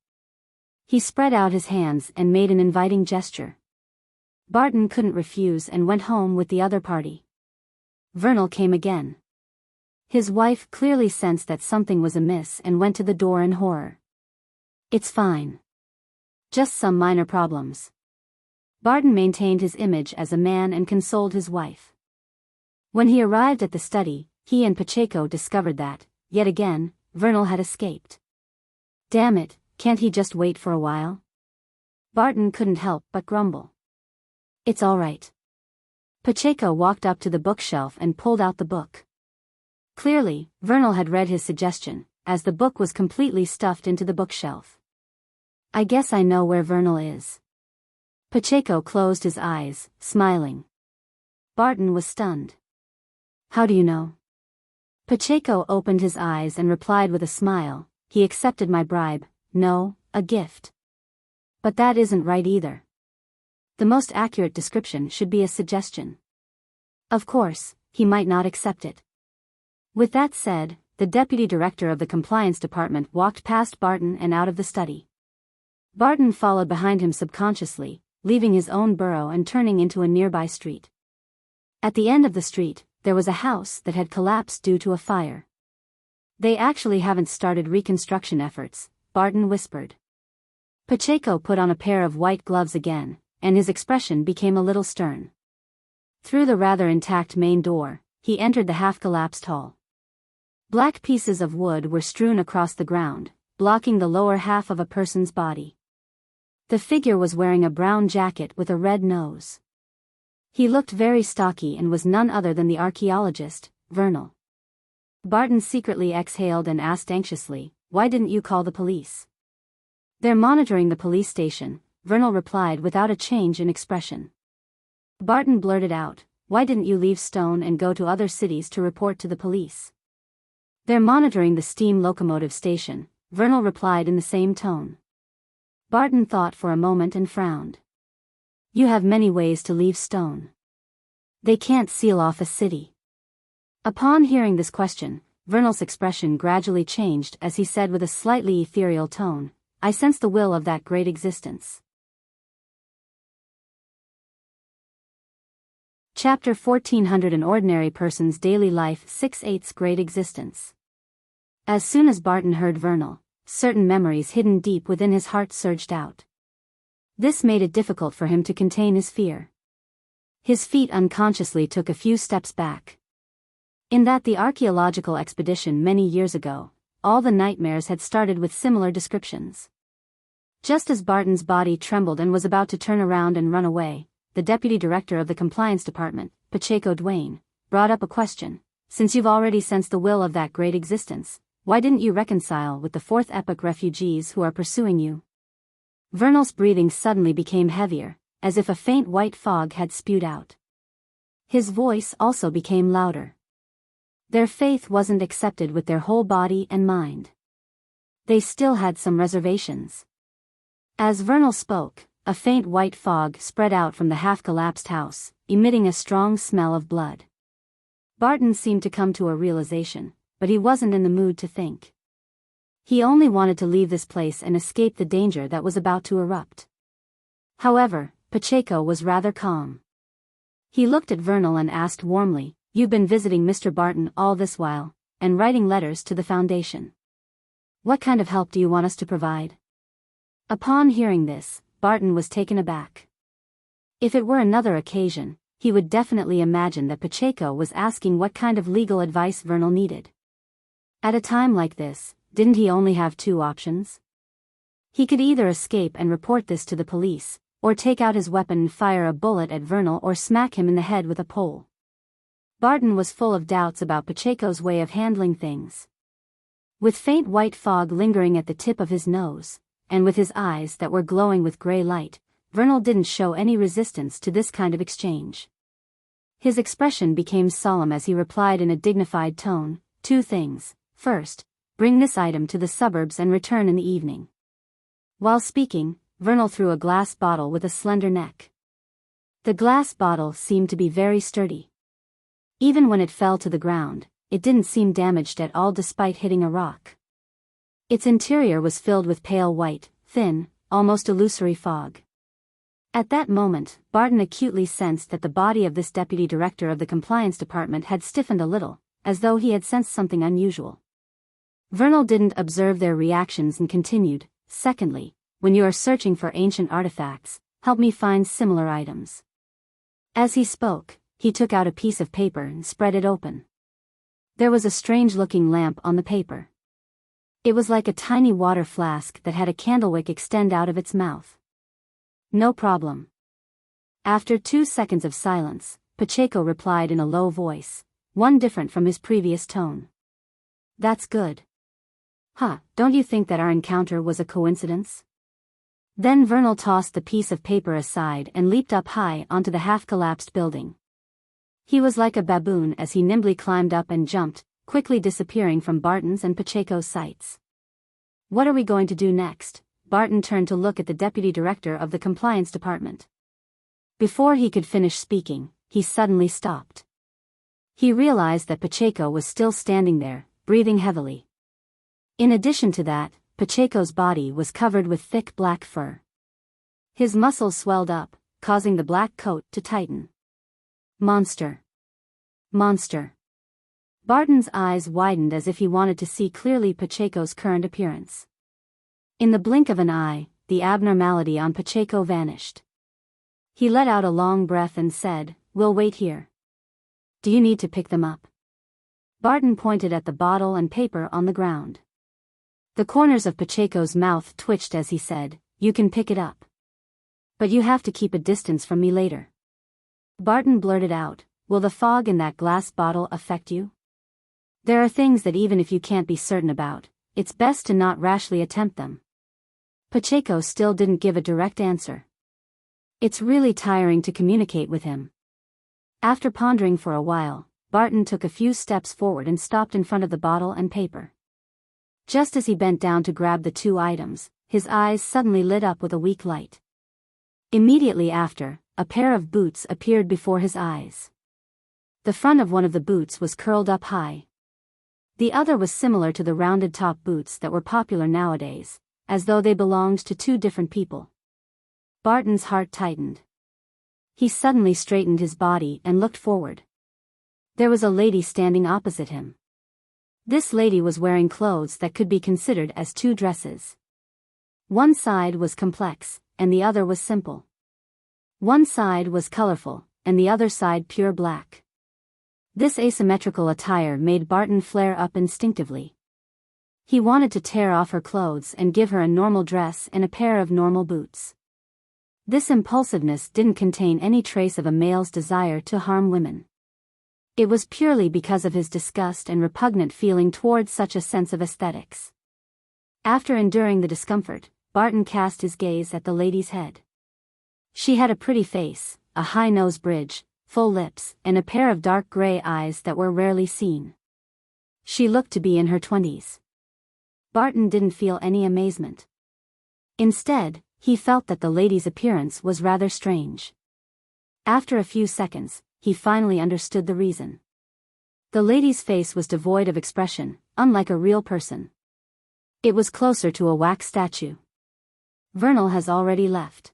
He spread out his hands and made an inviting gesture. Barton couldn't refuse and went home with the other party. Vernal came again. His wife clearly sensed that something was amiss and went to the door in horror. "It's fine. Just some minor problems." Barton maintained his image as a man and consoled his wife. When he arrived at the study, he and Pacheco discovered that, yet again, Vernal had escaped. "Damn it, can't he just wait for a while?" Barton couldn't help but grumble. "It's all right." Pacheco walked up to the bookshelf and pulled out the book. Clearly, Vernal had read his suggestion, as the book was completely stuffed into the bookshelf. "I guess I know where Vernal is." Pacheco closed his eyes, smiling. Barton was stunned. "How do you know?" Pacheco opened his eyes and replied with a smile, "He accepted my bribe, no, a gift. But that isn't right either. The most accurate description should be a suggestion. Of course, he might not accept it." With that said, the deputy director of the compliance department walked past Barton and out of the study. Barton followed behind him subconsciously, leaving his own burrow and turning into a nearby street. At the end of the street, there was a house that had collapsed due to a fire. "They actually haven't started reconstruction efforts," Barton whispered. Pacheco put on a pair of white gloves again, and his expression became a little stern. Through the rather intact main door, he entered the half-collapsed hall. Black pieces of wood were strewn across the ground, blocking the lower half of a person's body. The figure was wearing a brown jacket with a red nose. He looked very stocky and was none other than the archaeologist, Vernal. Barton secretly exhaled and asked anxiously, "Why didn't you call the police?" "They're monitoring the police station," Vernal replied without a change in expression. Barton blurted out, "Why didn't you leave Stone and go to other cities to report to the police?" "They're monitoring the steam locomotive station," Vernal replied in the same tone. Barton thought for a moment and frowned. "You have many ways to leave Stone. They can't seal off a city." Upon hearing this question, Vernal's expression gradually changed as he said with a slightly ethereal tone, "I sense the will of that great existence." Chapter 1400 An Ordinary Person's Daily Life 6/8 Great Existence. As soon as Barton heard Vernal, certain memories hidden deep within his heart surged out. This made it difficult for him to contain his fear. His feet unconsciously took a few steps back. In the archaeological expedition many years ago, all the nightmares had started with similar descriptions. Just as Barton's body trembled and was about to turn around and run away, the deputy director of the compliance department, Pacheco Duane, brought up a question. "Since you've already sensed the will of that great existence, why didn't you reconcile with the Fourth Epoch refugees who are pursuing you?" Vernal's breathing suddenly became heavier, as if a faint white fog had spewed out. His voice also became louder. Their faith wasn't accepted with their whole body and mind. They still had some reservations. As Vernal spoke, a faint white fog spread out from the half-collapsed house, emitting a strong smell of blood. Barton seemed to come to a realization, but he wasn't in the mood to think. He only wanted to leave this place and escape the danger that was about to erupt. However, Pacheco was rather calm. He looked at Vernal and asked warmly, "You've been visiting Mr. Barton all this while, and writing letters to the Foundation. What kind of help do you want us to provide?" Upon hearing this, Barton was taken aback. If it were another occasion, he would definitely imagine that Pacheco was asking what kind of legal advice Vernal needed. At a time like this, didn't he only have two options? He could either escape and report this to the police, or take out his weapon and fire a bullet at Vernal or smack him in the head with a pole. Barton was full of doubts about Pacheco's way of handling things. With faint white fog lingering at the tip of his nose, and with his eyes that were glowing with gray light, Vernal didn't show any resistance to this kind of exchange. His expression became solemn as he replied in a dignified tone, "Two things. First, bring this item to the suburbs and return in the evening." While speaking, Vernal threw a glass bottle with a slender neck. The glass bottle seemed to be very sturdy. Even when it fell to the ground, it didn't seem damaged at all despite hitting a rock. Its interior was filled with pale white, thin, almost illusory fog. At that moment, Barton acutely sensed that the body of this deputy director of the compliance department had stiffened a little, as though he had sensed something unusual. Vernal didn't observe their reactions and continued, "Secondly, when you are searching for ancient artifacts, help me find similar items." As he spoke, he took out a piece of paper and spread it open. There was a strange-looking lamp on the paper. It was like a tiny water flask that had a candlewick extend out of its mouth. "No problem." After 2 seconds of silence, Pacheco replied in a low voice, one different from his previous tone. "That's good." "Huh, don't you think that our encounter was a coincidence?" Then Vernal tossed the piece of paper aside and leaped up high onto the half-collapsed building. He was like a baboon as he nimbly climbed up and jumped, quickly disappearing from Barton's and Pacheco's sights. "What are we going to do next?" Barton turned to look at the deputy director of the compliance department. Before he could finish speaking, he suddenly stopped. He realized that Pacheco was still standing there, breathing heavily. In addition to that, Pacheco's body was covered with thick black fur. His muscles swelled up, causing the black coat to tighten. "Monster! Monster!" Barton's eyes widened as if he wanted to see clearly Pacheco's current appearance. In the blink of an eye, the abnormality on Pacheco vanished. He let out a long breath and said, "We'll wait here." "Do you need to pick them up?" Barton pointed at the bottle and paper on the ground. The corners of Pacheco's mouth twitched as he said, "You can pick it up. But you have to keep a distance from me later." Barton blurted out, "Will the fog in that glass bottle affect you? There are things that even if you can't be certain about, it's best to not rashly attempt them." Pacheco still didn't give a direct answer. It's really tiring to communicate with him. After pondering for a while, Barton took a few steps forward and stopped in front of the bottle and paper. Just as he bent down to grab the two items, his eyes suddenly lit up with a weak light. Immediately after, a pair of boots appeared before his eyes. The front of one of the boots was curled up high. The other was similar to the rounded top boots that were popular nowadays, as though they belonged to two different people. Barton's heart tightened. He suddenly straightened his body and looked forward. There was a lady standing opposite him. This lady was wearing clothes that could be considered as two dresses. One side was complex, and the other was simple. One side was colorful, and the other side pure black. This asymmetrical attire made Barton flare up instinctively. He wanted to tear off her clothes and give her a normal dress and a pair of normal boots. This impulsiveness didn't contain any trace of a male's desire to harm women. It was purely because of his disgust and repugnant feeling towards such a sense of aesthetics. After enduring the discomfort, Barton cast his gaze at the lady's head. She had a pretty face, a high nose bridge, full lips, and a pair of dark gray eyes that were rarely seen. She looked to be in her 20s. Barton didn't feel any amazement. Instead, he felt that the lady's appearance was rather strange. After a few seconds, he finally understood the reason. The lady's face was devoid of expression, unlike a real person. It was closer to a wax statue. Vernal has already left.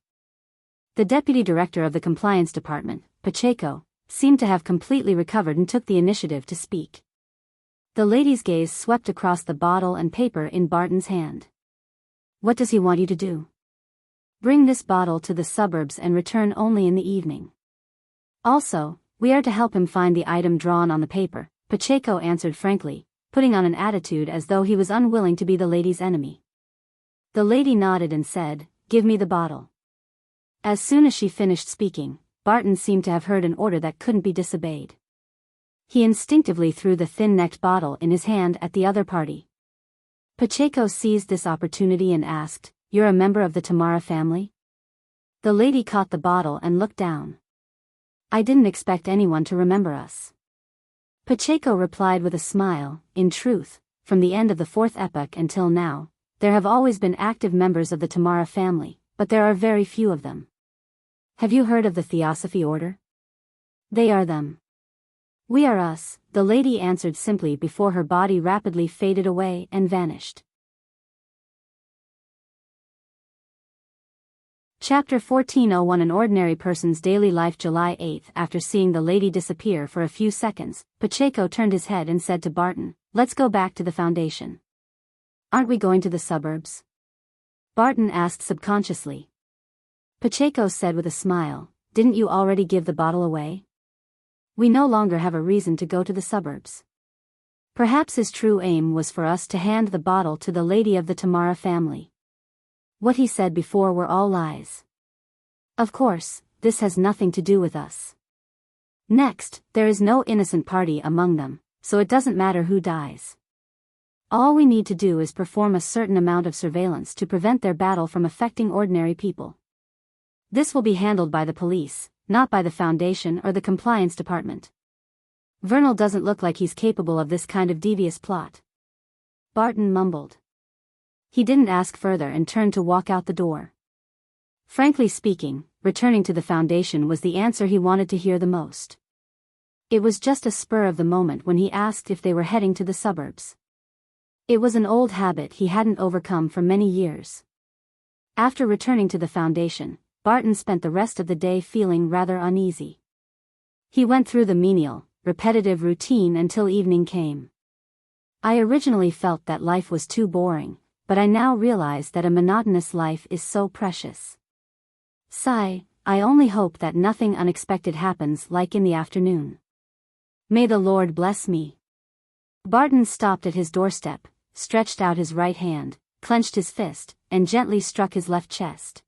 The deputy director of the compliance department, Pacheco, seemed to have completely recovered and took the initiative to speak. The lady's gaze swept across the bottle and paper in Barton's hand. What does he want you to do? Bring this bottle to the suburbs and return only in the evening. Also, we are to help him find the item drawn on the paper, Pacheco answered frankly, putting on an attitude as though he was unwilling to be the lady's enemy. The lady nodded and said, "Give me the bottle." As soon as she finished speaking, Barton seemed to have heard an order that couldn't be disobeyed. He instinctively threw the thin-necked bottle in his hand at the other party. Pacheco seized this opportunity and asked, "You're a member of the Tamara family?" The lady caught the bottle and looked down. "I didn't expect anyone to remember us." Pacheco replied with a smile, "In truth, from the end of the fourth epoch until now, there have always been active members of the Tamara family, but there are very few of them. Have you heard of the Theosophy order? They are them. We are us," the lady answered simply before her body rapidly faded away and vanished. Chapter 14:01 An Ordinary Person's Daily Life July 8. After seeing the lady disappear for a few seconds, Pacheco turned his head and said to Barton, "Let's go back to the foundation." "Aren't we going to the suburbs?" Barton asked subconsciously. Pacheco said with a smile, "Didn't you already give the bottle away? We no longer have a reason to go to the suburbs." Perhaps his true aim was for us to hand the bottle to the lady of the Tamara family. What he said before were all lies. Of course, this has nothing to do with us. Next, there is no innocent party among them, so it doesn't matter who dies. All we need to do is perform a certain amount of surveillance to prevent their battle from affecting ordinary people. This will be handled by the police, not by the Foundation or the compliance department. Vernal doesn't look like he's capable of this kind of devious plot. Barton mumbled. He didn't ask further and turned to walk out the door. Frankly speaking, returning to the Foundation was the answer he wanted to hear the most. It was just a spur of the moment when he asked if they were heading to the suburbs. It was an old habit he hadn't overcome for many years. After returning to the Foundation, Barton spent the rest of the day feeling rather uneasy. He went through the menial, repetitive routine until evening came. "I originally felt that life was too boring, but I now realize that a monotonous life is so precious. Sigh, I only hope that nothing unexpected happens like in the afternoon. May the Lord bless me." Barton stopped at his doorstep, stretched out his right hand, clenched his fist, and gently struck his left chest.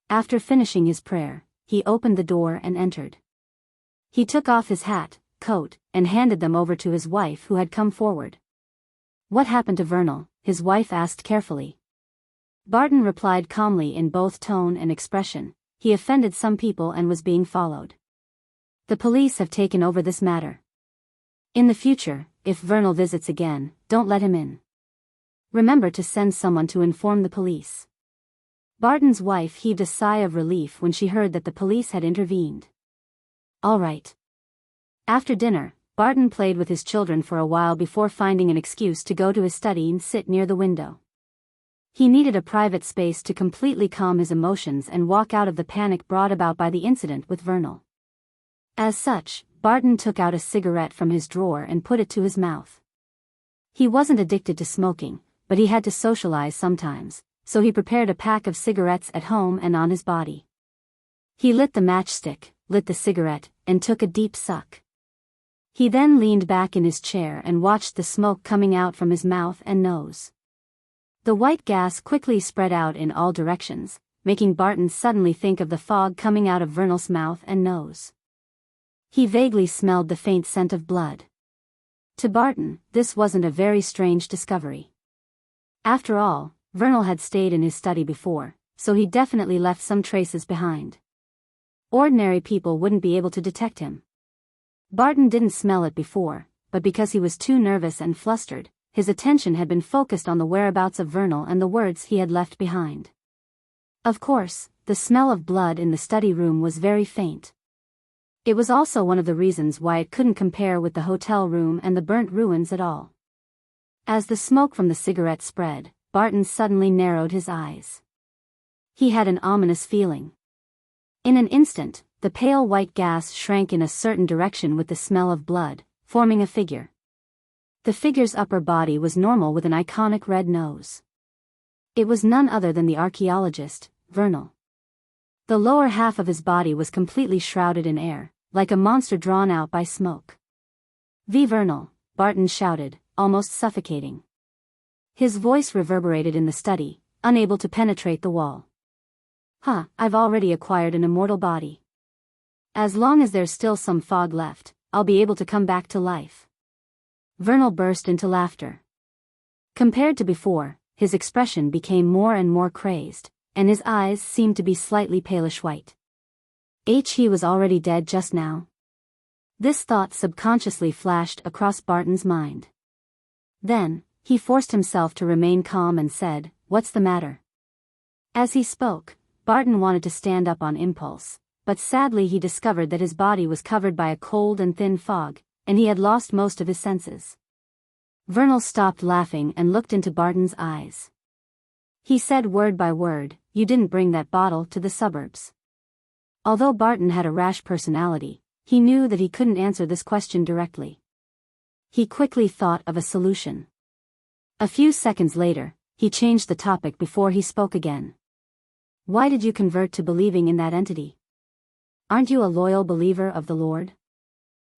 After finishing his prayer, he opened the door and entered. He took off his hat, coat, and handed them over to his wife who had come forward. "What happened to Vernal?" his wife asked carefully. Barton replied calmly in both tone and expression. He offended some people and was being followed. The police have taken over this matter. In the future, if Vernal visits again, don't let him in. Remember to send someone to inform the police. Barton's wife heaved a sigh of relief when she heard that the police had intervened. All right. After dinner, Barton played with his children for a while before finding an excuse to go to his study and sit near the window. He needed a private space to completely calm his emotions and walk out of the panic brought about by the incident with Vernal. As such, Barton took out a cigarette from his drawer and put it to his mouth. He wasn't addicted to smoking, but he had to socialize sometimes, so he prepared a pack of cigarettes at home and on his body. He lit the matchstick, lit the cigarette, and took a deep suck. He then leaned back in his chair and watched the smoke coming out from his mouth and nose. The white gas quickly spread out in all directions, making Barton suddenly think of the fog coming out of Vernal's mouth and nose. He vaguely smelled the faint scent of blood. To Barton, this wasn't a very strange discovery. After all, Vernal had stayed in his study before, so he definitely left some traces behind. Ordinary people wouldn't be able to detect him. Barton didn't smell it before, but because he was too nervous and flustered, his attention had been focused on the whereabouts of Vernal and the words he had left behind. Of course, the smell of blood in the study room was very faint. It was also one of the reasons why it couldn't compare with the hotel room and the burnt ruins at all. As the smoke from the cigarette spread, Barton suddenly narrowed his eyes. He had an ominous feeling. In an instant, the pale white gas shrank in a certain direction with the smell of blood, forming a figure. The figure's upper body was normal with an iconic red nose. It was none other than the archaeologist, Vernal. The lower half of his body was completely shrouded in air, like a monster drawn out by smoke. "V. Vernal," Barton shouted, almost suffocating. His voice reverberated in the study, unable to penetrate the wall. I've already acquired an immortal body. As long as there's still some fog left, I'll be able to come back to life." Vernal burst into laughter. Compared to before, his expression became more and more crazed, and his eyes seemed to be slightly palish white. He was already dead just now? This thought subconsciously flashed across Barton's mind. Then, he forced himself to remain calm and said, "What's the matter?" As he spoke, Barton wanted to stand up on impulse, but sadly he discovered that his body was covered by a cold and thin fog, and he had lost most of his senses. Vernal stopped laughing and looked into Barton's eyes. He said word by word, "You didn't bring that bottle to the suburbs." Although Barton had a rash personality, he knew that he couldn't answer this question directly. He quickly thought of a solution. A few seconds later, he changed the topic before he spoke again. "Why did you convert to believing in that entity? Aren't you a loyal believer of the Lord?"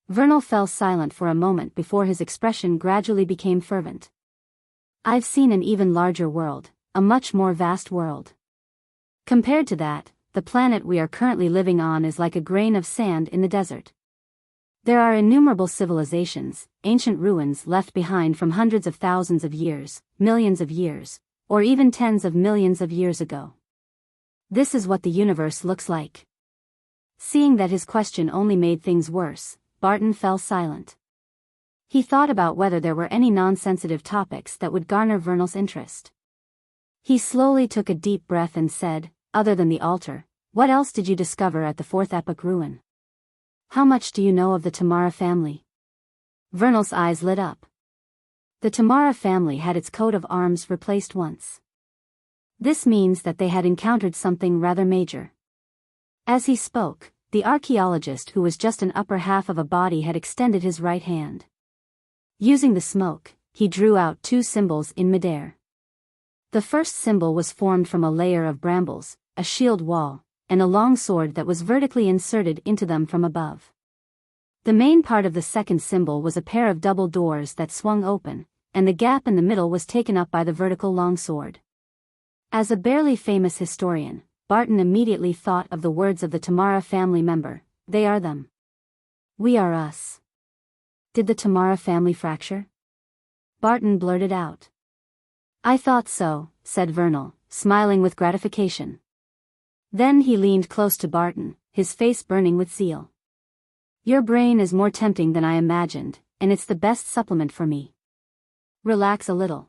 Vernal fell silent for a moment before his expression gradually became fervent. "I've seen an even larger world, a much more vast world. Compared to that, the planet we are currently living on is like a grain of sand in the desert. There are innumerable civilizations, ancient ruins left behind from hundreds of thousands of years, millions of years, or even tens of millions of years ago. This is what the universe looks like." Seeing that his question only made things worse, Barton fell silent. He thought about whether there were any non-sensitive topics that would garner Vernal's interest. He slowly took a deep breath and said, "Other than the altar, what else did you discover at the Fourth Epoch ruin? How much do you know of the Tamara family?" Vernal's eyes lit up. The Tamara family had its coat of arms replaced once. This means that they had encountered something rather major. As he spoke, the archaeologist who was just an upper half of a body had extended his right hand. Using the smoke, he drew out two symbols in midair. The first symbol was formed from a layer of brambles, a shield wall, and a long sword that was vertically inserted into them from above. The main part of the second symbol was a pair of double doors that swung open, and the gap in the middle was taken up by the vertical longsword. As a barely famous historian, Barton immediately thought of the words of the Tamara family member, "They are them. We are us." Did the Tamara family fracture? Barton blurted out. "I thought so," said Vernal, smiling with gratification. Then he leaned close to Barton, his face burning with zeal. "Your brain is more tempting than I imagined, and it's the best supplement for me. Relax a little.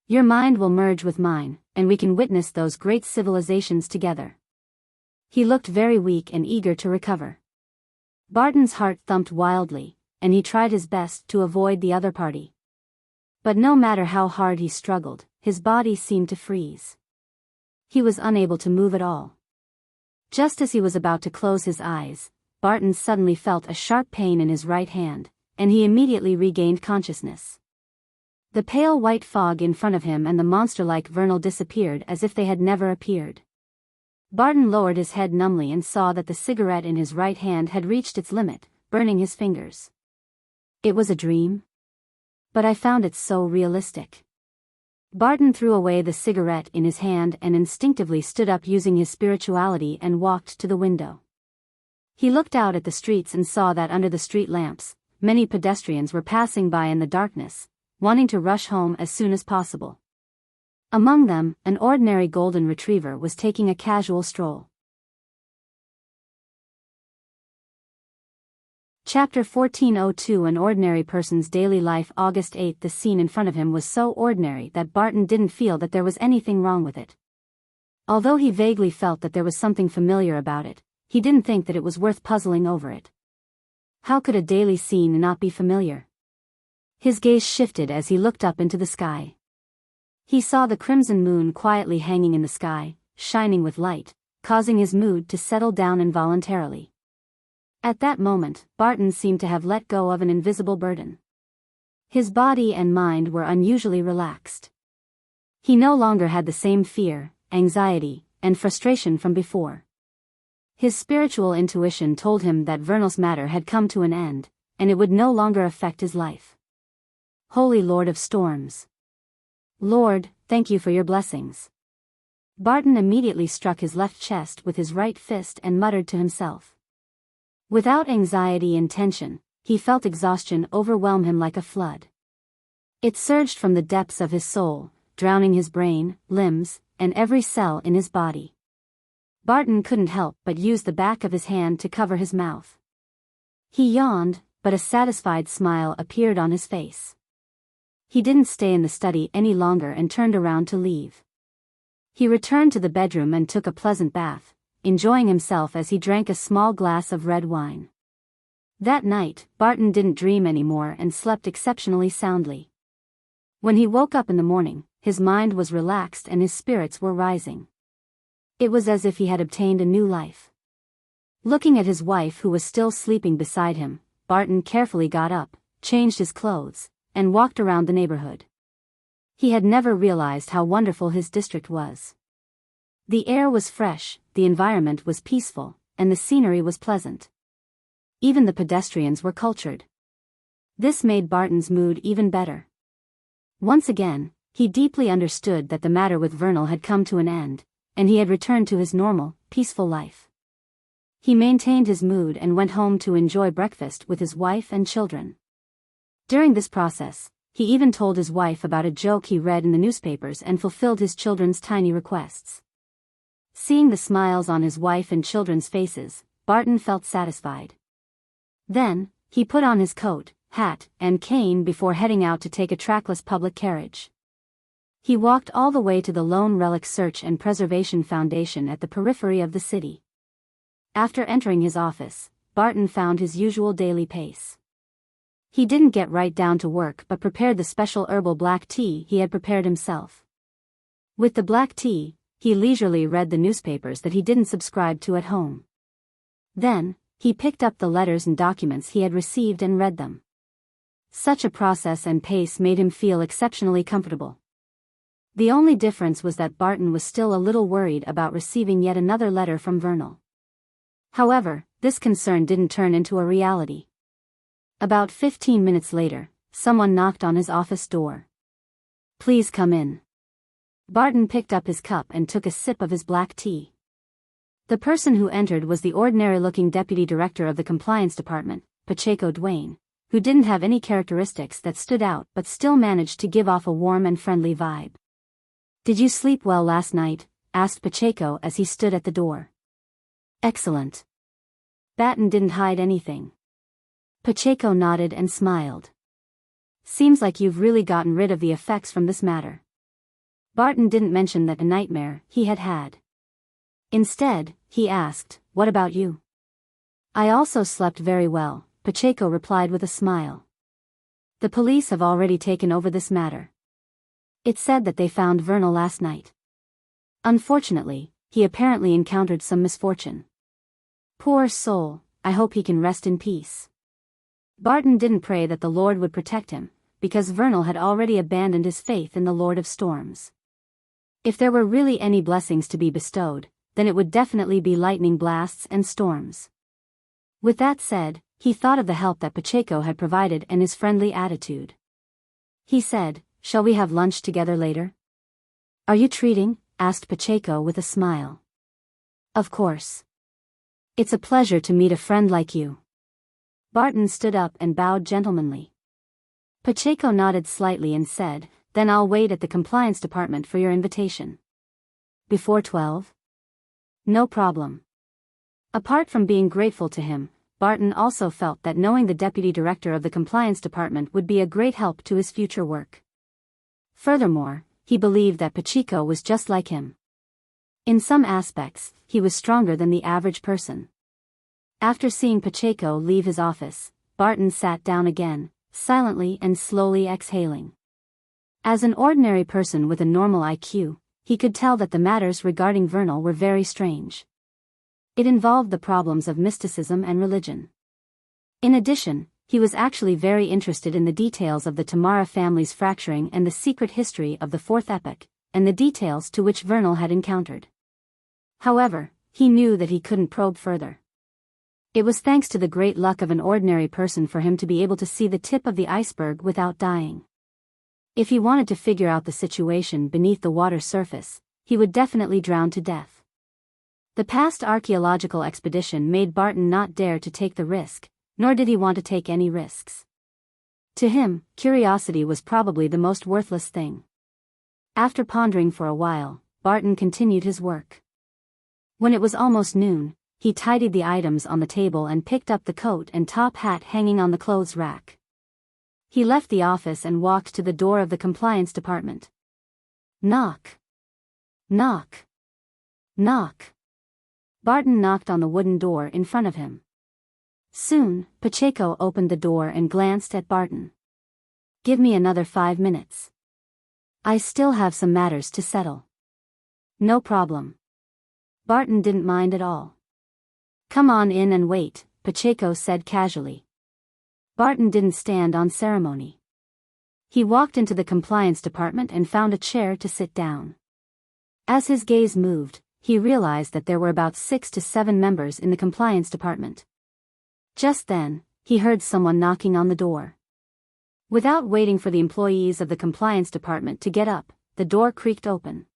Your mind will merge with mine, and we can witness those great civilizations together." He looked very weak and eager to recover. Barton's heart thumped wildly, and he tried his best to avoid the other party. But no matter how hard he struggled, his body seemed to freeze. He was unable to move at all. Just as he was about to close his eyes, Barton suddenly felt a sharp pain in his right hand, and he immediately regained consciousness. The pale white fog in front of him and the monster-like Vernal disappeared as if they had never appeared. Barton lowered his head numbly and saw that the cigarette in his right hand had reached its limit, burning his fingers. It was a dream? But I found it so realistic. Barton threw away the cigarette in his hand and instinctively stood up using his spirituality and walked to the window. He looked out at the streets and saw that under the street lamps, many pedestrians were passing by in the darkness, wanting to rush home as soon as possible. Among them, an ordinary golden retriever was taking a casual stroll. Chapter 1402 An Ordinary Person's Daily Life August 8 The scene in front of him was so ordinary that Barton didn't feel that there was anything wrong with it. Although he vaguely felt that there was something familiar about it, he didn't think that it was worth puzzling over it. How could a daily scene not be familiar? His gaze shifted as he looked up into the sky. He saw the crimson moon quietly hanging in the sky, shining with light, causing his mood to settle down involuntarily. At that moment, Barton seemed to have let go of an invisible burden. His body and mind were unusually relaxed. He no longer had the same fear, anxiety, and frustration from before. His spiritual intuition told him that Vernal's matter had come to an end, and it would no longer affect his life. Holy Lord of Storms. Lord, thank you for your blessings. Barton immediately struck his left chest with his right fist and muttered to himself. Without anxiety and tension, he felt exhaustion overwhelm him like a flood. It surged from the depths of his soul, drowning his brain, limbs, and every cell in his body. Barton couldn't help but use the back of his hand to cover his mouth. He yawned, but a satisfied smile appeared on his face. He didn't stay in the study any longer and turned around to leave. He returned to the bedroom and took a pleasant bath, enjoying himself as he drank a small glass of red wine. That night, Barton didn't dream anymore and slept exceptionally soundly. When he woke up in the morning, his mind was relaxed and his spirits were rising. It was as if he had obtained a new life. Looking at his wife who was still sleeping beside him, Barton carefully got up, changed his clothes, and walked around the neighborhood. He had never realized how wonderful his district was. The air was fresh, the environment was peaceful, and the scenery was pleasant. Even the pedestrians were cultured. This made Barton's mood even better. Once again, he deeply understood that the matter with Vernal had come to an end, and he had returned to his normal, peaceful life. He maintained his mood and went home to enjoy breakfast with his wife and children. During this process, he even told his wife about a joke he read in the newspapers and fulfilled his children's tiny requests. Seeing the smiles on his wife and children's faces, Barton felt satisfied. Then, he put on his coat, hat, and cane before heading out to take a trackless public carriage. He walked all the way to the Lone Relic Search and Preservation Foundation at the periphery of the city. After entering his office, Barton found his usual daily pace. He didn't get right down to work but prepared the special herbal black tea he had prepared himself. With the black tea, he leisurely read the newspapers that he didn't subscribe to at home. Then, he picked up the letters and documents he had received and read them. Such a process and pace made him feel exceptionally comfortable. The only difference was that Barton was still a little worried about receiving yet another letter from Vernal. However, this concern didn't turn into a reality. About 15 minutes later, someone knocked on his office door. "Please come in." Barton picked up his cup and took a sip of his black tea. The person who entered was the ordinary-looking deputy director of the compliance department, Pacheco Duane, who didn't have any characteristics that stood out but still managed to give off a warm and friendly vibe. Did you sleep well last night? Asked Pacheco as he stood at the door. Excellent. Batten didn't hide anything. Pacheco nodded and smiled. Seems like you've really gotten rid of the effects from this matter. Barton didn't mention that a nightmare he had had. Instead, he asked, what about you? I also slept very well, Pacheco replied with a smile. The police have already taken over this matter. It said that they found Vernal last night. Unfortunately, he apparently encountered some misfortune. Poor soul, I hope he can rest in peace. Barton didn't pray that the Lord would protect him, because Vernal had already abandoned his faith in the Lord of Storms. If there were really any blessings to be bestowed, then it would definitely be lightning blasts and storms. With that said, he thought of the help that Pacheco had provided and his friendly attitude. He said, shall we have lunch together later? Are you treating? Asked Pacheco with a smile. Of course. It's a pleasure to meet a friend like you. Barton stood up and bowed gentlemanly. Pacheco nodded slightly and said, then I'll wait at the compliance department for your invitation. Before 12? No problem. Apart from being grateful to him, Barton also felt that knowing the deputy director of the compliance department would be a great help to his future work. Furthermore, he believed that Pacheco was just like him. In some aspects, he was stronger than the average person. After seeing Pacheco leave his office, Barton sat down again, silently and slowly exhaling. As an ordinary person with a normal IQ, he could tell that the matters regarding Vernal were very strange. It involved the problems of mysticism and religion. In addition, he was actually very interested in the details of the Tamara family's fracturing and the secret history of the fourth epoch, and the details to which Vernal had encountered. However, he knew that he couldn't probe further. It was thanks to the great luck of an ordinary person for him to be able to see the tip of the iceberg without dying. If he wanted to figure out the situation beneath the water surface, he would definitely drown to death. The past archaeological expedition made Barton not dare to take the risk, nor did he want to take any risks. To him, curiosity was probably the most worthless thing. After pondering for a while, Barton continued his work. When it was almost noon, he tidied the items on the table and picked up the coat and top hat hanging on the clothes rack. He left the office and walked to the door of the compliance department. Knock. Knock. Knock. Barton knocked on the wooden door in front of him. Soon, Pacheco opened the door and glanced at Barton. Give me another 5 minutes. I still have some matters to settle. No problem. Barton didn't mind at all. Come on in and wait, Pacheco said casually. Barton didn't stand on ceremony. He walked into the compliance department and found a chair to sit down. As his gaze moved, he realized that there were about 6 to 7 members in the compliance department. Just then, he heard someone knocking on the door. Without waiting for the employees of the compliance department to get up, the door creaked open.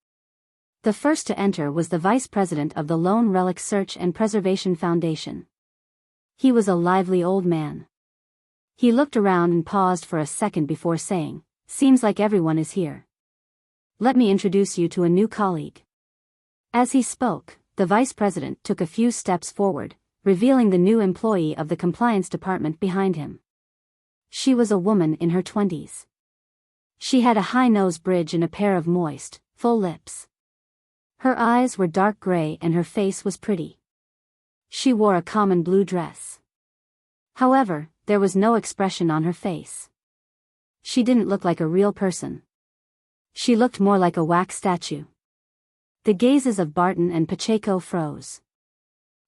The first to enter was the vice president of the Lone Relic Search and Preservation Foundation. He was a lively old man. He looked around and paused for a second before saying, "Seems like everyone is here. Let me introduce you to a new colleague." As he spoke, the vice president took a few steps forward, revealing the new employee of the compliance department behind him. She was a woman in her 20s. She had a high nose bridge and a pair of moist, full lips. Her eyes were dark gray and her face was pretty. She wore a common blue dress. However, there was no expression on her face. She didn't look like a real person. She looked more like a wax statue. The gazes of Barton and Pacheco froze.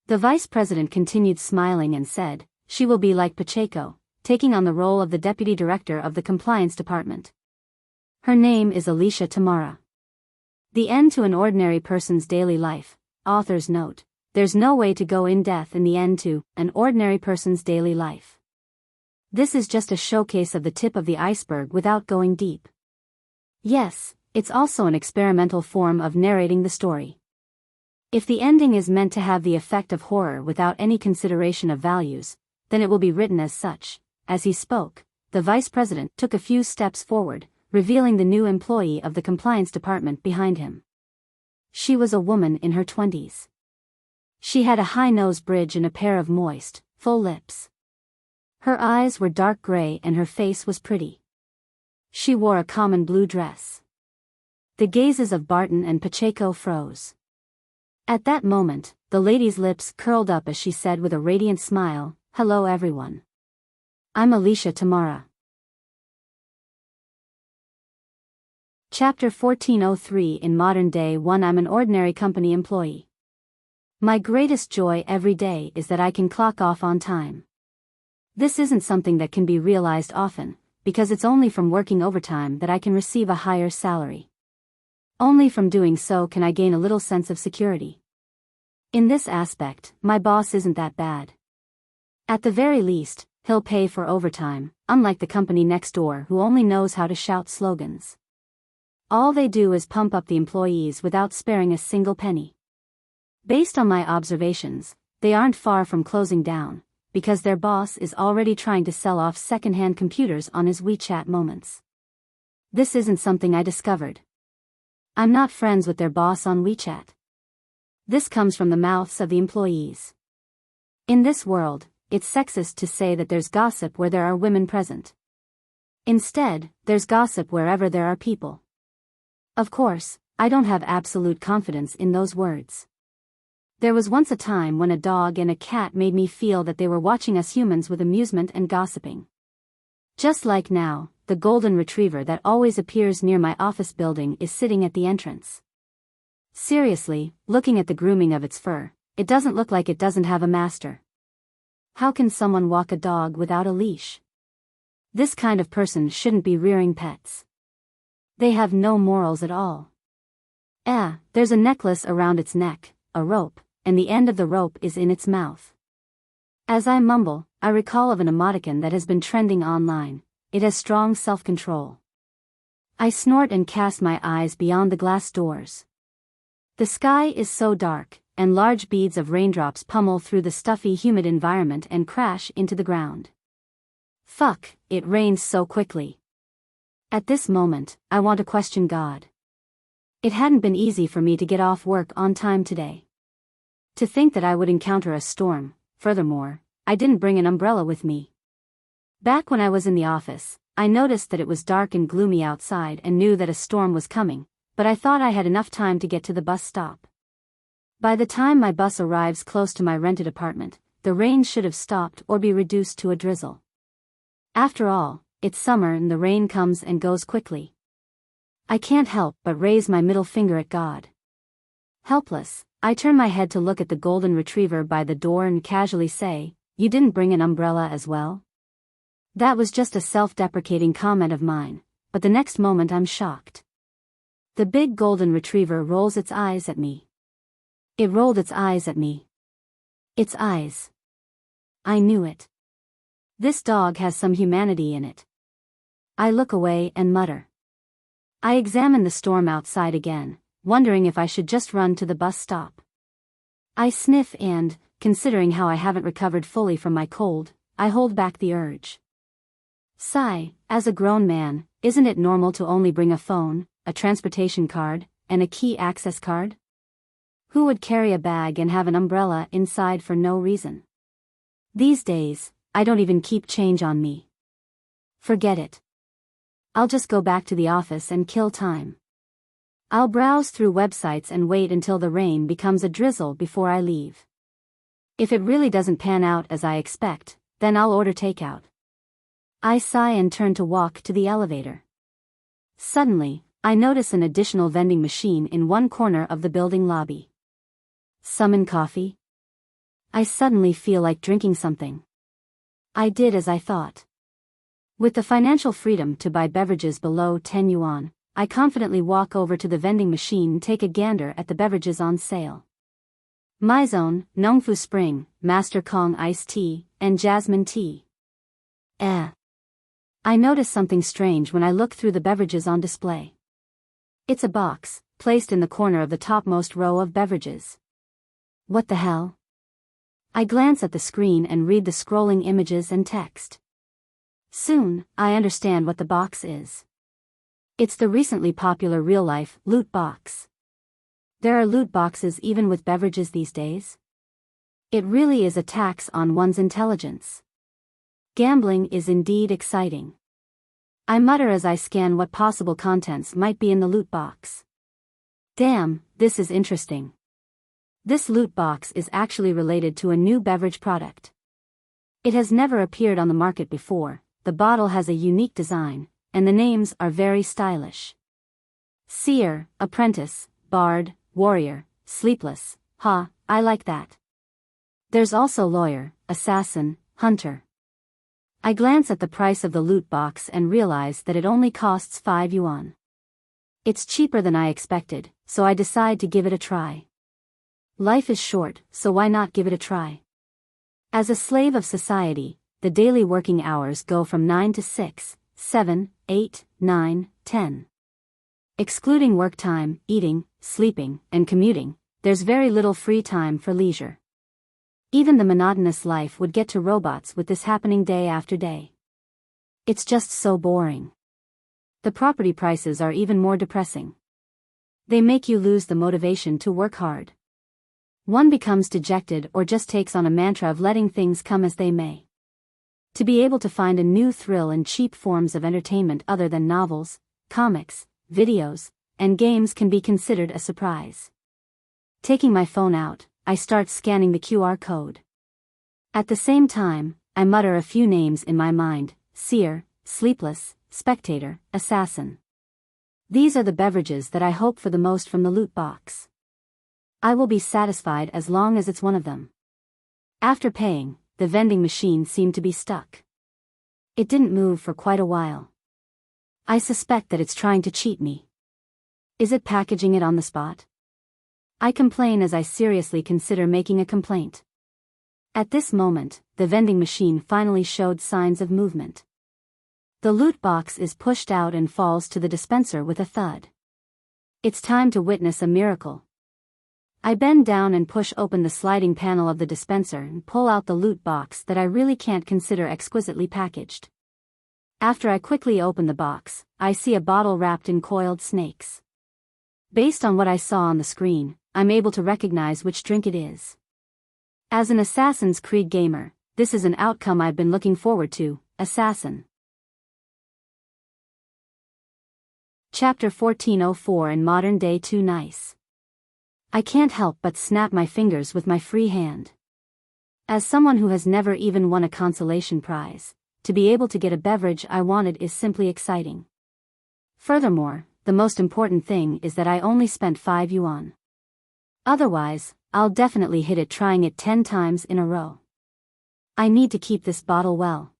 The vice president continued smiling and said, "She will be like Pacheco, taking on the role of the deputy director of the compliance department. Her name is Alicia Tamara." The end to an ordinary person's daily life. Author's note: there's no way to go in depth in the end to an ordinary person's daily life. This is just a showcase of the tip of the iceberg without going deep. Yes, it's also an experimental form of narrating the story. If the ending is meant to have the effect of horror without any consideration of values, then it will be written as such. As he spoke, the vice president took a few steps forward, revealing the new employee of the compliance department behind him. She was a woman in her 20s. She had a high nose bridge and a pair of moist, full lips. Her eyes were dark gray and her face was pretty. She wore a common blue dress. The gazes of Barton and Pacheco froze. At that moment, the lady's lips curled up as she said with a radiant smile, "Hello everyone. I'm Alicia Tamara." Chapter 1403 In modern day 1 I'm an ordinary company employee. My greatest joy every day is that I can clock off on time. This isn't something that can be realized often, because it's only from working overtime that I can receive a higher salary. Only from doing so can I gain a little sense of security. In this aspect, my boss isn't that bad. At the very least, he'll pay for overtime, unlike the company next door who only knows how to shout slogans. All they do is pump up the employees without sparing a single penny. Based on my observations, they aren't far from closing down, because their boss is already trying to sell off second-hand computers on his WeChat moments. This isn't something I discovered. I'm not friends with their boss on WeChat. This comes from the mouths of the employees. In this world, it's sexist to say that there's gossip where there are women present. Instead, there's gossip wherever there are people. Of course, I don't have absolute confidence in those words. There was once a time when a dog and a cat made me feel that they were watching us humans with amusement and gossiping. Just like now, the golden retriever that always appears near my office building is sitting at the entrance. Seriously, looking at the grooming of its fur, it doesn't look like it doesn't have a master. How can someone walk a dog without a leash? This kind of person shouldn't be rearing pets. They have no morals at all. There's a necklace around its neck, a rope, and the end of the rope is in its mouth. As I mumble, I recall of an emoticon that has been trending online. It has strong self-control. I snort and cast my eyes beyond the glass doors. The sky is so dark, and large beads of raindrops pummel through the stuffy humid environment and crash into the ground. Fuck, it rains so quickly. At this moment, I want to question God. It hadn't been easy for me to get off work on time today. To think that I would encounter a storm. Furthermore, I didn't bring an umbrella with me. Back when I was in the office, I noticed that it was dark and gloomy outside and knew that a storm was coming, but I thought I had enough time to get to the bus stop. By the time my bus arrives close to my rented apartment, the rain should have stopped or be reduced to a drizzle. After all, it's summer and the rain comes and goes quickly. I can't help but raise my middle finger at God. Helpless, I turn my head to look at the golden retriever by the door and casually say, "You didn't bring an umbrella as well?" That was just a self-deprecating comment of mine, but the next moment I'm shocked. The big golden retriever rolls its eyes at me. It rolled its eyes at me. Its eyes. I knew it. This dog has some humanity in it. I look away and mutter. I examine the storm outside again, wondering if I should just run to the bus stop. I sniff and, considering how I haven't recovered fully from my cold, I hold back the urge. Sigh, as a grown man, isn't it normal to only bring a phone, a transportation card, and a key access card? Who would carry a bag and have an umbrella inside for no reason? These days, I don't even keep change on me. Forget it. I'll just go back to the office and kill time. I'll browse through websites and wait until the rain becomes a drizzle before I leave. If it really doesn't pan out as I expect, then I'll order takeout. I sigh and turn to walk to the elevator. Suddenly, I notice an additional vending machine in one corner of the building lobby. Summon coffee? I suddenly feel like drinking something. I did as I thought. With the financial freedom to buy beverages below 10 yuan, I confidently walk over to the vending machine and take a gander at the beverages on sale. Maizone, Nongfu Spring, Master Kong Iced Tea, and Jasmine Tea. I notice something strange when I look through the beverages on display. It's a box, placed in the corner of the topmost row of beverages. What the hell? I glance at the screen and read the scrolling images and text. Soon, I understand what the box is. It's the recently popular real-life loot box. There are loot boxes even with beverages these days. It really is a tax on one's intelligence. Gambling is indeed exciting. I mutter as I scan what possible contents might be in the loot box. Damn, this is interesting. This loot box is actually related to a new beverage product. It has never appeared on the market before, the bottle has a unique design, and the names are very stylish. Seer, Apprentice, Bard, Warrior, Sleepless, I like that. There's also Lawyer, Assassin, Hunter. I glance at the price of the loot box and realize that it only costs 5 yuan. It's cheaper than I expected, so I decide to give it a try. Life is short, so why not give it a try? As a slave of society, the daily working hours go from 9 to 6, 7, 8, 9, 10. Excluding work time, eating, sleeping, and commuting, there's very little free time for leisure. Even the monotonous life would get to robots with this happening day after day. It's just so boring. The property prices are even more depressing. They make you lose the motivation to work hard. One becomes dejected or just takes on a mantra of letting things come as they may. To be able to find a new thrill in cheap forms of entertainment other than novels, comics, videos, and games can be considered a surprise. Taking my phone out, I start scanning the QR code. At the same time, I mutter a few names in my mind: Seer, Sleepless, Spectator, Assassin. These are the beverages that I hope for the most from the loot box. I will be satisfied as long as it's one of them. After paying, the vending machine seemed to be stuck. It didn't move for quite a while. I suspect that it's trying to cheat me. Is it packaging it on the spot? I complain as I seriously consider making a complaint. At this moment, the vending machine finally showed signs of movement. The loot box is pushed out and falls to the dispenser with a thud. It's time to witness a miracle. I bend down and push open the sliding panel of the dispenser and pull out the loot box that I really can't consider exquisitely packaged. After I quickly open the box, I see a bottle wrapped in coiled snakes. Based on what I saw on the screen, I'm able to recognize which drink it is. As an Assassin's Creed gamer, this is an outcome I've been looking forward to: Assassin. Chapter 1404 in modern day too nice. I can't help but snap my fingers with my free hand. As someone who has never even won a consolation prize, to be able to get a beverage I wanted is simply exciting. Furthermore, the most important thing is that I only spent 5 yuan. Otherwise, I'll definitely hit it trying it 10 times in a row. I need to keep this bottle well.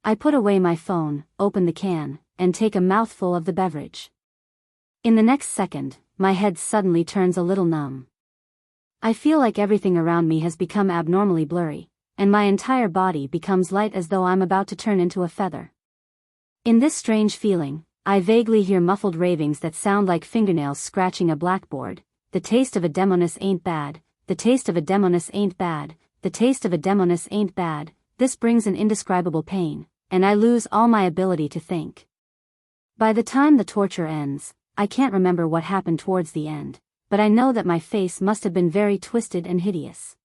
I put away my phone, open the can, and take a mouthful of the beverage. In the next second, my head suddenly turns a little numb. I feel like everything around me has become abnormally blurry, and my entire body becomes light as though I'm about to turn into a feather. In this strange feeling, I vaguely hear muffled ravings that sound like fingernails scratching a blackboard. The taste of a demoness ain't bad, the taste of a demoness ain't bad, the taste of a demoness ain't bad. This brings an indescribable pain, and I lose all my ability to think. By the time the torture ends, I can't remember what happened towards the end, but I know that my face must have been very twisted and hideous.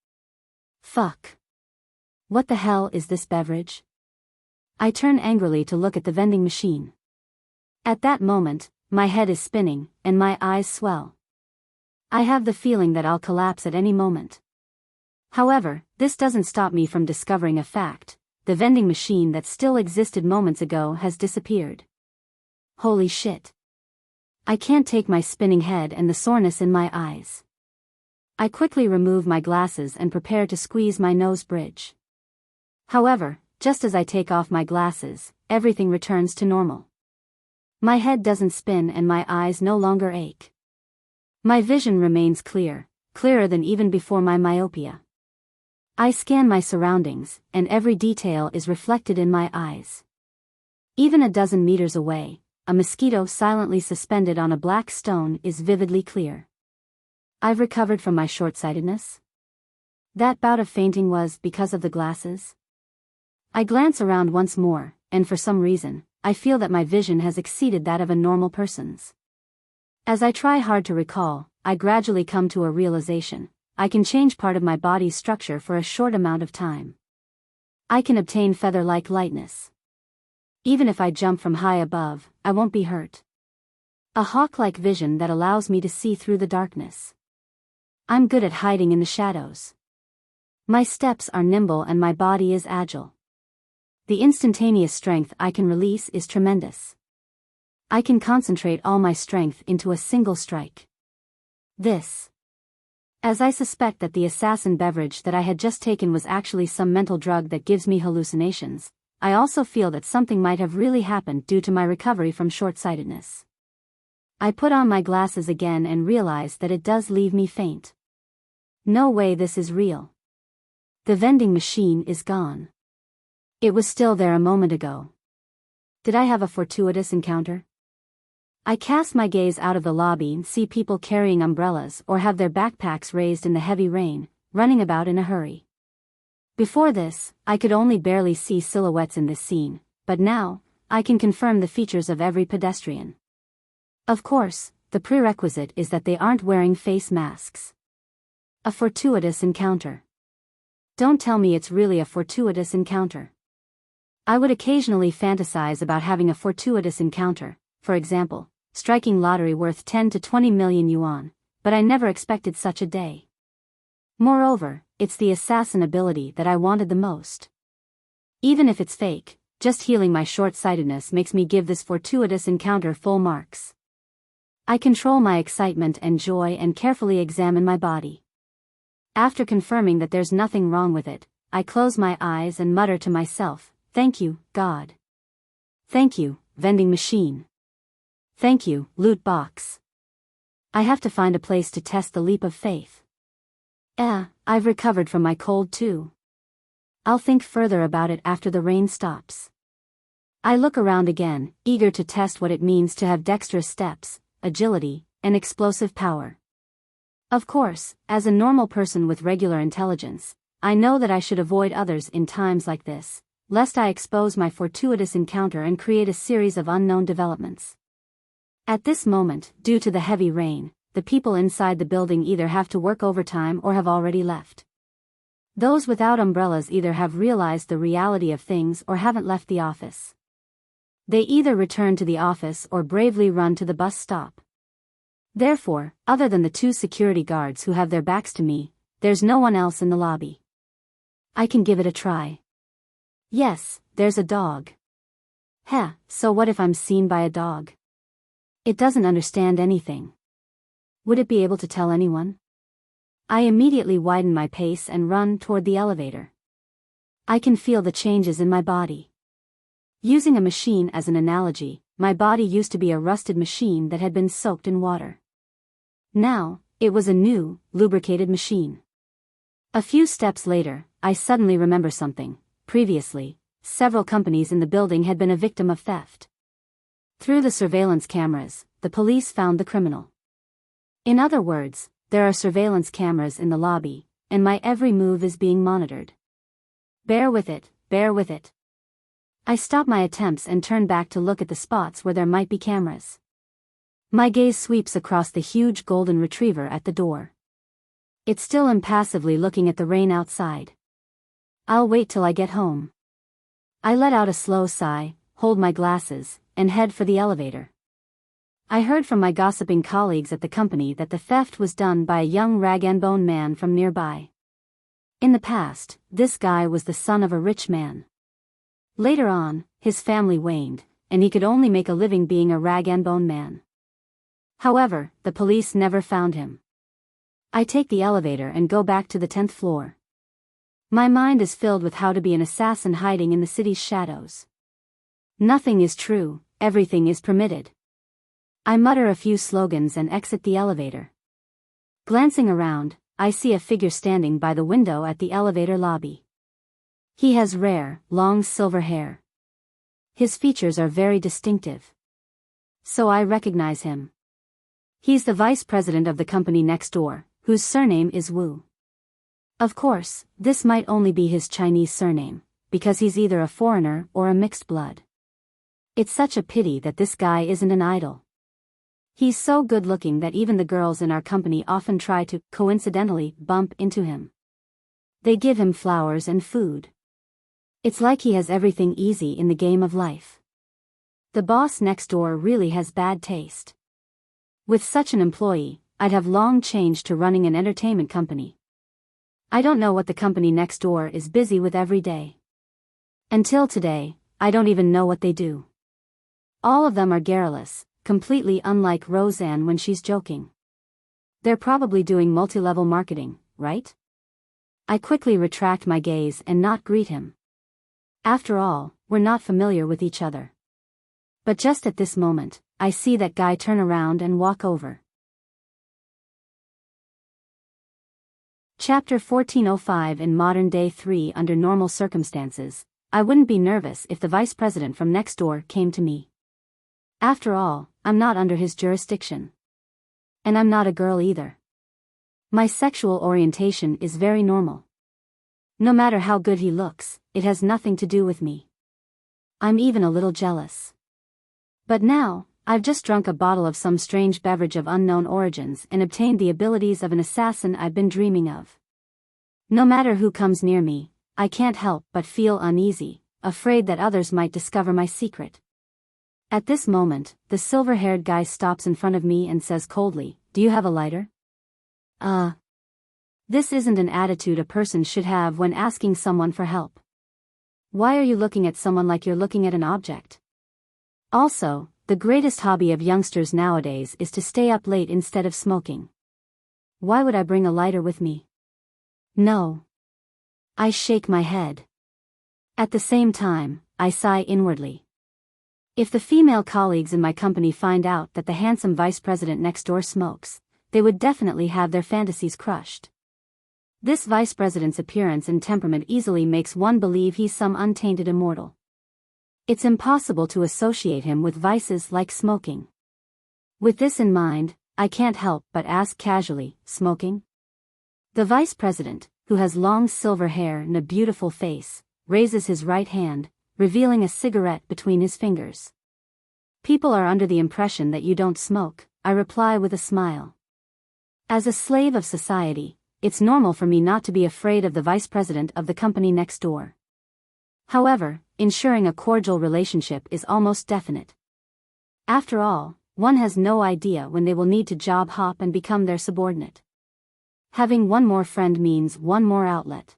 Fuck. What the hell is this beverage? I turn angrily to look at the vending machine. At that moment, my head is spinning, and my eyes swell. I have the feeling that I'll collapse at any moment. However, this doesn't stop me from discovering a fact: the vending machine that still existed moments ago has disappeared. Holy shit. I can't take my spinning head and the soreness in my eyes. I quickly remove my glasses and prepare to squeeze my nose bridge. However, just as I take off my glasses, everything returns to normal. My head doesn't spin and my eyes no longer ache. My vision remains clear, clearer than even before my myopia. I scan my surroundings, and every detail is reflected in my eyes. Even a dozen meters away, a mosquito silently suspended on a black stone is vividly clear. I've recovered from my short-sightedness? That bout of fainting was because of the glasses? I glance around once more, and for some reason, I feel that my vision has exceeded that of a normal person's. As I try hard to recall, I gradually come to a realization: I can change part of my body's structure for a short amount of time. I can obtain feather-like lightness. Even if I jump from high above, I won't be hurt. A hawk-like vision that allows me to see through the darkness. I'm good at hiding in the shadows. My steps are nimble and my body is agile. The instantaneous strength I can release is tremendous. I can concentrate all my strength into a single strike. As I suspect that the assassin beverage that I had just taken was actually some mental drug that gives me hallucinations, I also feel that something might have really happened due to my recovery from short-sightedness. I put on my glasses again and realize that it does leave me faint. No way this is real. The vending machine is gone. It was still there a moment ago. Did I have a fortuitous encounter? I cast my gaze out of the lobby and see people carrying umbrellas or have their backpacks raised in the heavy rain, running about in a hurry. Before this, I could only barely see silhouettes in this scene, but now, I can confirm the features of every pedestrian. Of course, the prerequisite is that they aren't wearing face masks. A fortuitous encounter. Don't tell me it's really a fortuitous encounter. I would occasionally fantasize about having a fortuitous encounter, for example, striking lottery worth 10 to 20 million yuan, but I never expected such a day. Moreover, it's the assassin ability that I wanted the most. Even if it's fake, just healing my short-sightedness makes me give this fortuitous encounter full marks. I control my excitement and joy and carefully examine my body. After confirming that there's nothing wrong with it, I close my eyes and mutter to myself, "Thank you, God. Thank you, vending machine. Thank you, loot box. I have to find a place to test the leap of faith. I've recovered from my cold too. I'll think further about it after the rain stops." I look around again, eager to test what it means to have dexterous steps, agility, and explosive power. Of course, as a normal person with regular intelligence, I know that I should avoid others in times like this, lest I expose my fortuitous encounter and create a series of unknown developments. At this moment, due to the heavy rain, the people inside the building either have to work overtime or have already left. Those without umbrellas either have realized the reality of things or haven't left the office. They either return to the office or bravely run to the bus stop. Therefore, other than the 2 security guards who have their backs to me, there's no one else in the lobby. I can give it a try. Yes, there's a dog. So what if I'm seen by a dog? It doesn't understand anything. Would it be able to tell anyone? I immediately widen my pace and run toward the elevator. I can feel the changes in my body. Using a machine as an analogy, my body used to be a rusted machine that had been soaked in water. Now, it was a new, lubricated machine. A few steps later, I suddenly remember something. Previously, several companies in the building had been a victim of theft. Through the surveillance cameras, the police found the criminal. In other words, there are surveillance cameras in the lobby, and my every move is being monitored. Bear with it, bear with it. I stop my attempts and turn back to look at the spots where there might be cameras. My gaze sweeps across the huge golden retriever at the door. It's still impassively looking at the rain outside. I'll wait till I get home. I let out a slow sigh, hold my glasses, and head for the elevator. I heard from my gossiping colleagues at the company that the theft was done by a young rag-and-bone man from nearby. In the past, this guy was the son of a rich man. Later on, his family waned, and he could only make a living being a rag-and-bone man. However, the police never found him. I take the elevator and go back to the 10th floor. My mind is filled with how to be an assassin hiding in the city's shadows. Nothing is true, everything is permitted. I mutter a few slogans and exit the elevator. Glancing around, I see a figure standing by the window at the elevator lobby. He has rare, long silver hair. His features are very distinctive. So I recognize him. He's the vice president of the company next door, whose surname is Wu. Of course, this might only be his Chinese surname, because he's either a foreigner or a mixed blood. It's such a pity that this guy isn't an idol. He's so good looking that even the girls in our company often try to, coincidentally, bump into him. They give him flowers and food. It's like he has everything easy in the game of life. The boss next door really has bad taste. With such an employee, I'd have long changed to running an entertainment company. I don't know what the company next door is busy with every day. Until today, I don't even know what they do. All of them are garrulous, completely unlike Roseanne when she's joking. They're probably doing multi-level marketing, right? I quickly retract my gaze and not greet him. After all, we're not familiar with each other. But just at this moment, I see that guy turn around and walk over. Chapter 1405. In modern day 3. Under normal circumstances, I wouldn't be nervous if the vice president from next door came to me. After all, I'm not under his jurisdiction. And I'm not a girl either. My sexual orientation is very normal. No matter how good he looks, it has nothing to do with me. I'm even a little jealous. But now, I've just drunk a bottle of some strange beverage of unknown origins and obtained the abilities of an assassin I've been dreaming of. No matter who comes near me, I can't help but feel uneasy, afraid that others might discover my secret. At this moment, the silver-haired guy stops in front of me and says coldly, "Do you have a lighter?" This isn't an attitude a person should have when asking someone for help. Why are you looking at someone like you're looking at an object? Also, the greatest hobby of youngsters nowadays is to stay up late instead of smoking. Why would I bring a lighter with me? No. I shake my head. At the same time, I sigh inwardly. If the female colleagues in my company find out that the handsome vice president next door smokes, they would definitely have their fantasies crushed. This vice president's appearance and temperament easily makes one believe he's some untainted immortal. It's impossible to associate him with vices like smoking. With this in mind, I can't help but ask casually, "Smoking?" The vice president, who has long silver hair and a beautiful face, raises his right hand, revealing a cigarette between his fingers. "People are under the impression that you don't smoke," I reply with a smile. As a slave of society, it's normal for me not to be afraid of the vice president of the company next door. However, ensuring a cordial relationship is almost definite. After all, one has no idea when they will need to job hop and become their subordinate. Having one more friend means one more outlet.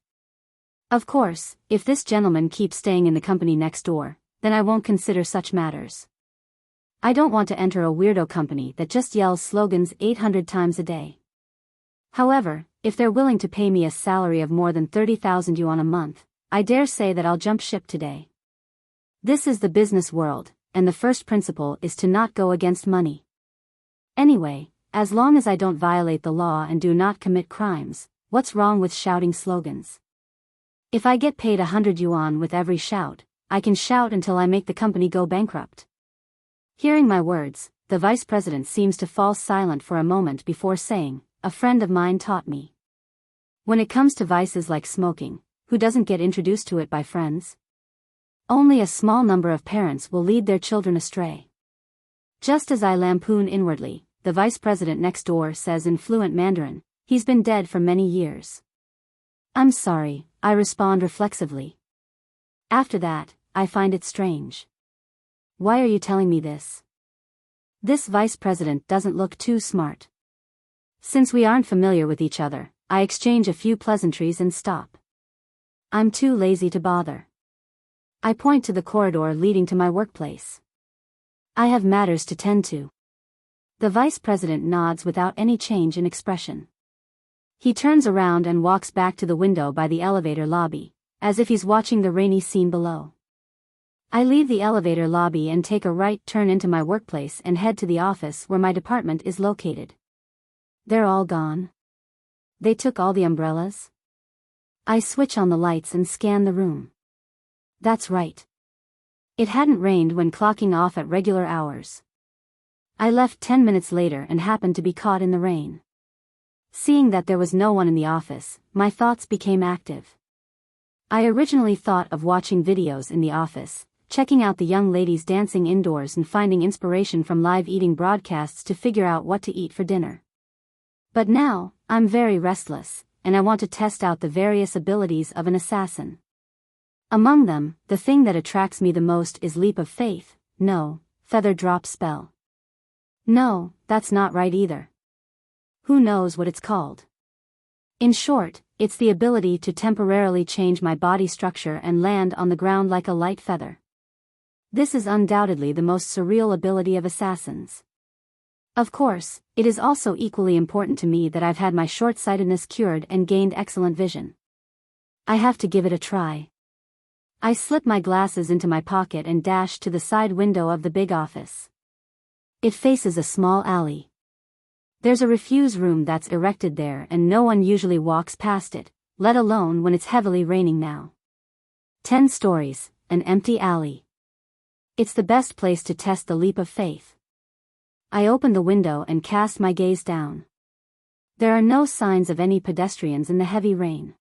Of course, if this gentleman keeps staying in the company next door, then I won't consider such matters. I don't want to enter a weirdo company that just yells slogans 800 times a day. However, if they're willing to pay me a salary of more than 30,000 yuan a month, I dare say that I'll jump ship today. This is the business world, and the first principle is to not go against money. Anyway, as long as I don't violate the law and do not commit crimes, what's wrong with shouting slogans? If I get paid 100 yuan with every shout, I can shout until I make the company go bankrupt. Hearing my words, the vice president seems to fall silent for a moment before saying, "A friend of mine taught me. When it comes to vices like smoking, who doesn't get introduced to it by friends? Only a small number of parents will lead their children astray." Just as I lampoon inwardly, the vice president next door says in fluent Mandarin, "He's been dead for many years." "I'm sorry," I respond reflexively. After that, I find it strange. "Why are you telling me this?" This vice president doesn't look too smart. Since we aren't familiar with each other, I exchange a few pleasantries and stop. I'm too lazy to bother. I point to the corridor leading to my workplace. "I have matters to tend to." The vice president nods without any change in expression. He turns around and walks back to the window by the elevator lobby, as if he's watching the rainy scene below. I leave the elevator lobby and take a right turn into my workplace and head to the office where my department is located. They're all gone. They took all the umbrellas? I switch on the lights and scan the room. That's right. It hadn't rained when clocking off at regular hours. I left 10 minutes later and happened to be caught in the rain. Seeing that there was no one in the office, my thoughts became active. I originally thought of watching videos in the office, checking out the young ladies dancing indoors and finding inspiration from live eating broadcasts to figure out what to eat for dinner. But now, I'm very restless, and I want to test out the various abilities of an assassin. Among them, the thing that attracts me the most is leap of faith, no, feather drop spell. No, that's not right either. Who knows what it's called? In short, it's the ability to temporarily change my body structure and land on the ground like a light feather. This is undoubtedly the most surreal ability of assassins. Of course, it is also equally important to me that I've had my short-sightedness cured and gained excellent vision. I have to give it a try. I slip my glasses into my pocket and dash to the side window of the big office. It faces a small alley. There's a refuse room that's erected there and no one usually walks past it, let alone when it's heavily raining now. 10 stories, an empty alley. It's the best place to test the leap of faith. I open the window and cast my gaze down. There are no signs of any pedestrians in the heavy rain.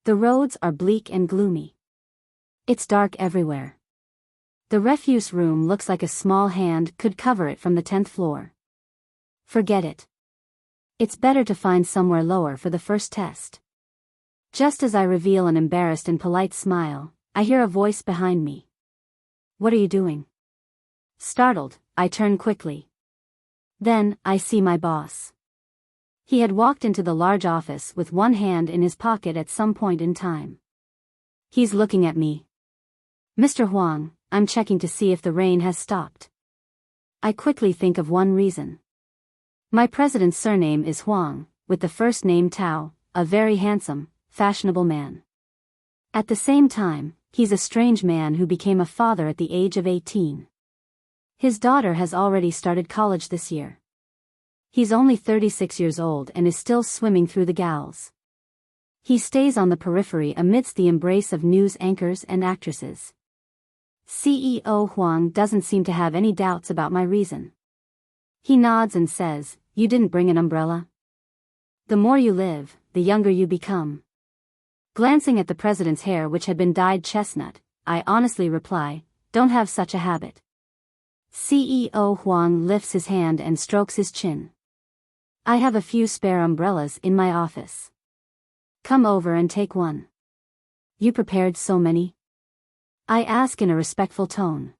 The roads are bleak and gloomy. It's dark everywhere. The refuse room looks like a small hand could cover it from the 10th floor. Forget it. It's better to find somewhere lower for the first test. Just as I reveal an embarrassed and polite smile, I hear a voice behind me. What are you doing? Startled, I turn quickly. Then, I see my boss. He had walked into the large office with one hand in his pocket at some point in time. He's looking at me. Mr. Huang, I'm checking to see if the rain has stopped. I quickly think of one reason. My president's surname is Huang, with the first name Tao, a very handsome, fashionable man. At the same time, he's a strange man who became a father at the age of 18. His daughter has already started college this year. He's only 36 years old and is still swimming through the gals. He stays on the periphery amidst the embrace of news anchors and actresses. CEO Huang doesn't seem to have any doubts about my reason. He nods and says, "You didn't bring an umbrella? The more you live, the younger you become." Glancing at the president's hair which had been dyed chestnut, I honestly reply, "Don't have such a habit." CEO Huang lifts his hand and strokes his chin. "I have a few spare umbrellas in my office. Come over and take one." "You prepared so many?" I ask in a respectful tone.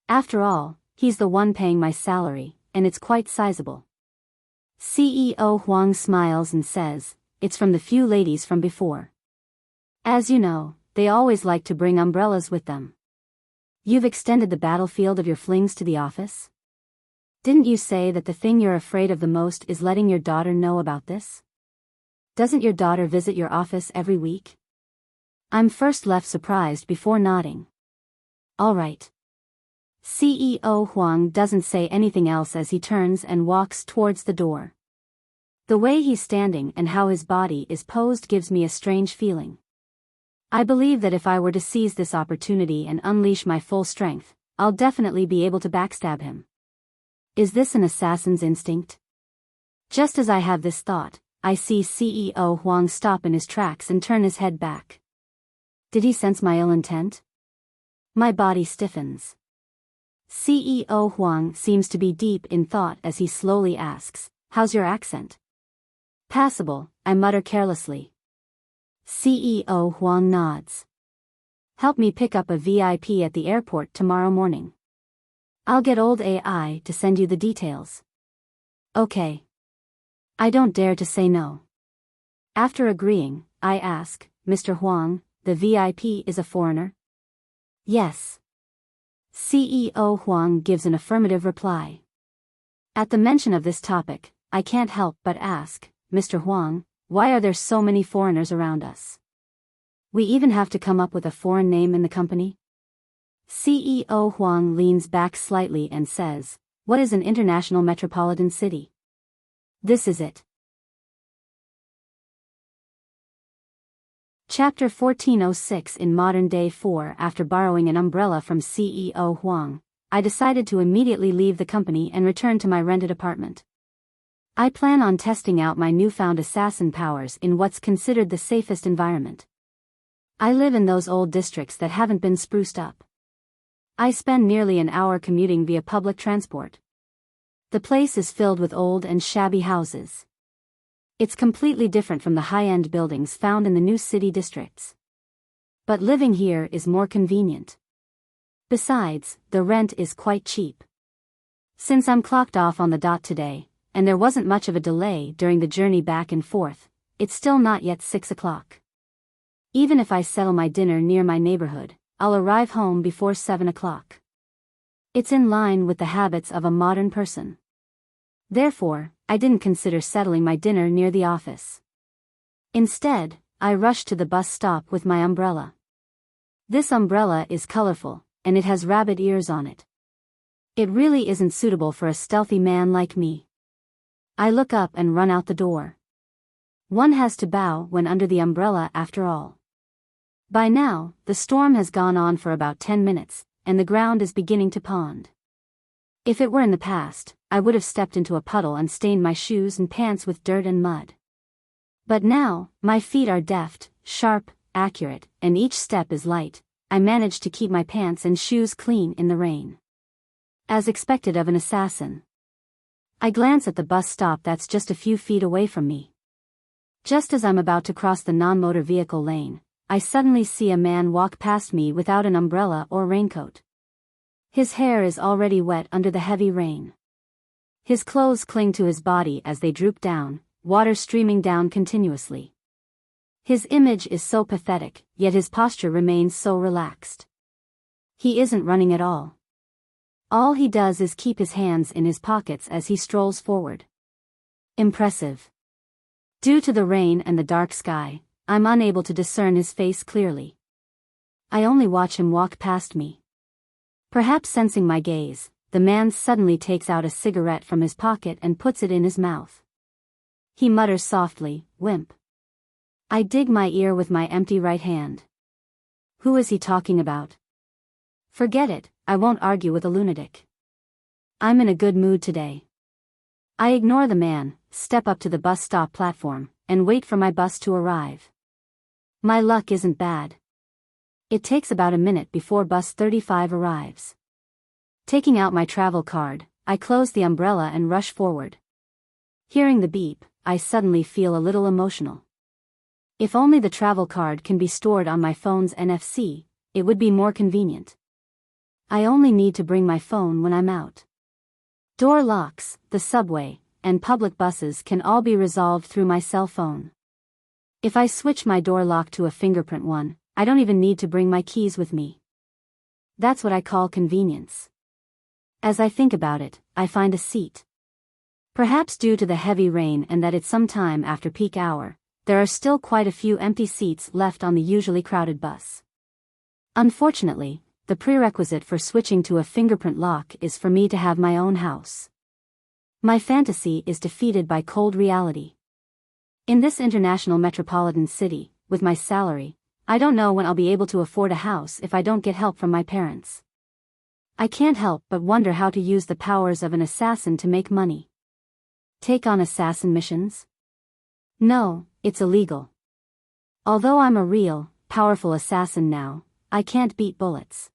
After all, he's the one paying my salary, and it's quite sizable. CEO Huang smiles and says, "It's from the few ladies from before. As you know, they always like to bring umbrellas with them. You've extended the battlefield of your flings to the office? Didn't you say that the thing you're afraid of the most is letting your daughter know about this? Doesn't your daughter visit your office every week?" I'm first left surprised before nodding. All right. CEO Huang doesn't say anything else as he turns and walks towards the door. The way he's standing and how his body is posed gives me a strange feeling. I believe that if I were to seize this opportunity and unleash my full strength, I'll definitely be able to backstab him. Is this an assassin's instinct? Just as I have this thought, I see CEO Huang stop in his tracks and turn his head back. Did he sense my ill intent? My body stiffens. CEO Huang seems to be deep in thought as he slowly asks, "How's your accent?" "Passable," I mutter carelessly. CEO Huang nods. "Help me pick up a VIP at the airport tomorrow morning. I'll get old AI to send you the details." Okay. I don't dare to say no. After agreeing, I ask, "Mr. Huang, the VIP is a foreigner?" "Yes." CEO Huang gives an affirmative reply. At the mention of this topic, I can't help but ask, "Mr. Huang, why are there so many foreigners around us? We even have to come up with a foreign name in the company?" CEO Huang leans back slightly and says, "What is an international metropolitan city? This is it." Chapter 1406 In modern-day 4 After borrowing an umbrella from CEO Huang, I decided to immediately leave the company and return to my rented apartment. I plan on testing out my newfound assassin powers in what's considered the safest environment. I live in those old districts that haven't been spruced up. I spend nearly an hour commuting via public transport. The place is filled with old and shabby houses. It's completely different from the high-end buildings found in the new city districts. But living here is more convenient. Besides, the rent is quite cheap. Since I'm clocked off on the dot today, and there wasn't much of a delay during the journey back and forth, it's still not yet 6 o'clock. Even if I settle my dinner near my neighborhood, I'll arrive home before 7 o'clock. It's in line with the habits of a modern person. Therefore, I didn't consider settling my dinner near the office. Instead, I rushed to the bus stop with my umbrella. This umbrella is colorful, and it has rabbit ears on it. It really isn't suitable for a stealthy man like me. I look up and run out the door. One has to bow when under the umbrella after all. By now, the storm has gone on for about 10 minutes, and the ground is beginning to pond. If it were in the past, I would have stepped into a puddle and stained my shoes and pants with dirt and mud. But now, my feet are deft, sharp, accurate, and each step is light. I manage to keep my pants and shoes clean in the rain. As expected of an assassin. I glance at the bus stop that's just a few feet away from me. Just as I'm about to cross the non-motor vehicle lane, I suddenly see a man walk past me without an umbrella or raincoat. His hair is already wet under the heavy rain. His clothes cling to his body as they droop down, water streaming down continuously. His image is so pathetic, yet his posture remains so relaxed. He isn't running at all. All he does is keep his hands in his pockets as he strolls forward. Impressive. Due to the rain and the dark sky, I'm unable to discern his face clearly. I only watch him walk past me. Perhaps sensing my gaze, the man suddenly takes out a cigarette from his pocket and puts it in his mouth. He mutters softly, "Wimp." I dig my ear with my empty right hand. Who is he talking about? Forget it, I won't argue with a lunatic. I'm in a good mood today. I ignore the man, step up to the bus stop platform, and wait for my bus to arrive. My luck isn't bad. It takes about a minute before bus 35 arrives. Taking out my travel card, I close the umbrella and rush forward. Hearing the beep, I suddenly feel a little emotional. If only the travel card can be stored on my phone's NFC, it would be more convenient. I only need to bring my phone when I'm out. Door locks, the subway, and public buses can all be resolved through my cell phone. If I switch my door lock to a fingerprint one, I don't even need to bring my keys with me. That's what I call convenience. As I think about it, I find a seat. Perhaps due to the heavy rain and that it's some time after peak hour, there are still quite a few empty seats left on the usually crowded bus. Unfortunately, the prerequisite for switching to a fingerprint lock is for me to have my own house. My fantasy is defeated by cold reality. In this international metropolitan city, with my salary, I don't know when I'll be able to afford a house if I don't get help from my parents. I can't help but wonder how to use the powers of an assassin to make money. Take on assassin missions? No, it's illegal. Although I'm a real, powerful assassin now, I can't beat bullets.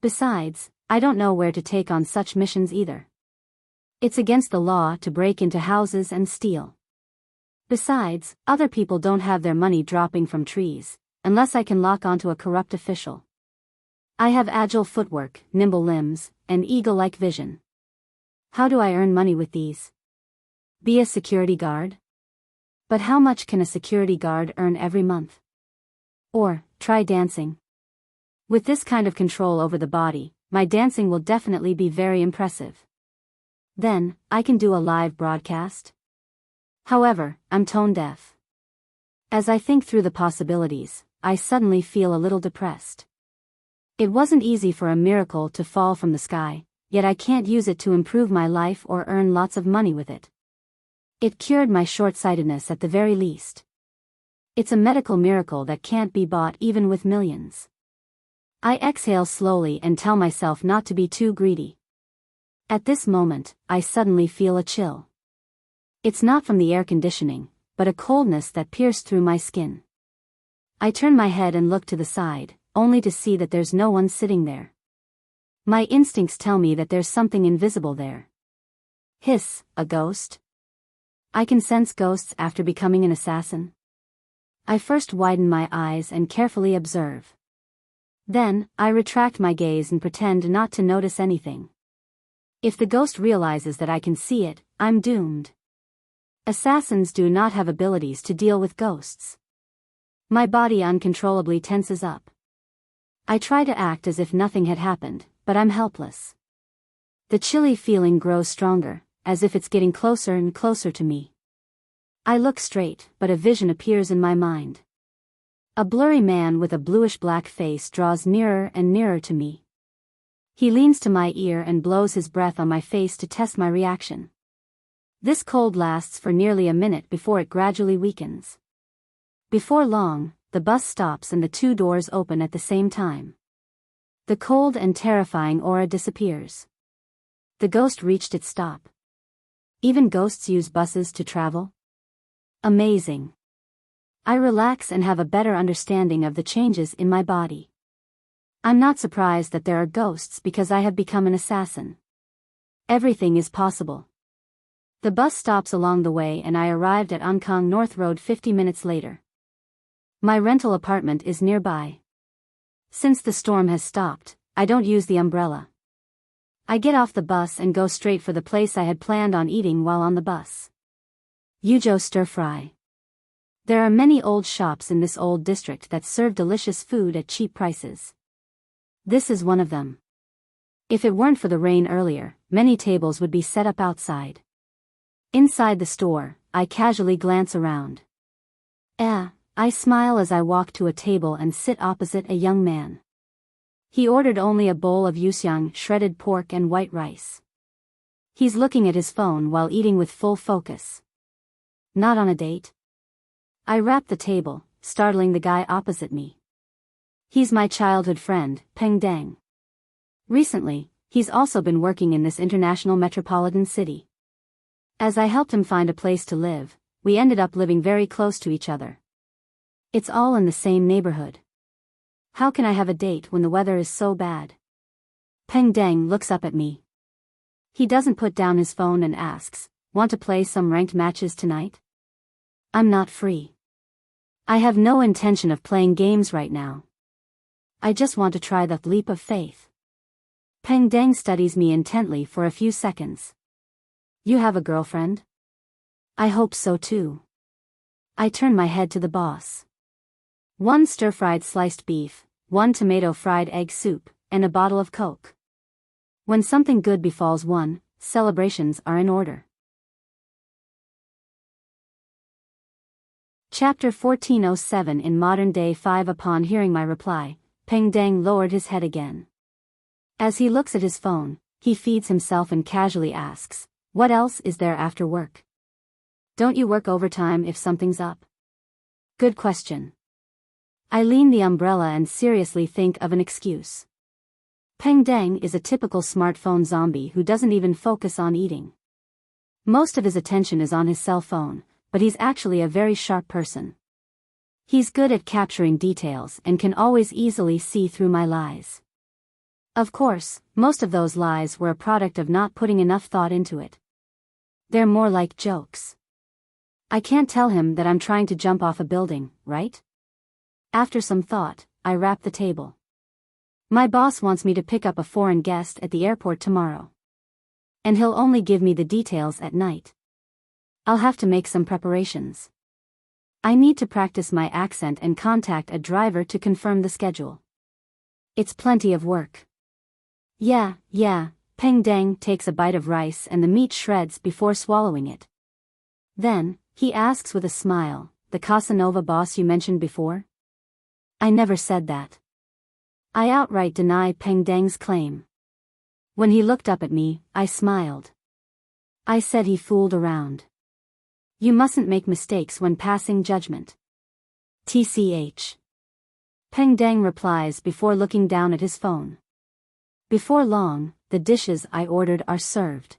Besides, I don't know where to take on such missions either. It's against the law to break into houses and steal. Besides, other people don't have their money dropping from trees, unless I can lock onto a corrupt official. I have agile footwork, nimble limbs, and eagle-like vision. How do I earn money with these? Be a security guard? But how much can a security guard earn every month? Or, try dancing. With this kind of control over the body, my dancing will definitely be very impressive. Then, I can do a live broadcast? However, I'm tone deaf. As I think through the possibilities, I suddenly feel a little depressed. It wasn't easy for a miracle to fall from the sky, yet I can't use it to improve my life or earn lots of money with it. It cured my short-sightedness at the very least. It's a medical miracle that can't be bought even with millions. I exhale slowly and tell myself not to be too greedy. At this moment, I suddenly feel a chill. It's not from the air conditioning, but a coldness that pierced through my skin. I turn my head and look to the side, only to see that there's no one sitting there. My instincts tell me that there's something invisible there. Hiss, a ghost? I can sense ghosts after becoming an assassin. I first widen my eyes and carefully observe. Then, I retract my gaze and pretend not to notice anything. If the ghost realizes that I can see it, I'm doomed. Assassins do not have abilities to deal with ghosts. My body uncontrollably tenses up. I try to act as if nothing had happened, but I'm helpless. The chilly feeling grows stronger, as if it's getting closer and closer to me. I look straight, but a vision appears in my mind. A blurry man with a bluish-black face draws nearer and nearer to me. He leans to my ear and blows his breath on my face to test my reaction. This cold lasts for nearly a minute before it gradually weakens. Before long, the bus stops and the two doors open at the same time. The cold and terrifying aura disappears. The ghost reached its stop. Even ghosts use buses to travel? Amazing. I relax and have a better understanding of the changes in my body. I'm not surprised that there are ghosts because I have become an assassin. Everything is possible. The bus stops along the way and I arrived at Ankang North Road 50 minutes later. My rental apartment is nearby. Since the storm has stopped, I don't use the umbrella. I get off the bus and go straight for the place I had planned on eating while on the bus. Yuzhou stir fry. There are many old shops in this old district that serve delicious food at cheap prices. This is one of them. If it weren't for the rain earlier, many tables would be set up outside. Inside the store, I casually glance around. I smile as I walk to a table and sit opposite a young man. He ordered only a bowl of yuxiang, shredded pork and white rice. He's looking at his phone while eating with full focus. Not on a date? I rap the table, startling the guy opposite me. He's my childhood friend, Peng Deng. Recently, he's also been working in this international metropolitan city. As I helped him find a place to live, we ended up living very close to each other. It's all in the same neighborhood. How can I have a date when the weather is so bad? Peng Deng looks up at me. He doesn't put down his phone and asks, "Want to play some ranked matches tonight?" I'm not free. I have no intention of playing games right now. I just want to try the leap of faith. Peng Deng studies me intently for a few seconds. You have a girlfriend? I hope so too. I turn my head to the boss. 1 stir-fried sliced beef, 1 tomato fried egg soup, and a bottle of Coke. When something good befalls one, celebrations are in order. Chapter 1407 In modern day 5. Upon hearing my reply, Peng Deng lowered his head again. As he looks at his phone, he feeds himself and casually asks, "What else is there after work? Don't you work overtime if something's up?" Good question. I lean the umbrella and seriously think of an excuse. Peng Deng is a typical smartphone zombie who doesn't even focus on eating. Most of his attention is on his cell phone, but he's actually a very sharp person. He's good at capturing details and can always easily see through my lies. Of course, most of those lies were a product of not putting enough thought into it. They're more like jokes. I can't tell him that I'm trying to jump off a building, right? After some thought, I wrap the table. My boss wants me to pick up a foreign guest at the airport tomorrow. And he'll only give me the details at night. I'll have to make some preparations. I need to practice my accent and contact a driver to confirm the schedule. It's plenty of work. Yeah, Peng Deng takes a bite of rice and the meat shreds before swallowing it. Then, he asks with a smile, "The Casanova boss you mentioned before?" I never said that. I outright deny Peng Deng's claim. When he looked up at me, I smiled. I said he fooled around. You mustn't make mistakes when passing judgment. TCH. Peng Deng replies before looking down at his phone. Before long, the dishes I ordered are served.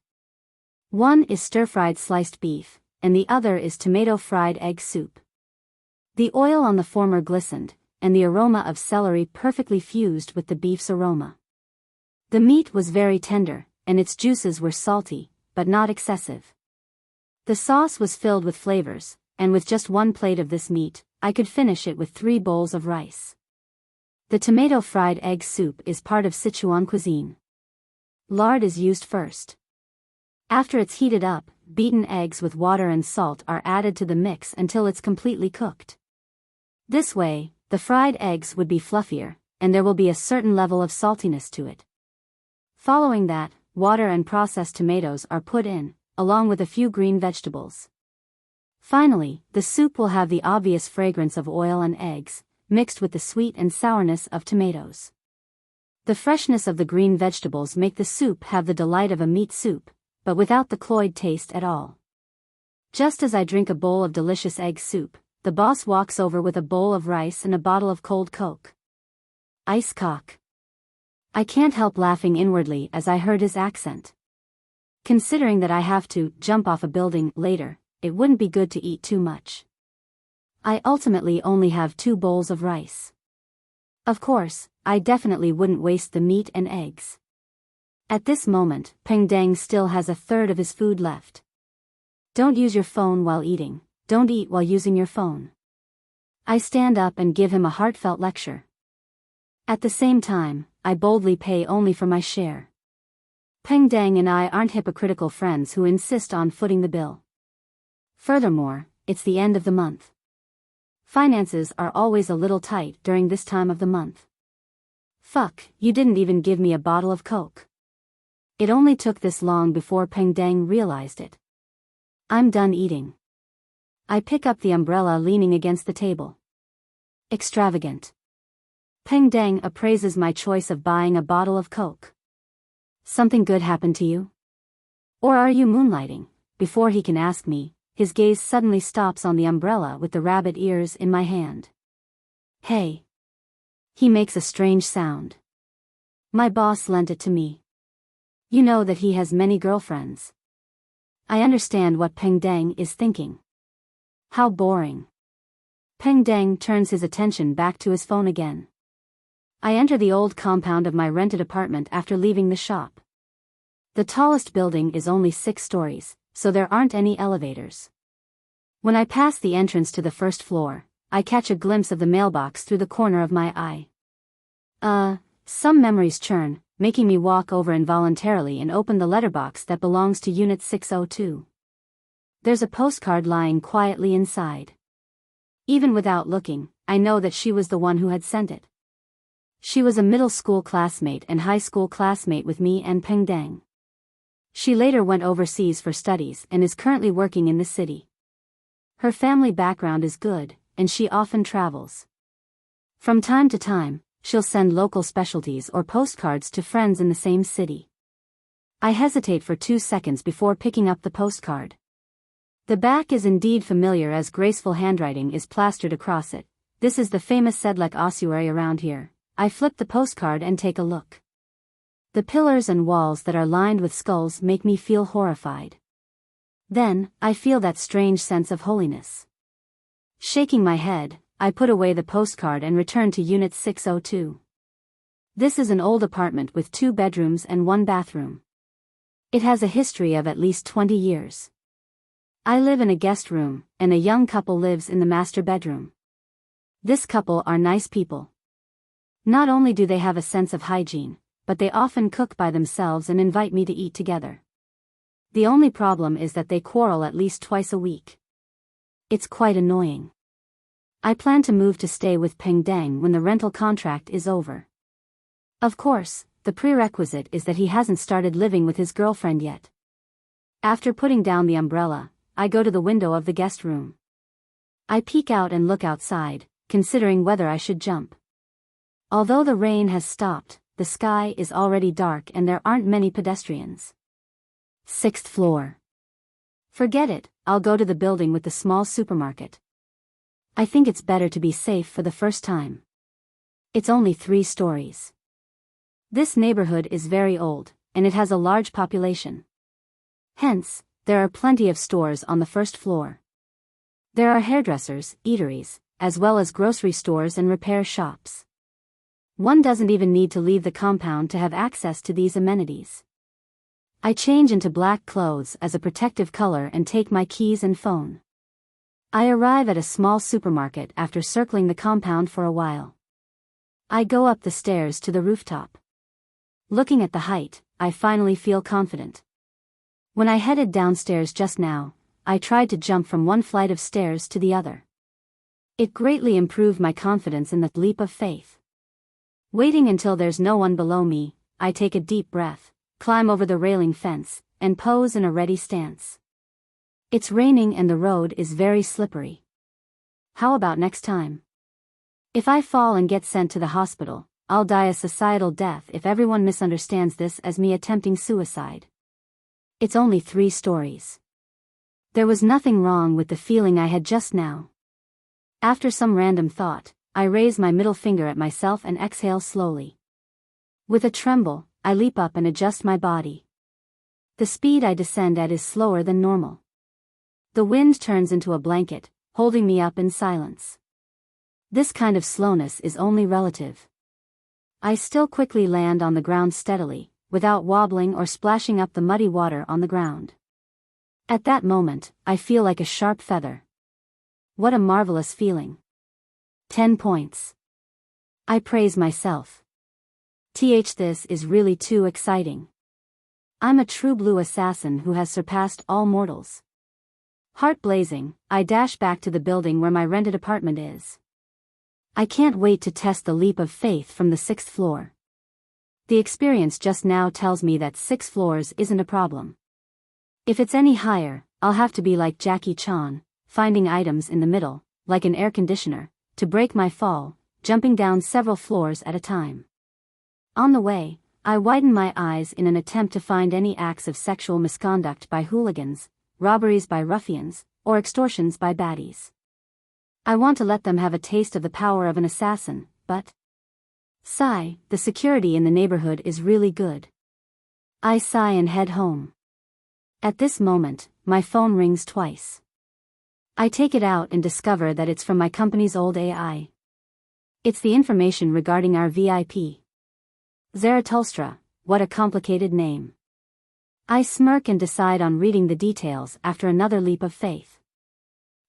One is stir-fried sliced beef, and the other is tomato fried egg soup. The oil on the former glistened, and the aroma of celery perfectly fused with the beef's aroma. The meat was very tender, and its juices were salty, but not excessive. The sauce was filled with flavors, and with just one plate of this meat, I could finish it with 3 bowls of rice. The tomato fried egg soup is part of Sichuan cuisine. Lard is used first. After it's heated up, beaten eggs with water and salt are added to the mix until it's completely cooked. This way, the fried eggs would be fluffier, and there will be a certain level of saltiness to it. Following that, water and processed tomatoes are put in, along with a few green vegetables. Finally, the soup will have the obvious fragrance of oil and eggs, mixed with the sweet and sourness of tomatoes. The freshness of the green vegetables make the soup have the delight of a meat soup, but without the cloyed taste at all. Just as I drink a bowl of delicious egg soup, the boss walks over with a bowl of rice and a bottle of cold Coke. Ice cock. I can't help laughing inwardly as I heard his accent. Considering that I have to jump off a building later, it wouldn't be good to eat too much. I ultimately only have 2 bowls of rice. Of course, I definitely wouldn't waste the meat and eggs. At this moment, Peng Deng still has a third of his food left. Don't use your phone while eating. Don't eat while using your phone. I stand up and give him a heartfelt lecture. At the same time, I boldly pay only for my share. Peng Deng and I aren't hypocritical friends who insist on footing the bill. Furthermore, it's the end of the month. Finances are always a little tight during this time of the month. Fuck, you didn't even give me a bottle of Coke. It only took this long before Peng Deng realized it. I'm done eating. I pick up the umbrella leaning against the table. Extravagant. Peng Deng appraises my choice of buying a bottle of Coke. Something good happened to you? Or are you moonlighting? Before he can ask me, his gaze suddenly stops on the umbrella with the rabbit ears in my hand. Hey. He makes a strange sound. My boss lent it to me. You know that he has many girlfriends. I understand what Peng Deng is thinking. How boring. Peng Deng turns his attention back to his phone again. I enter the old compound of my rented apartment after leaving the shop. The tallest building is only 6 stories, so there aren't any elevators. When I pass the entrance to the first floor, I catch a glimpse of the mailbox through the corner of my eye. Some memories churn, making me walk over involuntarily and open the letterbox that belongs to Unit 602. There's a postcard lying quietly inside. Even without looking, I know that she was the one who had sent it. She was a middle school classmate and high school classmate with me and Peng Deng. She later went overseas for studies and is currently working in the city. Her family background is good, and she often travels. From time to time, she'll send local specialties or postcards to friends in the same city. I hesitate for 2 seconds before picking up the postcard. The back is indeed familiar as graceful handwriting is plastered across it. This is the famous Sedlec ossuary around here. I flip the postcard and take a look. The pillars and walls that are lined with skulls make me feel horrified. Then, I feel that strange sense of holiness. Shaking my head, I put away the postcard and return to Unit 602. This is an old apartment with 2 bedrooms and 1 bathroom. It has a history of at least 20 years. I live in a guest room, and a young couple lives in the master bedroom. This couple are nice people. Not only do they have a sense of hygiene, but they often cook by themselves and invite me to eat together. The only problem is that they quarrel at least twice a week. It's quite annoying. I plan to move to stay with Peng Deng when the rental contract is over. Of course, the prerequisite is that he hasn't started living with his girlfriend yet. After putting down the umbrella, I go to the window of the guest room. I peek out and look outside, considering whether I should jump. Although the rain has stopped, the sky is already dark and there aren't many pedestrians. 6th floor. Forget it, I'll go to the building with the small supermarket. I think it's better to be safe for the first time. It's only 3 stories. This neighborhood is very old, and it has a large population. Hence, there are plenty of stores on the 1st floor. There are hairdressers, eateries, as well as grocery stores and repair shops. One doesn't even need to leave the compound to have access to these amenities. I change into black clothes as a protective color and take my keys and phone. I arrive at a small supermarket after circling the compound for a while. I go up the stairs to the rooftop. Looking at the height, I finally feel confident. When I headed downstairs just now, I tried to jump from one flight of stairs to the other. It greatly improved my confidence in the leap of faith. Waiting until there's no one below me, I take a deep breath, climb over the railing fence, and pose in a ready stance. It's raining and the road is very slippery. How about next time? If I fall and get sent to the hospital, I'll die a societal death if everyone misunderstands this as me attempting suicide. It's only 3 stories. There was nothing wrong with the feeling I had just now. After some random thought, I raise my middle finger at myself and exhale slowly. With a tremble, I leap up and adjust my body. The speed I descend at is slower than normal. The wind turns into a blanket, holding me up in silence. This kind of slowness is only relative. I still quickly land on the ground steadily, without wobbling or splashing up the muddy water on the ground. At that moment, I feel like a sharp feather. What a marvelous feeling. 10 points. I praise myself. This is really too exciting. I'm a true blue assassin who has surpassed all mortals. Heart blazing, I dash back to the building where my rented apartment is. I can't wait to test the leap of faith from the 6th floor. The experience just now tells me that 6 floors isn't a problem. If it's any higher, I'll have to be like Jackie Chan, finding items in the middle, like an air conditioner, to break my fall, jumping down several floors at a time. On the way, I widen my eyes in an attempt to find any acts of sexual misconduct by hooligans, robberies by ruffians, or extortions by baddies. I want to let them have a taste of the power of an assassin, but sigh, the security in the neighborhood is really good. I sigh and head home. At this moment, my phone rings twice. I take it out and discover that it's from my company's old AI. It's the information regarding our VIP. Zarathustra, what a complicated name. I smirk and decide on reading the details after another leap of faith.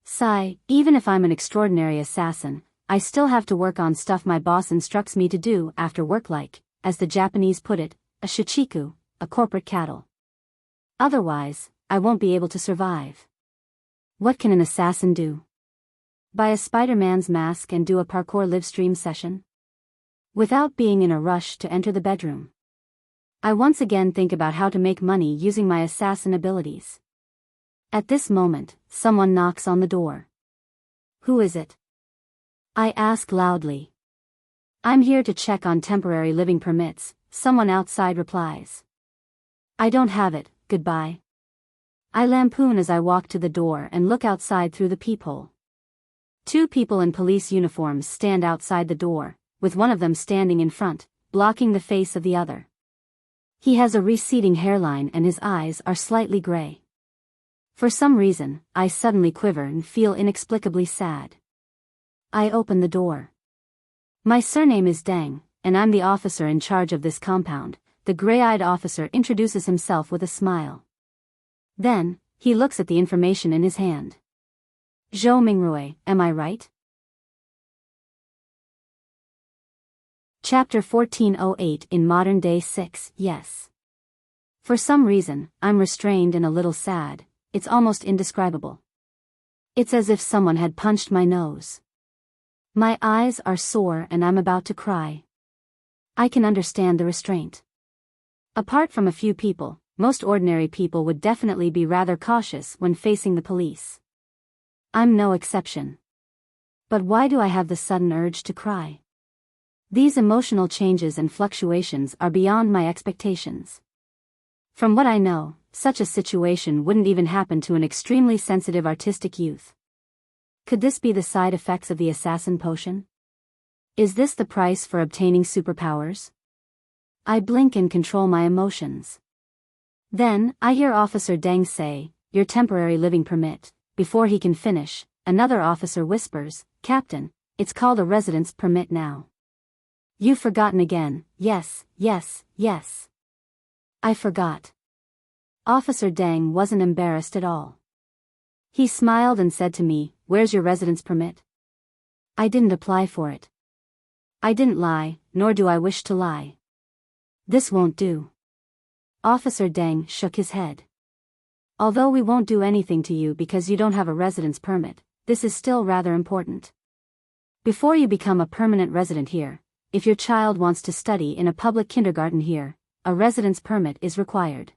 Sigh, even if I'm an extraordinary assassin, I still have to work on stuff my boss instructs me to do after work, like, as the Japanese put it, a shichiku, a corporate cattle. Otherwise, I won't be able to survive. What can an assassin do? Buy a Spider-Man's mask and do a parkour livestream session? Without being in a rush to enter the bedroom. I once again think about how to make money using my assassin abilities. At this moment, someone knocks on the door. Who is it? I ask loudly. I'm here to check on temporary living permits, someone outside replies. I don't have it, goodbye. I lampoon as I walk to the door and look outside through the peephole. 2 people in police uniforms stand outside the door, with one of them standing in front, blocking the face of the other. He has a receding hairline and his eyes are slightly gray. For some reason, I suddenly quiver and feel inexplicably sad. I open the door. My surname is Deng, and I'm the officer in charge of this compound. The gray-eyed officer introduces himself with a smile. Then, he looks at the information in his hand. Zhou Mingrui, am I right? Chapter 1408 in modern day 6, yes. For some reason, I'm restrained and a little sad. It's almost indescribable. It's as if someone had punched my nose. My eyes are sore and I'm about to cry. I can understand the restraint. Apart from a few people, most ordinary people would definitely be rather cautious when facing the police. I'm no exception. But why do I have the sudden urge to cry? These emotional changes and fluctuations are beyond my expectations. From what I know, such a situation wouldn't even happen to an extremely sensitive artistic youth. Could this be the side effects of the assassin potion? Is this the price for obtaining superpowers? I blink and control my emotions. Then, I hear Officer Deng say, "Your temporary living permit." Before he can finish, another officer whispers, "Captain, it's called a residence permit now." You've forgotten again. Yes, yes, yes. I forgot. Officer Deng wasn't embarrassed at all. He smiled and said to me, "Where's your residence permit?" I didn't apply for it. I didn't lie, nor do I wish to lie. This won't do. Officer Deng shook his head. Although we won't do anything to you because you don't have a residence permit, this is still rather important. Before you become a permanent resident here, if your child wants to study in a public kindergarten here, a residence permit is required.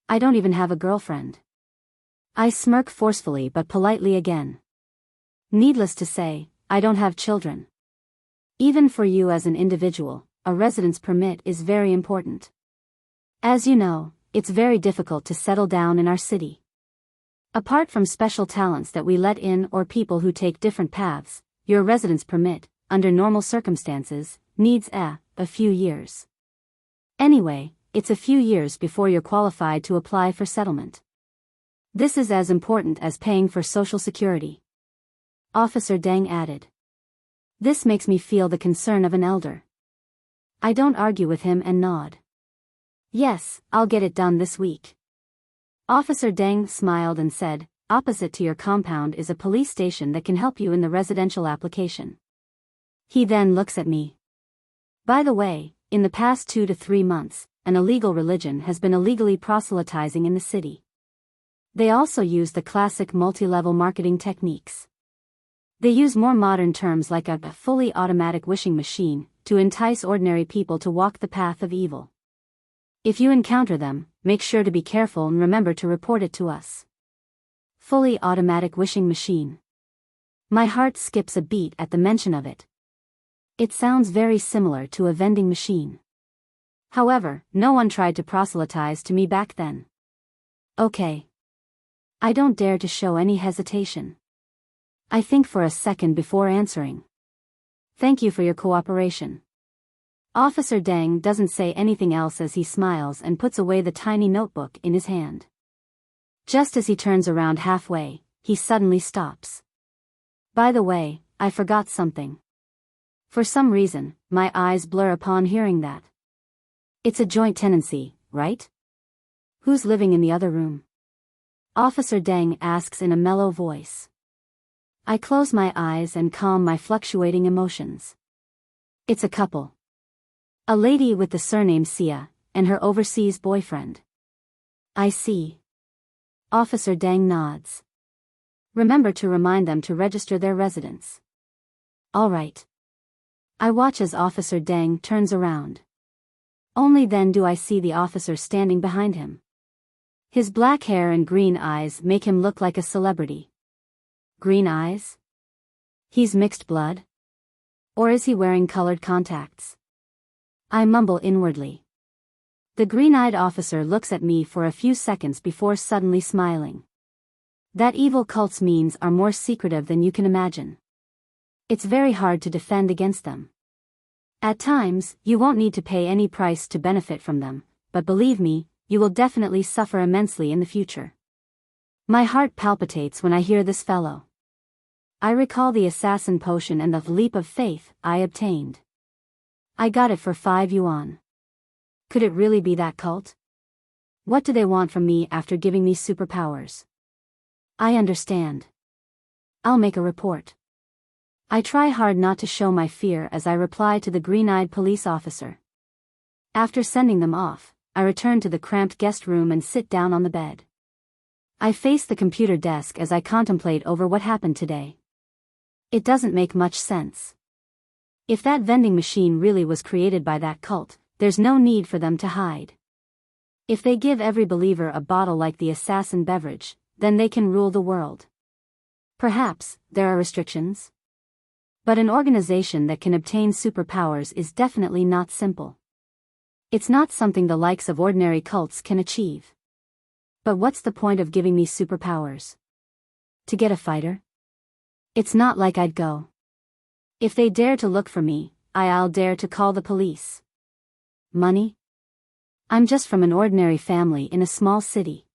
I don't even have a girlfriend. I smirk forcefully but politely again. Needless to say, I don't have children. Even for you as an individual, a residence permit is very important. As you know, it's very difficult to settle down in our city. Apart from special talents that we let in or people who take different paths, your residence permit, under normal circumstances, needs a few years. Anyway, it's a few years before you're qualified to apply for settlement. This is as important as paying for Social Security. Officer Deng added. This makes me feel the concern of an elder. I don't argue with him and nod. Yes, I'll get it done this week. Officer Deng smiled and said, opposite to your compound is a police station that can help you in the residential application. He then looks at me. By the way, in the past 2 to 3 months, an illegal religion has been illegally proselytizing in the city. They also use the classic multi-level marketing techniques. They use more modern terms like a fully automatic wishing machine to entice ordinary people to walk the path of evil. If you encounter them, make sure to be careful and remember to report it to us. Fully automatic wishing machine. My heart skips a beat at the mention of it. It sounds very similar to a vending machine. However, no one tried to proselytize to me back then. Okay. I don't dare to show any hesitation. I think for a second before answering. Thank you for your cooperation. Officer Deng doesn't say anything else as he smiles and puts away the tiny notebook in his hand. Just as he turns around halfway, he suddenly stops. By the way, I forgot something. For some reason, my eyes blur upon hearing that. It's a joint tenancy, right? Who's living in the other room? Officer Deng asks in a mellow voice. I close my eyes and calm my fluctuating emotions. It's a couple. A lady with the surname Sia, and her overseas boyfriend. I see. Officer Deng nods. Remember to remind them to register their residence. All right. I watch as Officer Deng turns around. Only then do I see the officer standing behind him. His black hair and green eyes make him look like a celebrity. Green eyes? He's mixed blood? Or is he wearing colored contacts? I mumble inwardly. The green-eyed officer looks at me for a few seconds before suddenly smiling. That evil cult's means are more secretive than you can imagine. It's very hard to defend against them. At times, you won't need to pay any price to benefit from them, but believe me, you will definitely suffer immensely in the future. My heart palpitates when I hear this fellow. I recall the assassin potion and the leap of faith I obtained. I got it for 5 yuan. Could it really be that cult? What do they want from me after giving me superpowers? I understand. I'll make a report. I try hard not to show my fear as I reply to the green-eyed police officer. After sending them off, I return to the cramped guest room and sit down on the bed. I face the computer desk as I contemplate over what happened today. It doesn't make much sense. If that vending machine really was created by that cult, there's no need for them to hide. If they give every believer a bottle like the assassin beverage, then they can rule the world. Perhaps there are restrictions. But an organization that can obtain superpowers is definitely not simple. It's not something the likes of ordinary cults can achieve. But what's the point of giving me superpowers? To get a fighter? It's not like I'd go. If they dare to look for me, I'll dare to call the police. Money? I'm just from an ordinary family in a small city.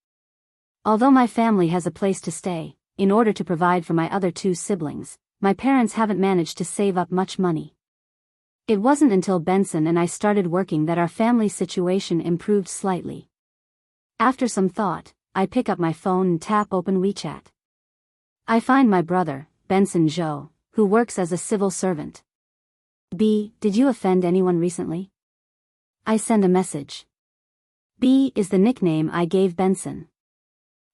Although my family has a place to stay, in order to provide for my other 2 siblings, my parents haven't managed to save up much money. It wasn't until Benson and I started working that our family situation improved slightly. After some thought, I pick up my phone and tap open WeChat. I find my brother, Benson Zhou, who works as a civil servant. B, did you offend anyone recently? I send a message. B is the nickname I gave Benson.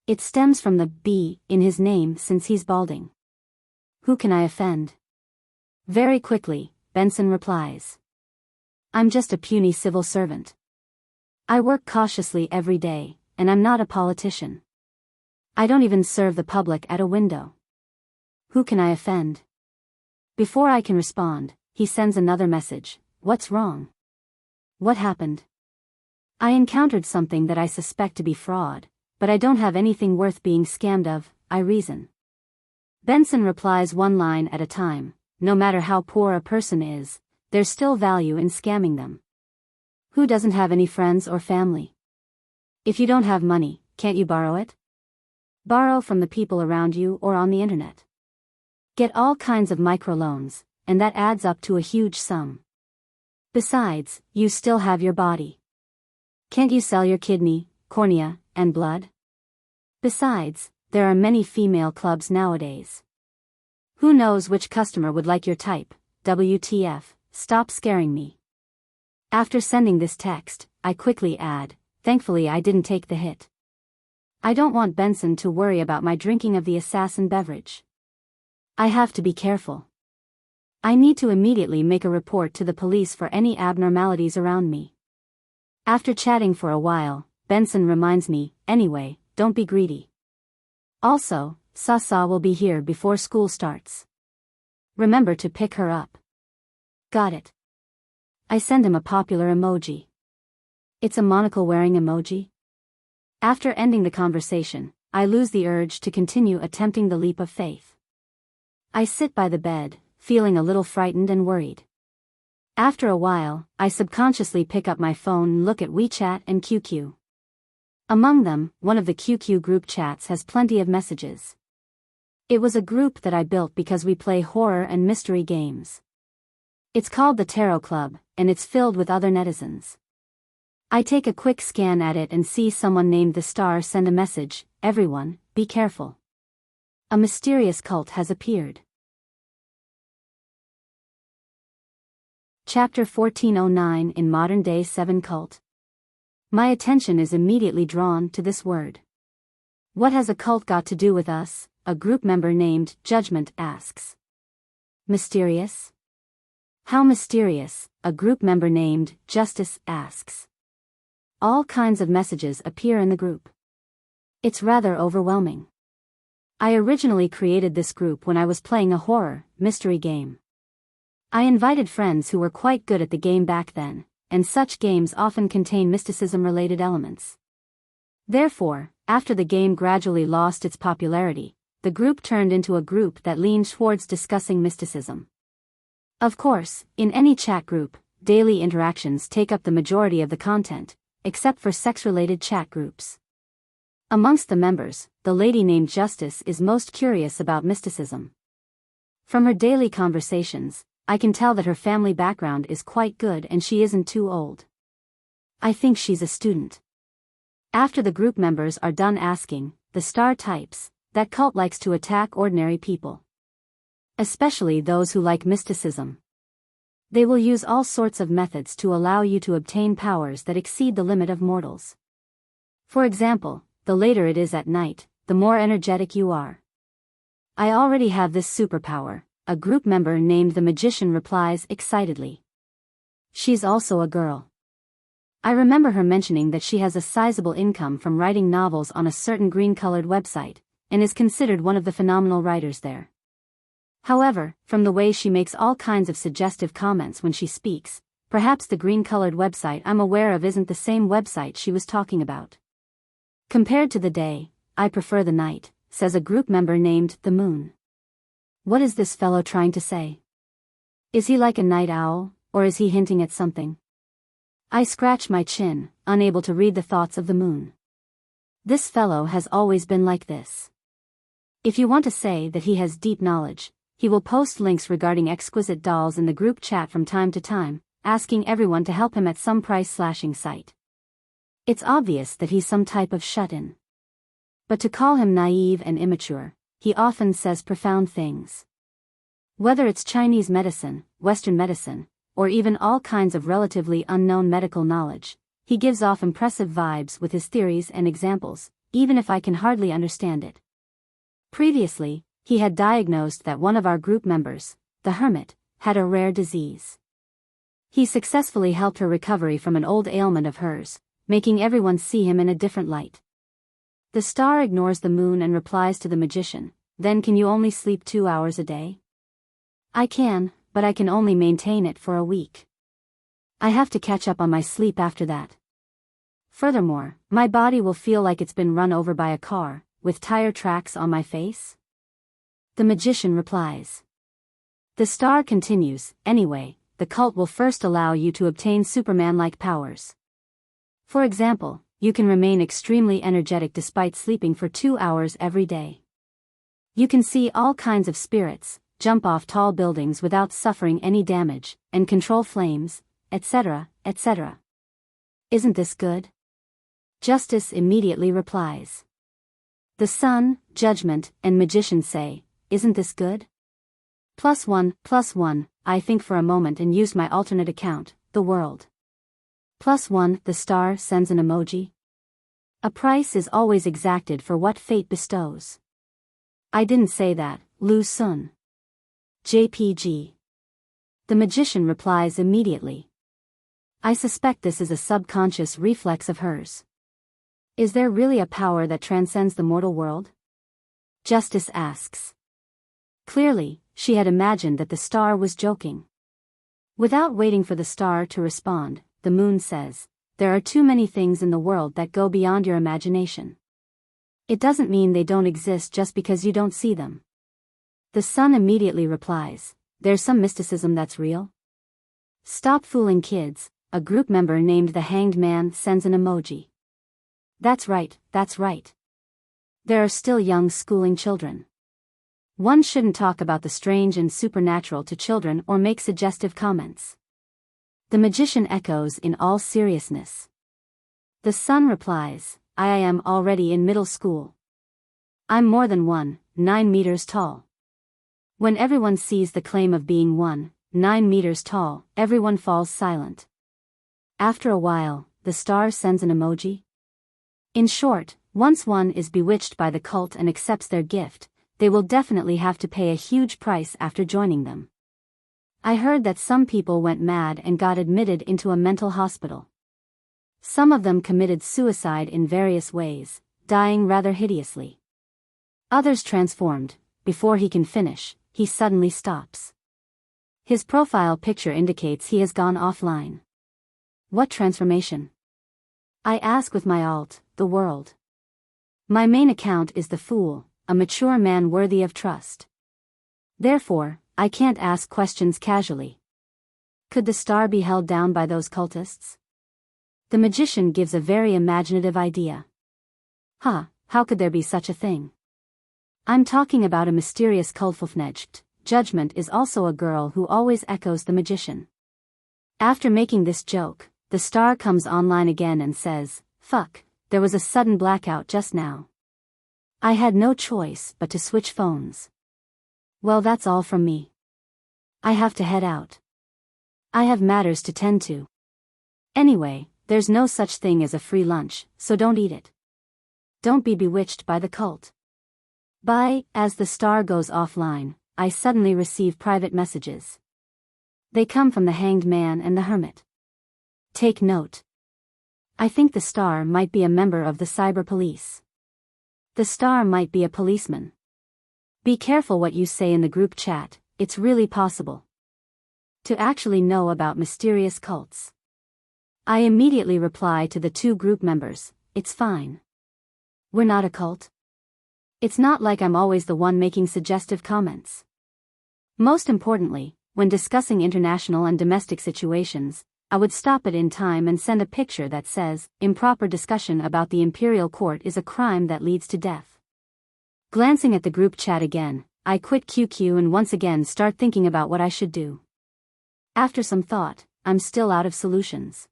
It stems from the B in his name since he's balding. Who can I offend? Very quickly, Benson replies. I'm just a puny civil servant. I work cautiously every day, and I'm not a politician. I don't even serve the public at a window. Who can I offend? Before I can respond, he sends another message. What's wrong? What happened? I encountered something that I suspect to be fraud, but I don't have anything worth being scammed of, I reason. Benson replies one line at a time. No matter how poor a person is, there's still value in scamming them. Who doesn't have any friends or family? If you don't have money, can't you borrow it? Borrow from the people around you or on the internet. Get all kinds of microloans, and that adds up to a huge sum. Besides, you still have your body. Can't you sell your kidney, cornea, and blood? Besides, there are many female clubs nowadays. Who knows which customer would like your type? WTF, stop scaring me. After sending this text, I quickly add, thankfully I didn't take the hit. I don't want Benson to worry about my drinking of the assassin beverage. I have to be careful. I need to immediately make a report to the police for any abnormalities around me. After chatting for a while, Benson reminds me, anyway, don't be greedy. Also, Sasa will be here before school starts. Remember to pick her up. Got it. I send him a popular emoji. It's a monocle-wearing emoji. After ending the conversation, I lose the urge to continue attempting the leap of faith. I sit by the bed, feeling a little frightened and worried. After a while, I subconsciously pick up my phone and look at WeChat and QQ. Among them, one of the QQ group chats has plenty of messages. It was a group that I built because we play horror and mystery games. It's called the Tarot Club, and it's filled with other netizens. I take a quick scan at it and see someone named The Star send a message, everyone, be careful. A mysterious cult has appeared. Chapter 1409 in modern-day 7 cult. My attention is immediately drawn to this word. What has a cult got to do with us? A group member named Judgment asks. Mysterious? How mysterious? A group member named Justice asks. All kinds of messages appear in the group. It's rather overwhelming. I originally created this group when I was playing a horror, mystery game. I invited friends who were quite good at the game back then, and such games often contain mysticism-related elements. Therefore, after the game gradually lost its popularity, the group turned into a group that leaned towards discussing mysticism. Of course, in any chat group, daily interactions take up the majority of the content, except for sex-related chat groups. Amongst the members, the lady named Justice is most curious about mysticism. From her daily conversations, I can tell that her family background is quite good and she isn't too old. I think she's a student. After the group members are done asking, the Star types, that cult likes to attack ordinary people. Especially those who like mysticism. They will use all sorts of methods to allow you to obtain powers that exceed the limit of mortals. For example, the later it is at night, the more energetic you are. I already have this superpower, a group member named the Magician replies excitedly. She's also a girl. I remember her mentioning that she has a sizable income from writing novels on a certain green-colored website, and is considered one of the phenomenal writers there. However, from the way she makes all kinds of suggestive comments when she speaks, perhaps the green-colored website I'm aware of isn't the same website she was talking about. Compared to the day, I prefer the night, says a group member named The Moon. What is this fellow trying to say? Is he like a night owl, or is he hinting at something? I scratch my chin, unable to read the thoughts of the Moon. This fellow has always been like this. If you want to say that he has deep knowledge, he will post links regarding exquisite dolls in the group chat from time to time, asking everyone to help him at some price-slashing site. It's obvious that he's some type of shut-in. But to call him naive and immature, he often says profound things. Whether it's Chinese medicine, Western medicine, or even all kinds of relatively unknown medical knowledge, he gives off impressive vibes with his theories and examples, even if I can hardly understand it. Previously, he had diagnosed that one of our group members, the hermit, had a rare disease. He successfully helped her recovery from an old ailment of hers, making everyone see him in a different light. The star ignores the moon and replies to the magician, "Then can you only sleep 2 hours a day?" "I can, but I can only maintain it for a week. I have to catch up on my sleep after that. Furthermore, my body will feel like it's been run over by a car, with tire tracks on my face." The magician replies. The star continues, "Anyway, the cult will first allow you to obtain Superman-like powers. For example, you can remain extremely energetic despite sleeping for 2 hours every day. You can see all kinds of spirits, jump off tall buildings without suffering any damage, and control flames, etc., etc. Isn't this good?" Justice immediately replies. The sun, judgment, and magician say, "Isn't this good?" +1, I think for a moment and used my alternate account, the world. +1, the star sends an emoji. A price is always exacted for what fate bestows. I didn't say that, Lu Sun. JPG. The magician replies immediately. I suspect this is a subconscious reflex of hers. Is there really a power that transcends the mortal world? Justice asks. Clearly, she had imagined that the star was joking. Without waiting for the star to respond, the moon says, "There are too many things in the world that go beyond your imagination. It doesn't mean they don't exist just because you don't see them." The sun immediately replies, "There's some mysticism that's real." Stop fooling kids, a group member named the Hanged Man sends an emoji. That's right. There are still young schooling children. One shouldn't talk about the strange and supernatural to children or make suggestive comments. The magician echoes in all seriousness. The sun replies, I am already in middle school. I'm more than 9 meters tall. When everyone sees the claim of being 9 meters tall, everyone falls silent. After a while, the star sends an emoji. In short, once one is bewitched by the cult and accepts their gift, they will definitely have to pay a huge price after joining them. I heard that some people went mad and got admitted into a mental hospital. Some of them committed suicide in various ways, dying rather hideously. Others transformed. Before he can finish, he suddenly stops. His profile picture indicates he has gone offline. What transformation? I ask with my alt, the world. My main account is the Fool, a mature man worthy of trust. Therefore, I can't ask questions casually. Could the star be held down by those cultists? The magician gives a very imaginative idea. How could there be such a thing? I'm talking about a mysterious cultfulfnecht. Judgment is also a girl who always echoes the magician. After making this joke, the star comes online again and says, "Fuck, there was a sudden blackout just now. I had no choice but to switch phones. Well, that's all from me. I have to head out. I have matters to tend to. Anyway, there's no such thing as a free lunch, so don't eat it. Don't be bewitched by the cult." Bye. As the star goes offline, I suddenly receive private messages. They come from the Hanged Man and the Hermit. Take note. I think the star might be a member of the cyber police. The star might be a policeman. Be careful what you say in the group chat, it's really possible to actually know about mysterious cults. I immediately reply to the 2 group members, it's fine. We're not a cult. It's not like I'm always the one making suggestive comments. Most importantly, when discussing international and domestic situations, I would stop it in time and send a picture that says, improper discussion about the imperial court is a crime that leads to death. Glancing at the group chat again, I quit QQ and once again start thinking about what I should do. After some thought, I'm still out of solutions.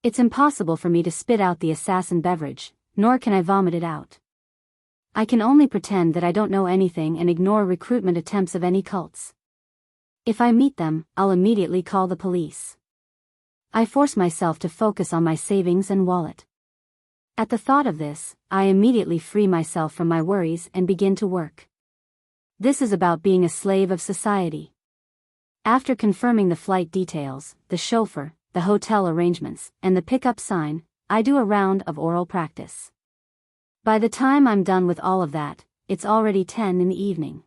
It's impossible for me to spit out the assassin beverage, nor can I vomit it out. I can only pretend that I don't know anything and ignore recruitment attempts of any cults. If I meet them, I'll immediately call the police. I force myself to focus on my savings and wallet. At the thought of this, I immediately free myself from my worries and begin to work. This is about being a slave of society. After confirming the flight details, the chauffeur, the hotel arrangements, and the pickup sign, I do a round of oral practice. By the time I'm done with all of that, it's already 10 in the evening.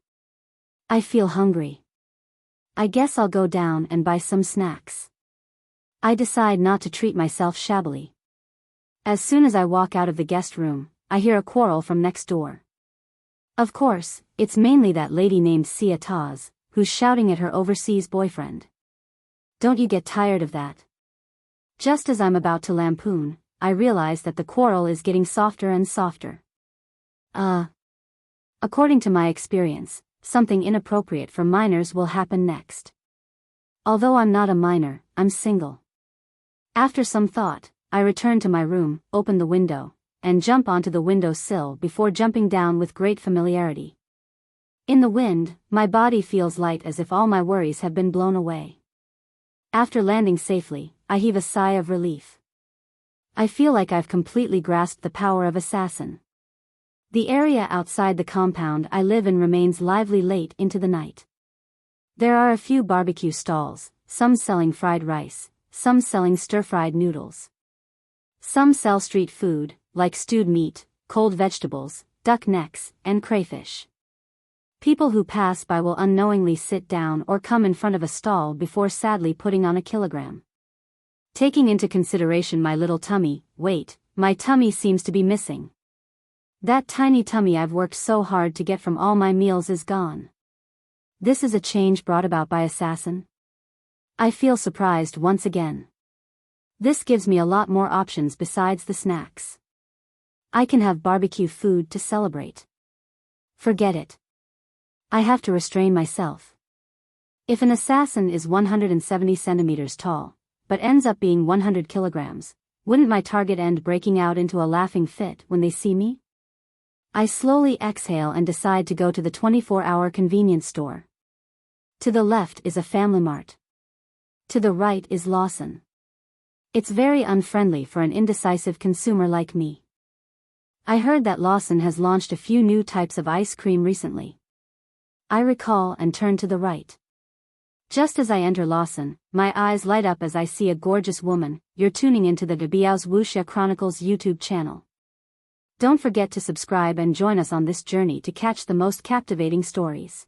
I feel hungry. I guess I'll go down and buy some snacks. I decide not to treat myself shabbily. As soon as I walk out of the guest room, I hear a quarrel from next door. Of course, it's mainly that lady named Sia Taz, who's shouting at her overseas boyfriend. Don't you get tired of that? Just as I'm about to lampoon, I realize that the quarrel is getting softer and softer. According to my experience, something inappropriate for minors will happen next. Although I'm not a minor, I'm single. After some thought, I return to my room, open the window, and jump onto the window sill before jumping down with great familiarity. In the wind, my body feels light as if all my worries have been blown away. After landing safely, I heave a sigh of relief. I feel like I've completely grasped the power of assassin. The area outside the compound I live in remains lively late into the night. There are a few barbecue stalls, some selling fried rice, some selling stir-fried noodles. Some sell street food, like stewed meat, cold vegetables, duck necks, and crayfish. People who pass by will unknowingly sit down or come in front of a stall before sadly putting on a kilogram. Taking into consideration my little tummy, weight, my tummy seems to be missing. That tiny tummy I've worked so hard to get from all my meals is gone. This is a change brought about by assassin. I feel surprised once again. This gives me a lot more options besides the snacks. I can have barbecue food to celebrate. Forget it. I have to restrain myself. If an assassin is 170 centimeters tall, but ends up being 100 kilograms, wouldn't my target end breaking out into a laughing fit when they see me? I slowly exhale and decide to go to the 24-hour convenience store. To the left is a Family Mart. To the right is Lawson. It's very unfriendly for an indecisive consumer like me. I heard that Lawson has launched a few new types of ice cream recently. I recall and turn to the right. Just as I enter Lawson, my eyes light up as I see a gorgeous woman. You're tuning into the Biyao's Wuxia Chronicles YouTube channel. Don't forget to subscribe and join us on this journey to catch the most captivating stories.